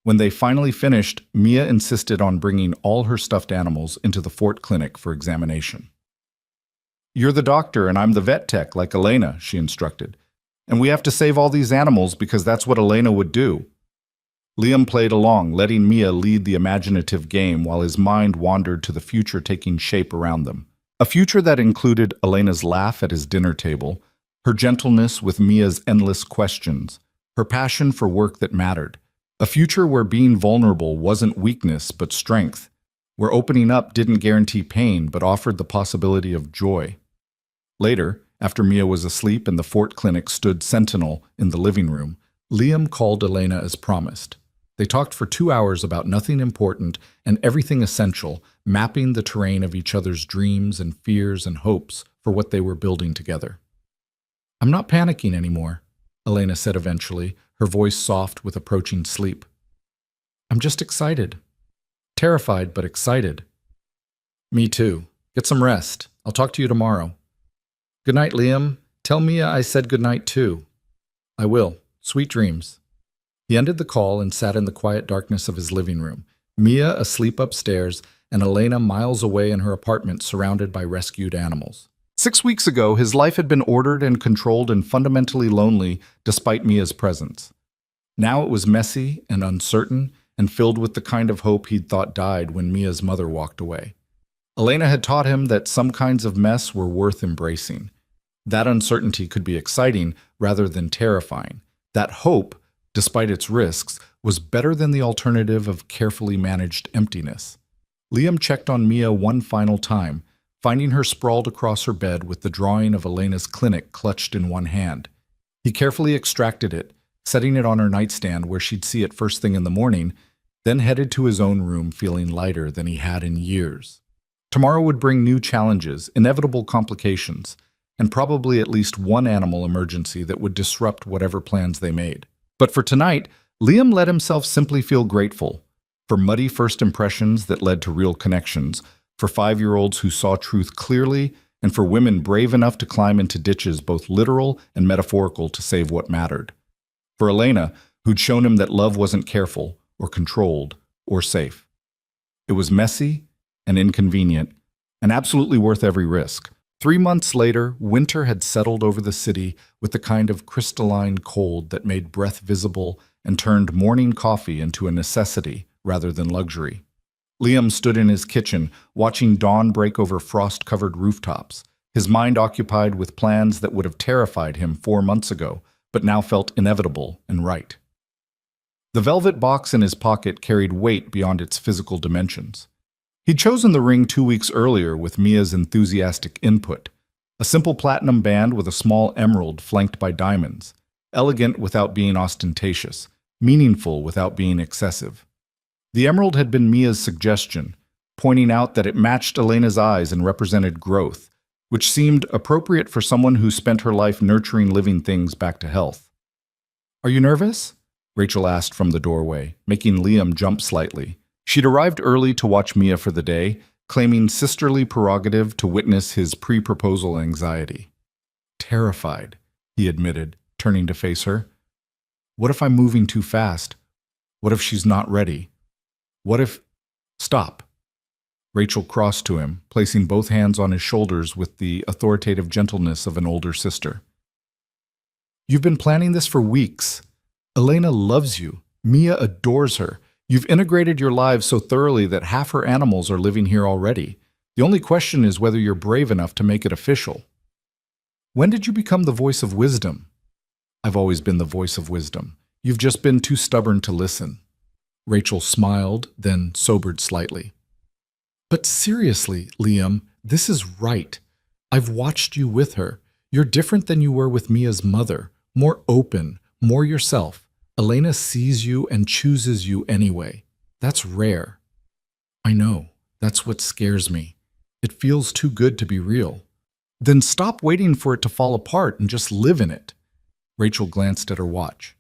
When they finally finished, Mia insisted on bringing all her stuffed animals into the fort clinic for examination. You're the doctor and I'm the vet tech, like Elena, she instructed. And we have to save all these animals because that's what Elena would do. Liam played along, letting Mia lead the imaginative game while his mind wandered to the future taking shape around them. A future that included Elena's laugh at his dinner table, her gentleness with Mia's endless questions, her passion for work that mattered. A future where being vulnerable wasn't weakness but strength, where opening up didn't guarantee pain but offered the possibility of joy. Later, after Mia was asleep and the fort clinic stood sentinel in the living room, Liam called Elena as promised. They talked for 2 hours about nothing important and everything essential, mapping the terrain of each other's dreams and fears and hopes for what they were building together. I'm not panicking anymore, Elena said eventually, her voice soft with approaching sleep. I'm just excited. Terrified, but excited. Me too. Get some rest. I'll talk to you tomorrow. Good night, Liam. Tell Mia I said good night too. I will. Sweet dreams. He ended the call and sat in the quiet darkness of his living room, Mia asleep upstairs and Elena miles away in her apartment surrounded by rescued animals. 6 weeks ago, his life had been ordered and controlled and fundamentally lonely despite Mia's presence. Now it was messy and uncertain and filled with the kind of hope he'd thought died when Mia's mother walked away. Elena had taught him that some kinds of mess were worth embracing. That uncertainty could be exciting rather than terrifying. That hope, despite its risks, was better than the alternative of carefully managed emptiness. Liam checked on Mia one final time, finding her sprawled across her bed with the drawing of Elena's clinic clutched in one hand. He carefully extracted it, setting it on her nightstand where she'd see it first thing in the morning, then headed to his own room feeling lighter than he had in years. Tomorrow would bring new challenges, inevitable complications, and probably at least one animal emergency that would disrupt whatever plans they made. But for tonight, Liam let himself simply feel grateful. for muddy first impressions that led to real connections, for 5-year-olds who saw truth clearly, and for women brave enough to climb into ditches both literal and metaphorical to save what mattered. For Elena, who'd shown him that love wasn't careful or controlled or safe. It was messy and inconvenient and absolutely worth every risk. 3 months later, winter had settled over the city with the kind of crystalline cold that made breath visible and turned morning coffee into a necessity rather than luxury. Liam stood in his kitchen, watching dawn break over frost-covered rooftops, his mind occupied with plans that would have terrified him 4 months ago, but now felt inevitable and right. The velvet box in his pocket carried weight beyond its physical dimensions. He'd chosen the ring 2 weeks earlier with Mia's enthusiastic input, a simple platinum band with a small emerald flanked by diamonds, elegant without being ostentatious, meaningful without being excessive. The emerald had been Mia's suggestion, pointing out that it matched Elena's eyes and represented growth, which seemed appropriate for someone who spent her life nurturing living things back to health. "Are you nervous?" Rachel asked from the doorway, making Liam jump slightly. She'd arrived early to watch Mia for the day, claiming sisterly prerogative to witness his pre-proposal anxiety. "Terrified," he admitted, turning to face her. "What if I'm moving too fast? What if she's not ready? What if—" "Stop." Rachel crossed to him, placing both hands on his shoulders with the authoritative gentleness of an older sister. "You've been planning this for weeks. Elena loves you. Mia adores her. You've integrated your lives so thoroughly that half her animals are living here already. The only question is whether you're brave enough to make it official." "When did you become the voice of wisdom?" "I've always been the voice of wisdom. You've just been too stubborn to listen." Rachel smiled, then sobered slightly. "But seriously, Liam, this is right. I've watched you with her. You're different than you were with Mia's mother, more open, more yourself. Elena sees you and chooses you anyway. That's rare." "I know. That's what scares me. It feels too good to be real." "Then stop waiting for it to fall apart and just live in it." Rachel glanced at her watch.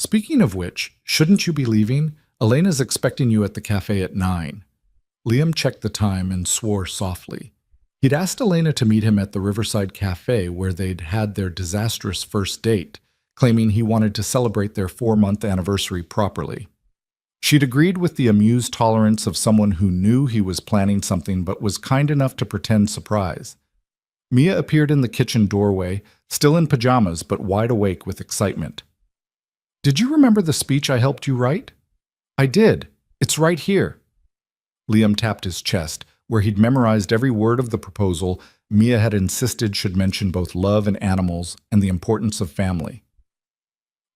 "Speaking of which, shouldn't you be leaving? Elena's expecting you at the cafe at 9. Liam checked the time and swore softly. He'd asked Elena to meet him at the Riverside Cafe where they'd had their disastrous first date, claiming he wanted to celebrate their 4-month anniversary properly. She'd agreed with the amused tolerance of someone who knew he was planning something but was kind enough to pretend surprise. Mia appeared in the kitchen doorway, still in pajamas but wide awake with excitement. "Did you remember the speech I helped you write?" "I did. It's right here." Liam tapped his chest, where he'd memorized every word of the proposal Mia had insisted should mention both love and animals and the importance of family.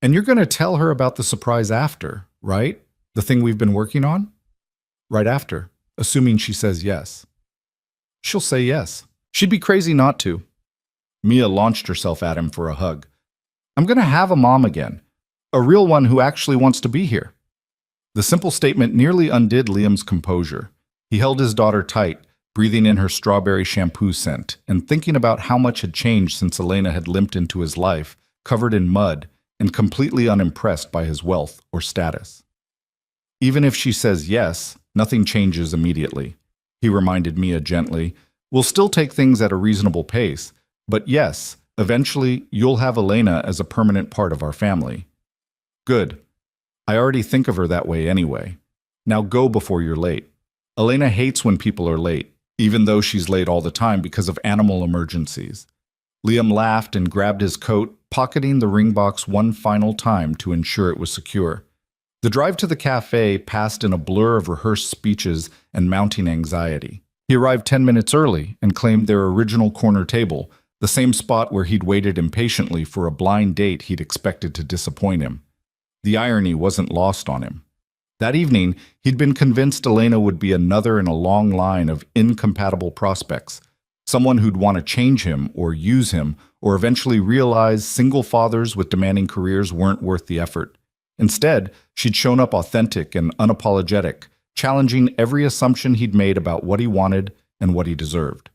"And you're going to tell her about the surprise after, right? The thing we've been working on?" "Right after, assuming she says yes." "She'll say yes. She'd be crazy not to." Mia launched herself at him for a hug. "I'm going to have a mom again. A real one who actually wants to be here." The simple statement nearly undid Liam's composure. He held his daughter tight, breathing in her strawberry shampoo scent, and thinking about how much had changed since Elena had limped into his life, covered in mud, and completely unimpressed by his wealth or status. "Even if she says yes, nothing changes immediately," he reminded Mia gently. "We'll still take things at a reasonable pace, but yes, eventually you'll have Elena as a permanent part of our family." "Good. I already think of her that way anyway. Now go before you're late." Elena hates when people are late, even though she's late all the time because of animal emergencies. Liam laughed and grabbed his coat, pocketing the ring box one final time to ensure it was secure. The drive to the cafe passed in a blur of rehearsed speeches and mounting anxiety. He arrived 10 minutes early and claimed their original corner table, the same spot where he'd waited impatiently for a blind date he'd expected to disappoint him. The irony wasn't lost on him. That evening, he'd been convinced Elena would be another in a long line of incompatible prospects, someone who'd want to change him or use him, or eventually realize single fathers with demanding careers weren't worth the effort. Instead, she'd shown up authentic and unapologetic, challenging every assumption he'd made about what he wanted and what he deserved.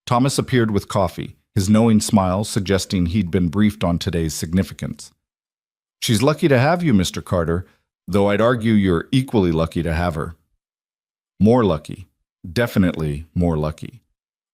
Thomas appeared with coffee, his knowing smile suggesting he'd been briefed on today's significance. "She's lucky to have you, Mr. Carter. though I'd argue you're equally lucky to have her. More lucky. Definitely more lucky.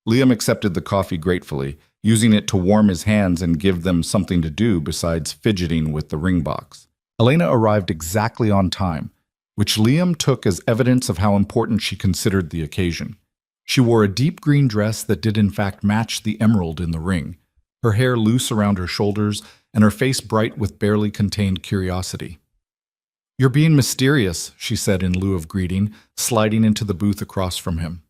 Liam accepted the coffee gratefully, using it to warm his hands and give them something to do besides fidgeting with the ring box. Elena arrived exactly on time, which Liam took as evidence of how important she considered the occasion. She wore a deep green dress that did in fact match the emerald in the ring, her hair loose around her shoulders and her face bright with barely contained curiosity. "You're being mysterious," she said in lieu of greeting, sliding into the booth across from him.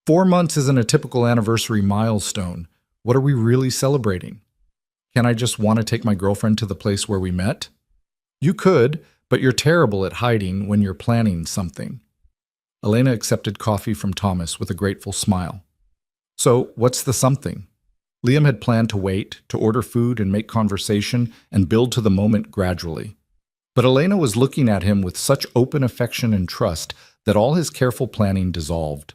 4 months isn't a typical anniversary milestone. What are we really celebrating? Can I just want to take my girlfriend to the place where we met? You could, but you're terrible at hiding when you're planning something. Elena accepted coffee from Thomas with a grateful smile. So, what's the something? Liam had planned to wait, to order food and make conversation and build to the moment gradually. But Elena was looking at him with such open affection and trust that all his careful planning dissolved.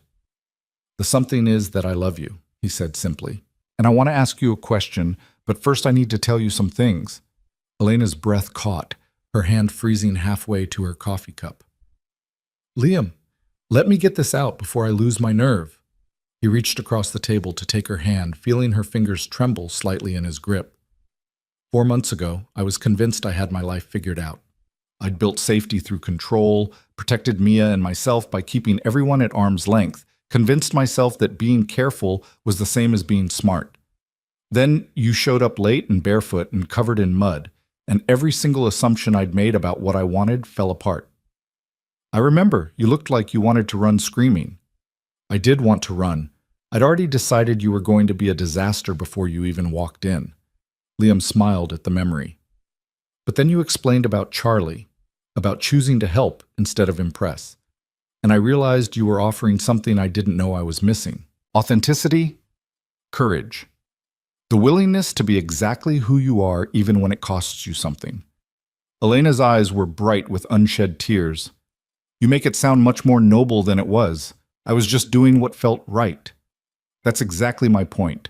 "The something is that I love you," he said simply. "And I want to ask you a question, but first I need to tell you some things." Elena's breath caught, her hand freezing halfway to her coffee cup. "Liam, let me get this out before I lose my nerve." He reached across the table to take her hand, feeling her fingers tremble slightly in his grip. 4 months ago, I was convinced I had my life figured out. I'd built safety through control, protected Mia and myself by keeping everyone at arm's length, convinced myself that being careful was the same as being smart. Then you showed up late and barefoot and covered in mud, and every single assumption I'd made about what I wanted fell apart. I remember you looked like you wanted to run screaming. I did want to run. I'd already decided you were going to be a disaster before you even walked in. Liam smiled at the memory. But then you explained about Charlie, about choosing to help instead of impress. And I realized you were offering something I didn't know I was missing. Authenticity, courage. The willingness to be exactly who you are even when it costs you something. Elena's eyes were bright with unshed tears. You make it sound much more noble than it was. I was just doing what felt right. That's exactly my point.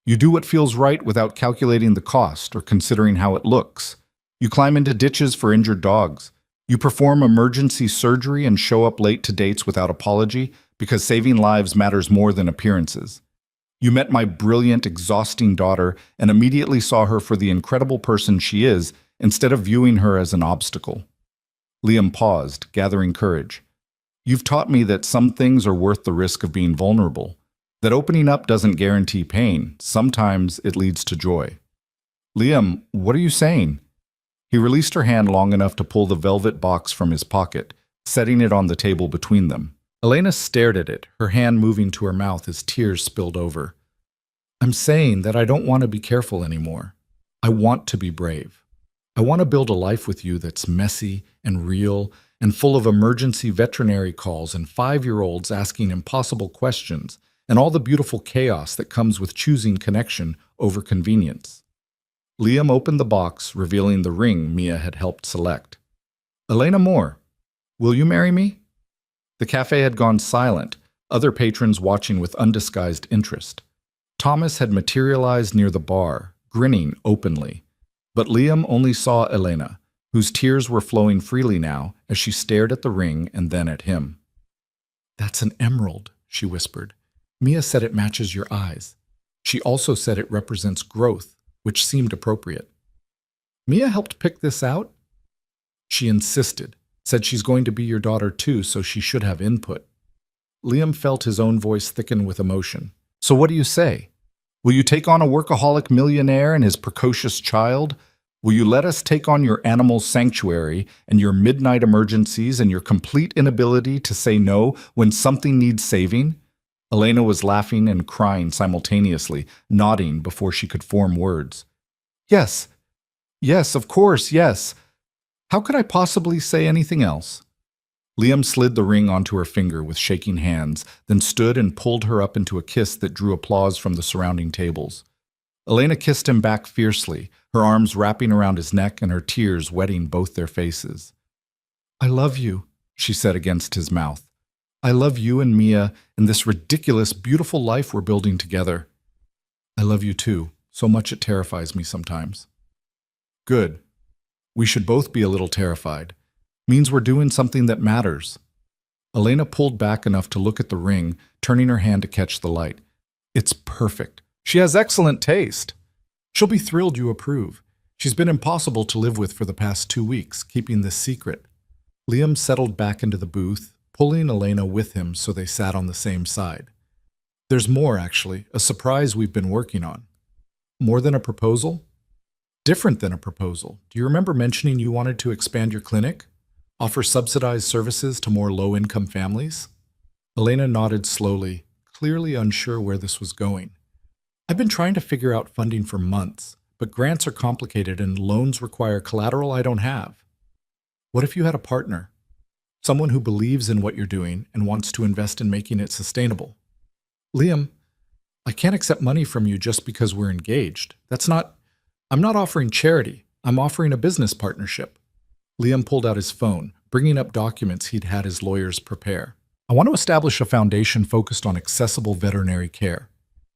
You do what feels right without calculating the cost or considering how it looks. You climb into ditches for injured dogs. You perform emergency surgery and show up late to dates without apology because saving lives matters more than appearances. You met my brilliant, exhausting daughter and immediately saw her for the incredible person she is instead of viewing her as an obstacle. Liam paused, gathering courage. You've taught me that some things are worth the risk of being vulnerable, that opening up doesn't guarantee pain. Sometimes it leads to joy. Liam, what are you saying? He released her hand long enough to pull the velvet box from his pocket, setting it on the table between them. Elena stared at it, her hand moving to her mouth as tears spilled over. I'm saying that I don't want to be careful anymore. I want to be brave. I want to build a life with you that's messy and real and full of emergency veterinary calls and 5-year-olds asking impossible questions and all the beautiful chaos that comes with choosing connection over convenience. Liam opened the box, revealing the ring Mia had helped select. Elena Moore, will you marry me? The cafe had gone silent, other patrons watching with undisguised interest. Thomas had materialized near the bar, grinning openly. But Liam only saw Elena, whose tears were flowing freely now as she stared at the ring and then at him. That's an emerald, she whispered. Mia said it matches your eyes. She also said it represents growth, which seemed appropriate. Mia helped pick this out? She insisted, said she's going to be your daughter too, so she should have input. Liam felt his own voice thicken with emotion. So what do you say? Will you take on a workaholic millionaire and his precocious child? Will you let us take on your animal sanctuary and your midnight emergencies and your complete inability to say no when something needs saving? Elena was laughing and crying simultaneously, nodding before she could form words. Yes, of course, yes. How could I possibly say anything else? Liam slid the ring onto her finger with shaking hands, then stood and pulled her up into a kiss that drew applause from the surrounding tables. Elena kissed him back fiercely, her arms wrapping around his neck and her tears wetting both their faces. I love you, she said against his mouth. I love you and Mia and this ridiculous, beautiful life we're building together. I love you too, so much it terrifies me sometimes. Good. We should both be a little terrified. Means we're doing something that matters. Elena pulled back enough to look at the ring, turning her hand to catch the light. It's perfect. She has excellent taste. She'll be thrilled you approve. She's been impossible to live with for the past 2 weeks, keeping this secret. Liam settled back into the booth, pulling Elena with him so they sat on the same side. There's more, actually, a surprise we've been working on. More than a proposal? Different than a proposal. Do you remember mentioning you wanted to expand your clinic? Offer subsidized services to more low-income families? Elena nodded slowly, clearly unsure where this was going. I've been trying to figure out funding for months, but grants are complicated and loans require collateral I don't have. What if you had a partner? Someone who believes in what you're doing and wants to invest in making it sustainable. Liam, I can't accept money from you just because we're engaged. I'm not offering charity. I'm offering a business partnership. Liam pulled out his phone, bringing up documents he'd had his lawyers prepare. I want to establish a foundation focused on accessible veterinary care.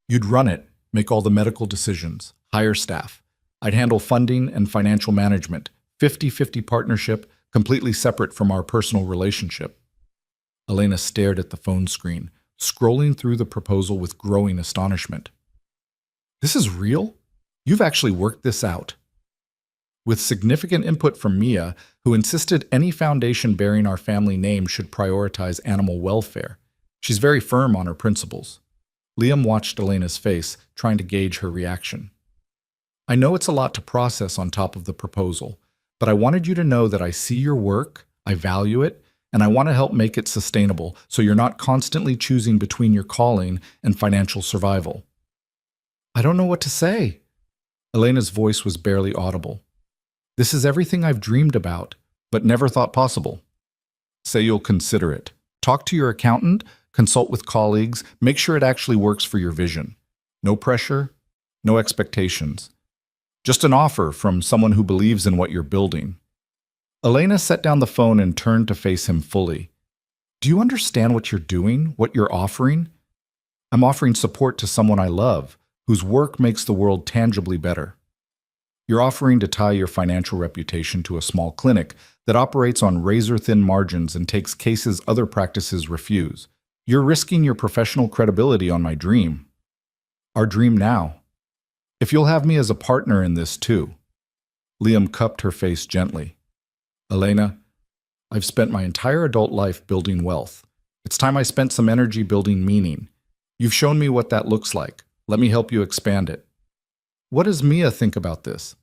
You'd run it, make all the medical decisions, hire staff. I'd handle funding and financial management, 50-50 partnership, completely separate from our personal relationship. Elena stared at the phone screen, scrolling through the proposal with growing astonishment. This is real? You've actually worked this out. With significant input from Mia, who insisted any foundation bearing our family name should prioritize animal welfare. She's very firm on her principles. Liam watched Elena's face, trying to gauge her reaction. I know it's a lot to process on top of the proposal, but I wanted you to know that I see your work, I value it, and I want to help make it sustainable so you're not constantly choosing between your calling and financial survival. I don't know what to say. Elena's voice was barely audible. This is everything I've dreamed about, but never thought possible. Say you'll consider it. Talk to your accountant, consult with colleagues, make sure it actually works for your vision. No pressure, no expectations. Just an offer from someone who believes in what you're building. Elena set down the phone and turned to face him fully. Do you understand what you're doing, what you're offering? I'm offering support to someone I love, whose work makes the world tangibly better. You're offering to tie your financial reputation to a small clinic that operates on razor-thin margins and takes cases other practices refuse. You're risking your professional credibility on my dream. Our dream now. If you'll have me as a partner in this too. Liam cupped her face gently. Elena, I've spent my entire adult life building wealth. It's time I spent some energy building meaning. You've shown me what that looks like. Let me help you expand it. What does Mia think about this?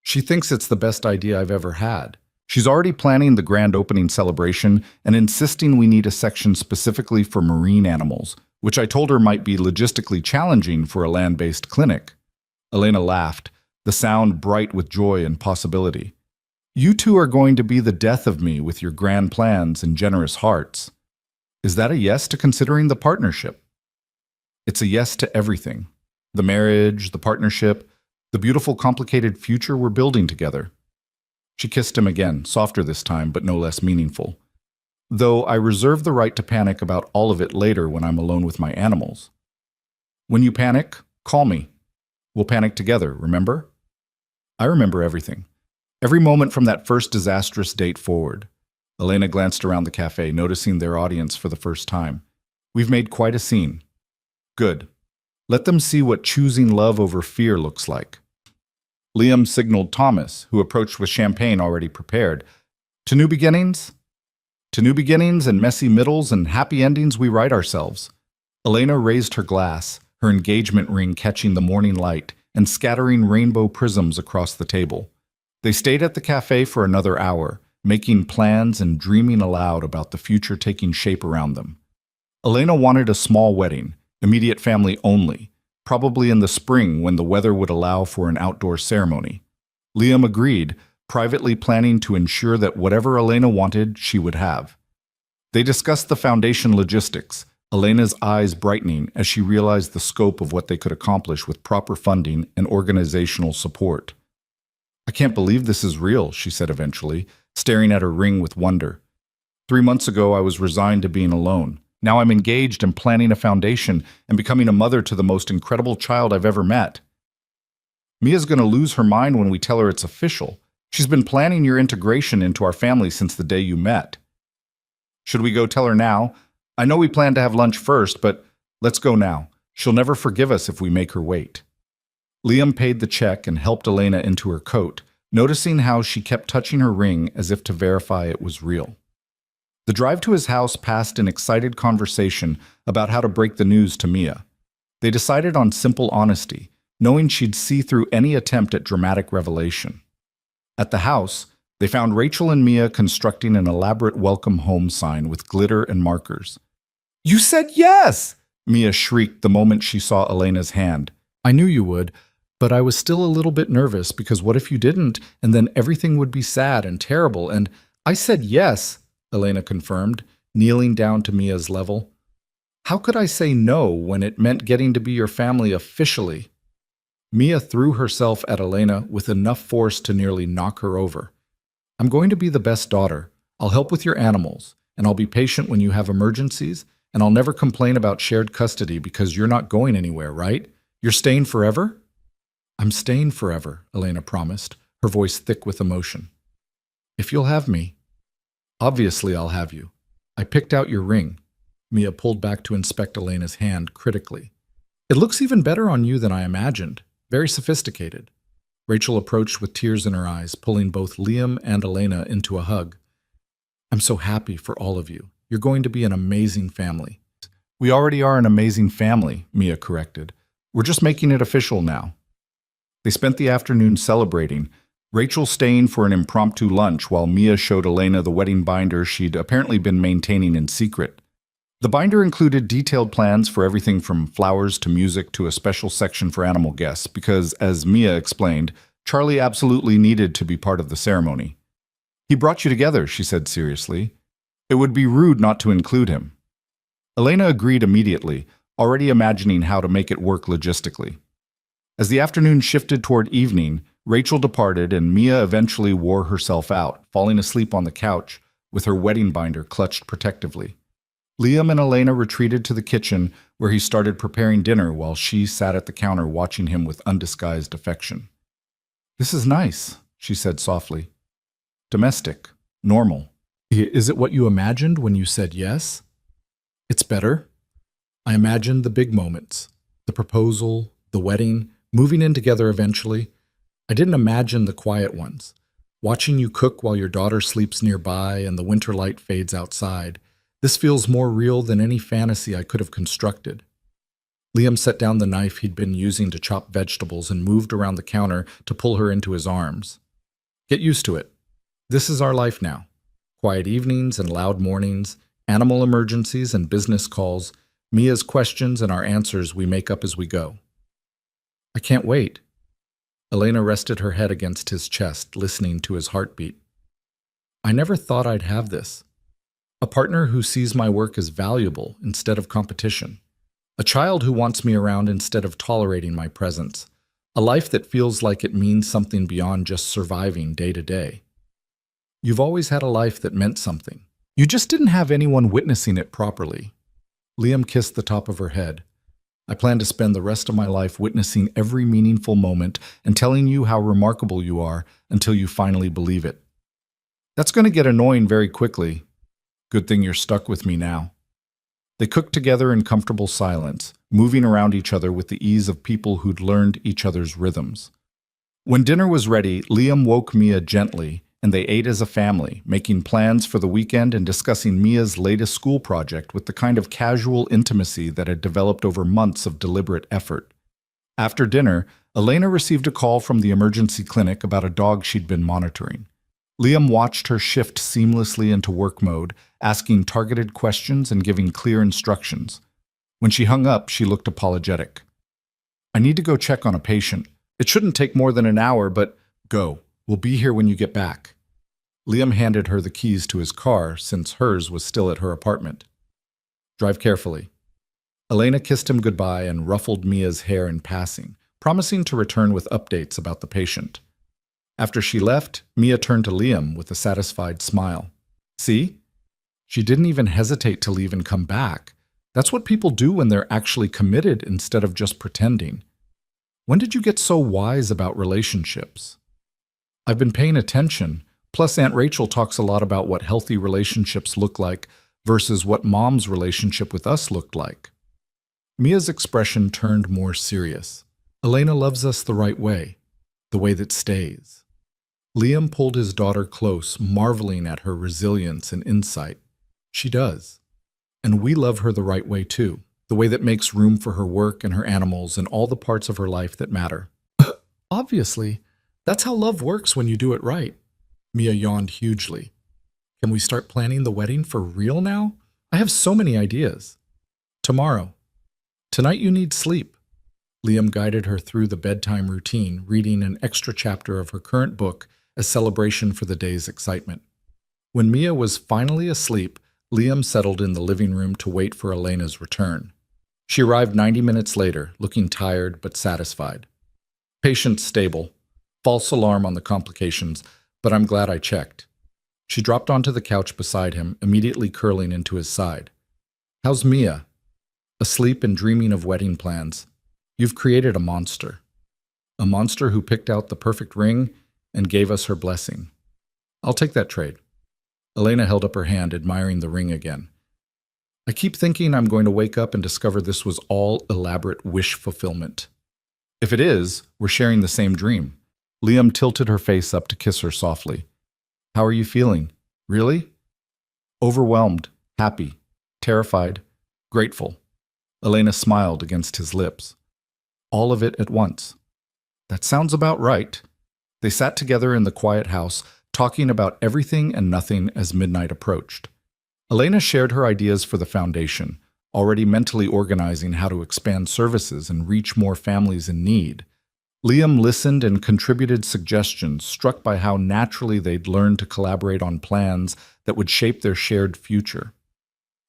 She thinks it's the best idea I've ever had. She's already planning the grand opening celebration and insisting we need a section specifically for marine animals, which I told her might be logistically challenging for a land-based clinic. Elena laughed, the sound bright with joy and possibility. You two are going to be the death of me with your grand plans and generous hearts. Is that a yes to considering the partnership? It's a yes to everything. The marriage, the partnership, the beautiful, complicated future we're building together. She kissed him again, softer this time, but no less meaningful. Though I reserve the right to panic about all of it later when I'm alone with my animals. When you panic, call me. We'll panic together, remember? I remember everything. Every moment from that first disastrous date forward. Elena glanced around the cafe, noticing their audience for the first time. We've made quite a scene. Good. Let them see what choosing love over fear looks like. Liam signaled Thomas, who approached with champagne already prepared. To new beginnings? To new beginnings and messy middles and happy endings we write ourselves. Elena raised her glass, her engagement ring catching the morning light and scattering rainbow prisms across the table. They stayed at the cafe for another hour, making plans and dreaming aloud about the future taking shape around them. Elena wanted a small wedding, immediate family only, probably in the spring when the weather would allow for an outdoor ceremony. Liam agreed, privately planning to ensure that whatever Elena wanted, she would have. They discussed the foundation logistics, Elena's eyes brightening as she realized the scope of what they could accomplish with proper funding and organizational support. I can't believe this is real, she said eventually, staring at her ring with wonder. 3 months ago, I was resigned to being alone. Now I'm engaged and planning a foundation and becoming a mother to the most incredible child I've ever met. Mia's going to lose her mind when we tell her it's official. She's been planning your integration into our family since the day you met. Should we go tell her now? I know we planned to have lunch first, but let's go now. She'll never forgive us if we make her wait. Liam paid the check and helped Elena into her coat, noticing how she kept touching her ring as if to verify it was real. The drive to his house passed in excited conversation about how to break the news to Mia. They decided on simple honesty, knowing she'd see through any attempt at dramatic revelation. At the house, they found Rachel and Mia constructing an elaborate welcome home sign with glitter and markers. "You said yes!" Mia shrieked the moment she saw Elena's hand. "I knew you would, but I was still a little bit nervous because what if you didn't, and then everything would be sad and terrible, and I said yes," Elena confirmed, kneeling down to Mia's level. "How could I say no when it meant getting to be your family officially?" Mia threw herself at Elena with enough force to nearly knock her over. "I'm going to be the best daughter. I'll help with your animals, and I'll be patient when you have emergencies, and I'll never complain about shared custody because you're not going anywhere, right? You're staying forever?" "I'm staying forever," Elena promised, her voice thick with emotion. "If you'll have me." "Obviously I'll have you. I picked out your ring." Mia pulled back to inspect Elena's hand critically. "It looks even better on you than I imagined. Very sophisticated." Rachel approached with tears in her eyes, pulling both Liam and Elena into a hug. "I'm so happy for all of you. You're going to be an amazing family." "We already are an amazing family," Mia corrected. "We're just making it official now." They spent the afternoon celebrating, Rachel staying for an impromptu lunch while Mia showed Elena the wedding binder she'd apparently been maintaining in secret. The binder included detailed plans for everything from flowers to music to a special section for animal guests because, as Mia explained, Charlie absolutely needed to be part of the ceremony. "He brought you together," she said seriously. "It would be rude not to include him." Elena agreed immediately, already imagining how to make it work logistically. As the afternoon shifted toward evening, Rachel departed and Mia eventually wore herself out, falling asleep on the couch with her wedding binder clutched protectively. Liam and Elena retreated to the kitchen where he started preparing dinner while she sat at the counter watching him with undisguised affection. "This is nice," she said softly. "Domestic. Normal. Is it what you imagined when you said yes?" "It's better. I imagined the big moments. The proposal, the wedding, moving in together eventually. I didn't imagine the quiet ones. Watching you cook while your daughter sleeps nearby and the winter light fades outside. This feels more real than any fantasy I could have constructed." Liam set down the knife he'd been using to chop vegetables and moved around the counter to pull her into his arms. "Get used to it. This is our life now. Quiet evenings and loud mornings, animal emergencies and business calls, Mia's questions and our answers we make up as we go." "I can't wait." Elena rested her head against his chest, listening to his heartbeat. "I never thought I'd have this. A partner who sees my work as valuable instead of competition. A child who wants me around instead of tolerating my presence. A life that feels like it means something beyond just surviving day to day." "You've always had a life that meant something. You just didn't have anyone witnessing it properly." Liam kissed the top of her head. "I plan to spend the rest of my life witnessing every meaningful moment and telling you how remarkable you are until you finally believe it." "That's going to get annoying very quickly. Good thing you're stuck with me now." They cooked together in comfortable silence, moving around each other with the ease of people who'd learned each other's rhythms. When dinner was ready, Liam woke Mia gently, and they ate as a family, making plans for the weekend and discussing Mia's latest school project with the kind of casual intimacy that had developed over months of deliberate effort. After dinner, Elena received a call from the emergency clinic about a dog she'd been monitoring. Liam watched her shift seamlessly into work mode, asking targeted questions and giving clear instructions. When she hung up, she looked apologetic. "I need to go check on a patient. It shouldn't take more than an hour, but go. We'll be here when you get back." Liam handed her the keys to his car, since hers was still at her apartment. "Drive carefully." Elena kissed him goodbye and ruffled Mia's hair in passing, promising to return with updates about the patient. After she left, Mia turned to Liam with a satisfied smile. "See? She didn't even hesitate to leave and come back. That's what people do when they're actually committed instead of just pretending. When did you get so wise about relationships?" I've been paying attention. Plus, Aunt Rachel talks a lot about what healthy relationships look like versus what Mom's relationship with us looked like. Mia's expression turned more serious. Elena loves us the right way, the way that stays. Liam pulled his daughter close, marveling at her resilience and insight. She does. And we love her the right way too, the way that makes room for her work and her animals and all the parts of her life that matter. Obviously, that's how love works when you do it right. Mia yawned hugely. Can we start planning the wedding for real now? I have so many ideas. Tomorrow. Tonight you need sleep. Liam guided her through the bedtime routine, reading an extra chapter of her current book as celebration for the day's excitement. When Mia was finally asleep, Liam settled in the living room to wait for Elena's return. She arrived 90 minutes later, looking tired but satisfied. Patient stable. False alarm on the complications, but I'm glad I checked. She dropped onto the couch beside him, immediately curling into his side. How's Mia? Asleep and dreaming of wedding plans. You've created a monster. A monster who picked out the perfect ring and gave us her blessing. I'll take that trade. Elena held up her hand, admiring the ring again. I keep thinking I'm going to wake up and discover this was all elaborate wish fulfillment. If it is, we're sharing the same dream. Liam tilted her face up to kiss her softly. How are you feeling? Really? Overwhelmed, happy, terrified, grateful. Elena smiled against his lips. All of it at once. That sounds about right. They sat together in the quiet house, talking about everything and nothing as midnight approached. Elena shared her ideas for the foundation, already mentally organizing how to expand services and reach more families in need. Liam listened and contributed suggestions, struck by how naturally they'd learned to collaborate on plans that would shape their shared future.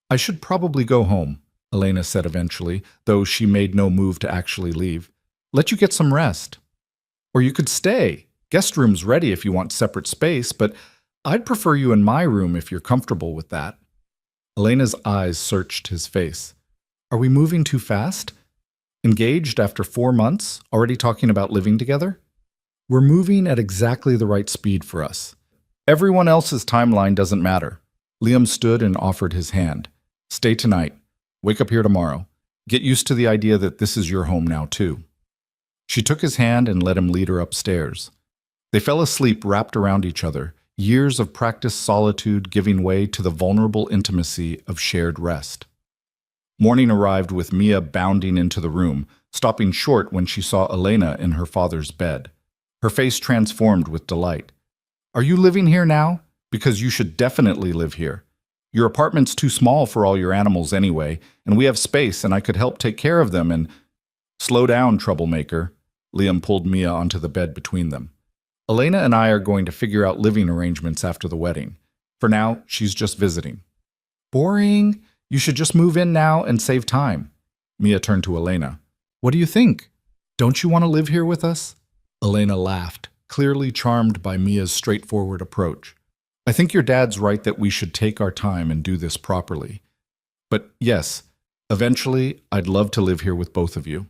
I should probably go home, Elena said eventually, though she made no move to actually leave. Let you get some rest. Or you could stay. Guest room's ready if you want separate space, but I'd prefer you in my room if you're comfortable with that. Elena's eyes searched his face. Are we moving too fast? Engaged after 4 months, already talking about living together? We're moving at exactly the right speed for us. Everyone else's timeline doesn't matter. Liam stood and offered his hand. Stay tonight. Wake up here tomorrow. Get used to the idea that this is your home now, too. She took his hand and let him lead her upstairs. They fell asleep wrapped around each other, years of practiced solitude giving way to the vulnerable intimacy of shared rest. Morning arrived with Mia bounding into the room, stopping short when she saw Elena in her father's bed. Her face transformed with delight. Are you living here now? Because you should definitely live here. Your apartment's too small for all your animals anyway, and we have space and I could help take care of them and… Slow down, troublemaker. Liam pulled Mia onto the bed between them. Elena and I are going to figure out living arrangements after the wedding. For now, she's just visiting. Boring. You should just move in now and save time. Mia turned to Elena. What do you think? Don't you want to live here with us? Elena laughed, clearly charmed by Mia's straightforward approach. I think your dad's right that we should take our time and do this properly. But yes, eventually I'd love to live here with both of you.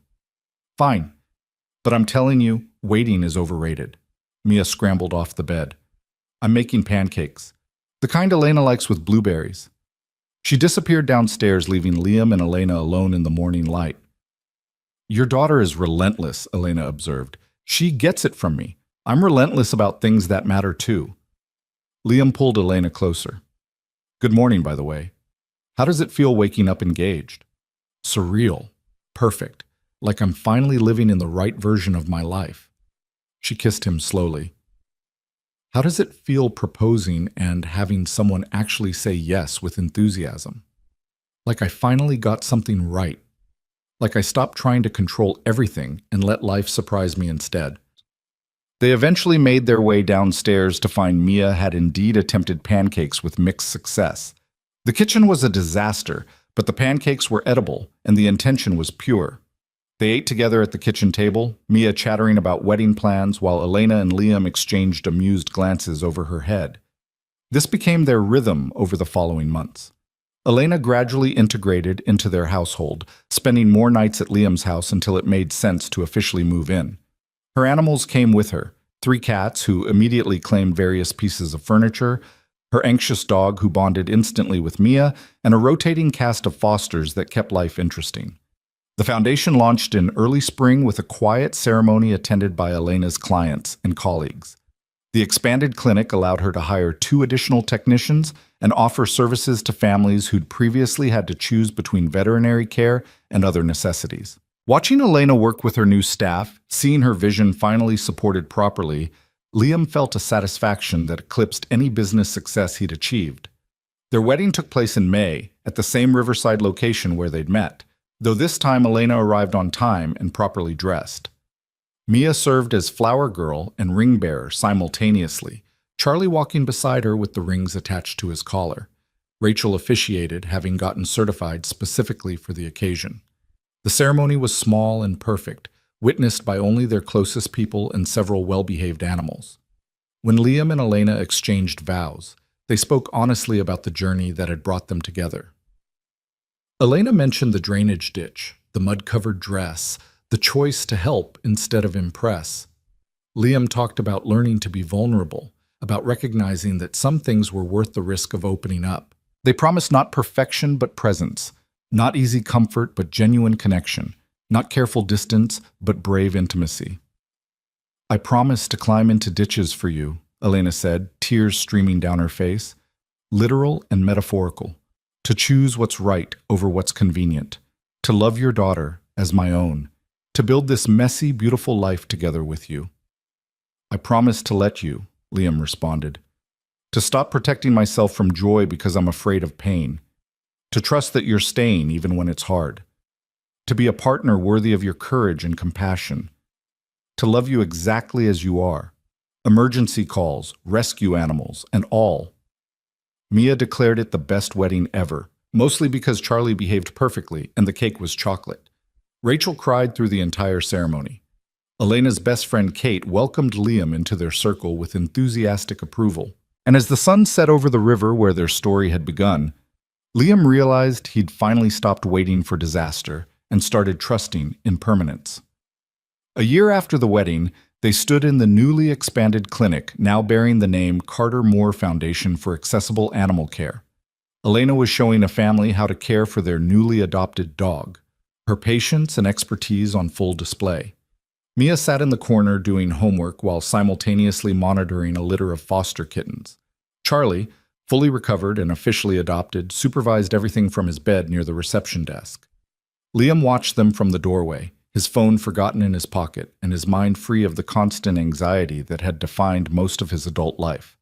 Fine. But I'm telling you, waiting is overrated. Mia scrambled off the bed. I'm making pancakes. The kind Elena likes with blueberries. She disappeared downstairs, leaving Liam and Elena alone in the morning light. Your daughter is relentless, Elena observed. She gets it from me. I'm relentless about things that matter too. Liam pulled Elena closer. Good morning, by the way. How does it feel waking up engaged? Surreal. Perfect. Like I'm finally living in the right version of my life. She kissed him slowly. How does it feel proposing and having someone actually say yes with enthusiasm? Like I finally got something right. Like I stopped trying to control everything and let life surprise me instead. They eventually made their way downstairs to find Mia had indeed attempted pancakes with mixed success. The kitchen was a disaster, but the pancakes were edible and the intention was pure. They ate together at the kitchen table, Mia chattering about wedding plans while Elena and Liam exchanged amused glances over her head. This became their rhythm over the following months. Elena gradually integrated into their household, spending more nights at Liam's house until it made sense to officially move in. Her animals came with her, 3 cats who immediately claimed various pieces of furniture, her anxious dog who bonded instantly with Mia, and a rotating cast of fosters that kept life interesting. The foundation launched in early spring with a quiet ceremony attended by Elena's clients and colleagues. The expanded clinic allowed her to hire 2 additional technicians and offer services to families who'd previously had to choose between veterinary care and other necessities. Watching Elena work with her new staff, seeing her vision finally supported properly, Liam felt a satisfaction that eclipsed any business success he'd achieved. Their wedding took place in May, at the same riverside location where they'd met, though this time Elena arrived on time and properly dressed. Mia served as flower girl and ring bearer simultaneously, Charlie walking beside her with the rings attached to his collar. Rachel officiated, having gotten certified specifically for the occasion. The ceremony was small and perfect, witnessed by only their closest people and several well-behaved animals. When Liam and Elena exchanged vows, they spoke honestly about the journey that had brought them together. Elena mentioned the drainage ditch, the mud-covered dress, the choice to help instead of impress. Liam talked about learning to be vulnerable, about recognizing that some things were worth the risk of opening up. They promised not perfection but presence, not easy comfort but genuine connection, not careful distance but brave intimacy. "I promise to climb into ditches for you," Elena said, tears streaming down her face. "Literal and metaphorical. To choose what's right over what's convenient. To love your daughter as my own. To build this messy, beautiful life together with you." "I promise to let you," Liam responded. "To stop protecting myself from joy because I'm afraid of pain. To trust that you're staying even when it's hard. To be a partner worthy of your courage and compassion. To love you exactly as you are. Emergency calls, rescue animals, and all." Mia declared it the best wedding ever, mostly because Charlie behaved perfectly and the cake was chocolate. Rachel cried through the entire ceremony. Elena's best friend Kate welcomed Liam into their circle with enthusiastic approval. And as the sun set over the river where their story had begun, Liam realized he'd finally stopped waiting for disaster and started trusting in permanence. A year after the wedding, they stood in the newly expanded clinic, now bearing the name Carter Moore Foundation for Accessible Animal Care. Elena was showing a family how to care for their newly adopted dog, her patience and expertise on full display. Mia sat in the corner doing homework while simultaneously monitoring a litter of foster kittens. Charlie, fully recovered and officially adopted, supervised everything from his bed near the reception desk. Liam watched them from the doorway, his phone forgotten in his pocket and his mind free of the constant anxiety that had defined most of his adult life.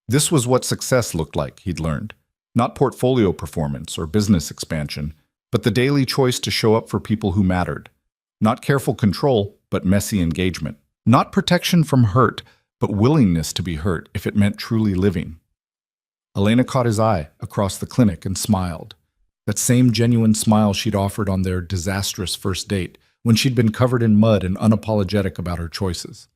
This was what success looked like, he'd learned. Not portfolio performance or business expansion, but the daily choice to show up for people who mattered. Not careful control, but messy engagement. Not protection from hurt, but willingness to be hurt if it meant truly living. Elena caught his eye across the clinic and smiled. That same genuine smile she'd offered on their disastrous first date, when she'd been covered in mud and unapologetic about her choices.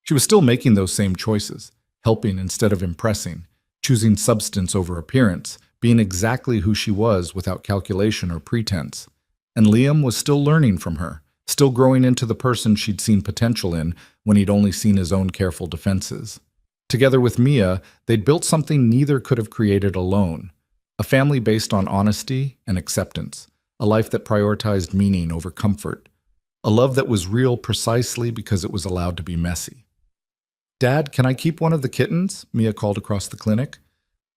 She was still making those same choices, helping instead of impressing, choosing substance over appearance, being exactly who she was without calculation or pretense. And Liam was still learning from her, still growing into the person she'd seen potential in when he'd only seen his own careful defenses. Together with Mia, they'd built something neither could have created alone. A family based on honesty and acceptance, a life that prioritized meaning over comfort, a love that was real precisely because it was allowed to be messy. "Dad, can I keep one of the kittens?" Mia called across the clinic.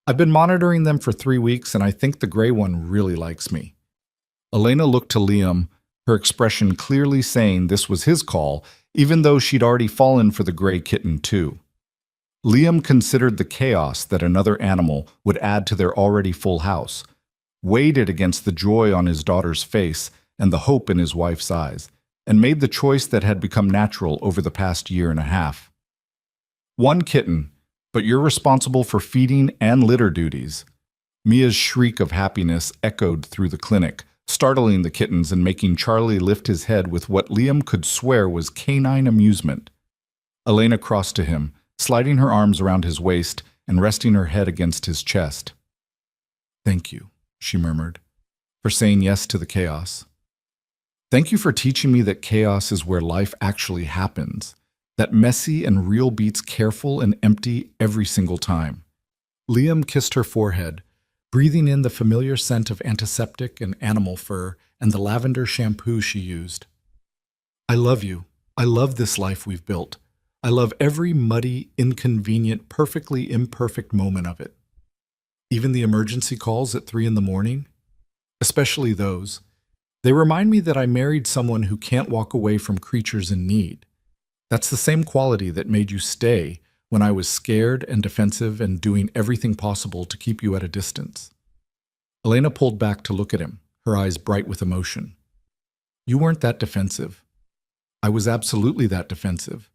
"I've been monitoring them for 3 weeks and I think the gray one really likes me." Elena looked to Liam, her expression clearly saying this was his call, even though she'd already fallen for the gray kitten too. Liam considered the chaos that another animal would add to their already full house, weighed it against the joy on his daughter's face and the hope in his wife's eyes, and made the choice that had become natural over the past year and a half. "One kitten, but you're responsible for feeding and litter duties." Mia's shriek of happiness echoed through the clinic, startling the kittens and making Charlie lift his head with what Liam could swear was canine amusement. Elena crossed to him, sliding her arms around his waist and resting her head against his chest. "Thank you," she murmured, "for saying yes to the chaos. Thank you for teaching me that chaos is where life actually happens, That messy and real beats careful and empty every single time. Liam kissed her forehead, breathing in the familiar scent of antiseptic and animal fur and the lavender shampoo she used. I love you. I love this life we've built. I love every muddy, inconvenient, perfectly imperfect moment of it. Even the emergency calls at 3 in the morning? Especially those. They remind me that I married someone who can't walk away from creatures in need. That's the same quality that made you stay when I was scared and defensive and doing everything possible to keep you at a distance. Elena pulled back to look at him, her eyes bright with emotion. You weren't that defensive. I was absolutely that defensive.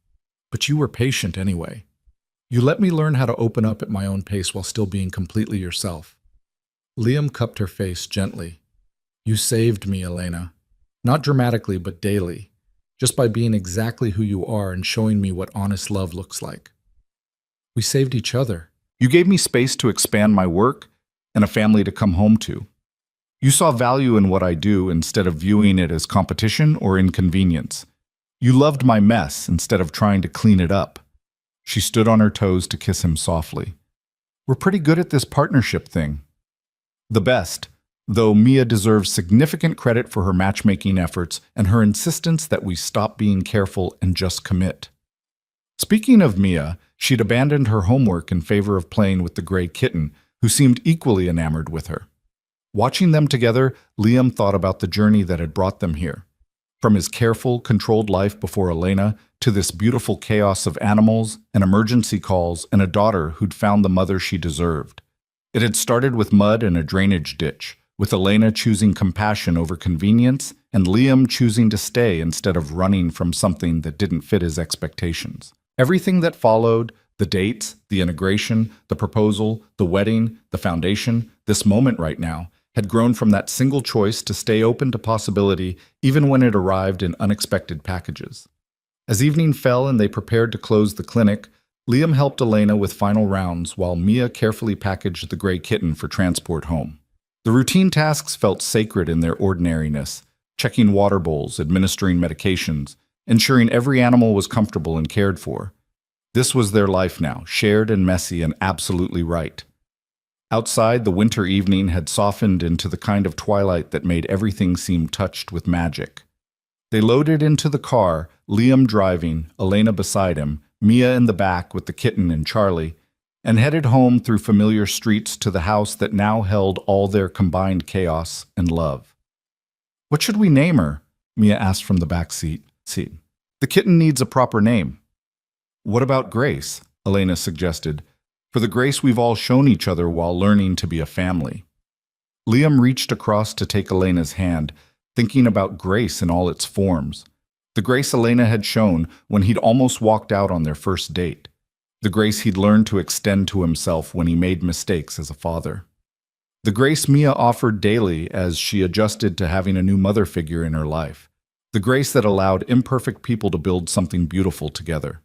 But you were patient anyway. You let me learn how to open up at my own pace while still being completely yourself. Liam cupped her face gently. You saved me, Elena. Not dramatically, but daily. Just by being exactly who you are and showing me what honest love looks like. We saved each other. You gave me space to expand my work and a family to come home to. You saw value in what I do instead of viewing it as competition or inconvenience. You loved my mess instead of trying to clean it up. She stood on her toes to kiss him softly. We're pretty good at this partnership thing. The best, though Mia deserves significant credit for her matchmaking efforts and her insistence that we stop being careful and just commit. Speaking of Mia, she'd abandoned her homework in favor of playing with the gray kitten, who seemed equally enamored with her. Watching them together, Liam thought about the journey that had brought them here. From his careful, controlled life before Elena to this beautiful chaos of animals and emergency calls and a daughter who'd found the mother she deserved. It had started with mud and a drainage ditch, with Elena choosing compassion over convenience and Liam choosing to stay instead of running from something that didn't fit his expectations. Everything that followed, the dates, the integration, the proposal, the wedding, the foundation, this moment right now, had grown from that single choice to stay open to possibility even when it arrived in unexpected packages. As evening fell and they prepared to close the clinic, Liam helped Elena with final rounds while Mia carefully packaged the gray kitten for transport home. The routine tasks felt sacred in their ordinariness, checking water bowls, administering medications, ensuring every animal was comfortable and cared for. This was their life now, shared and messy and absolutely right. Outside, the winter evening had softened into the kind of twilight that made everything seem touched with magic. They loaded into the car, Liam driving, Elena beside him, Mia in the back with the kitten and Charlie, and headed home through familiar streets to the house that now held all their combined chaos and love. What should we name her? Mia asked from the back seat. The kitten needs a proper name. What about Grace? Elena suggested. For the grace we've all shown each other while learning to be a family. Liam reached across to take Elena's hand, thinking about grace in all its forms. The grace Elena had shown when he'd almost walked out on their first date. The grace he'd learned to extend to himself when he made mistakes as a father. The grace Mia offered daily as she adjusted to having a new mother figure in her life. The grace that allowed imperfect people to build something beautiful together.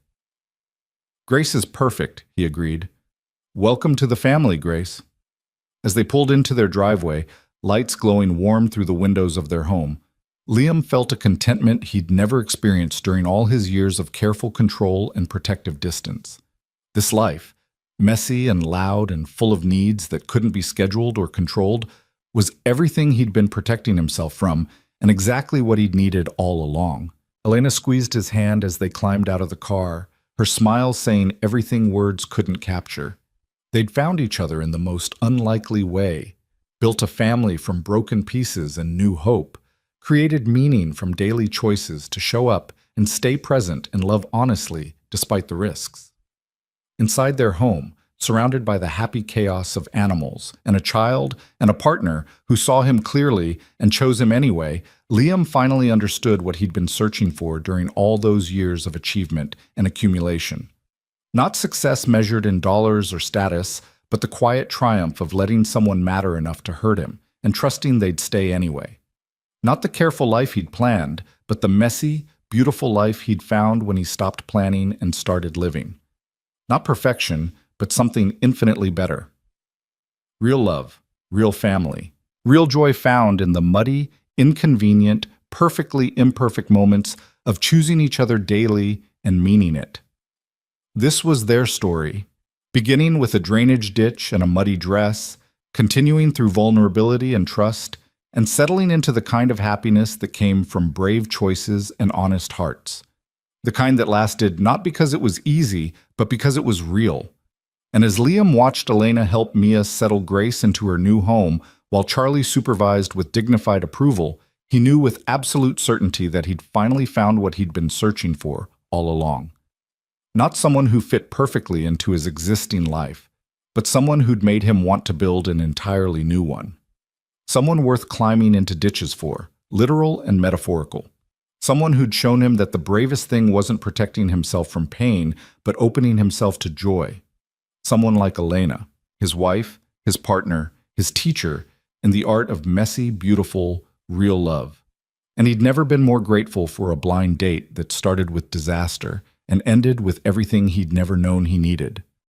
Grace is perfect, he agreed. Welcome to the family, Grace. As they pulled into their driveway, lights glowing warm through the windows of their home, Liam felt a contentment he'd never experienced during all his years of careful control and protective distance. This life, messy and loud and full of needs that couldn't be scheduled or controlled, was everything he'd been protecting himself from and exactly what he'd needed all along. Elena squeezed his hand as they climbed out of the car, her smile saying everything words couldn't capture. They'd found each other in the most unlikely way, built a family from broken pieces and new hope, created meaning from daily choices to show up and stay present and love honestly despite the risks. Inside their home, surrounded by the happy chaos of animals and a child and a partner who saw him clearly and chose him anyway, Liam finally understood what he'd been searching for during all those years of achievement and accumulation. Not success measured in dollars or status, but the quiet triumph of letting someone matter enough to hurt him and trusting they'd stay anyway. Not the careful life he'd planned, but the messy, beautiful life he'd found when he stopped planning and started living. Not perfection, but something infinitely better. Real love, real family, real joy found in the muddy, inconvenient, perfectly imperfect moments of choosing each other daily and meaning it. This was their story, beginning with a drainage ditch and a muddy dress, continuing through vulnerability and trust, and settling into the kind of happiness that came from brave choices and honest hearts. The kind that lasted not because it was easy, but because it was real. And as Liam watched Elena help Mia settle Grace into her new home, while Charlie supervised with dignified approval, he knew with absolute certainty that he'd finally found what he'd been searching for all along. Not someone who fit perfectly into his existing life, but someone who'd made him want to build an entirely new one. Someone worth climbing into ditches for, literal and metaphorical. Someone who'd shown him that the bravest thing wasn't protecting himself from pain, but opening himself to joy. Someone like Elena, his wife, his partner, his teacher, in the art of messy, beautiful, real love. And he'd never been more grateful for a blind date that started with disaster and ended with everything he'd never known he needed.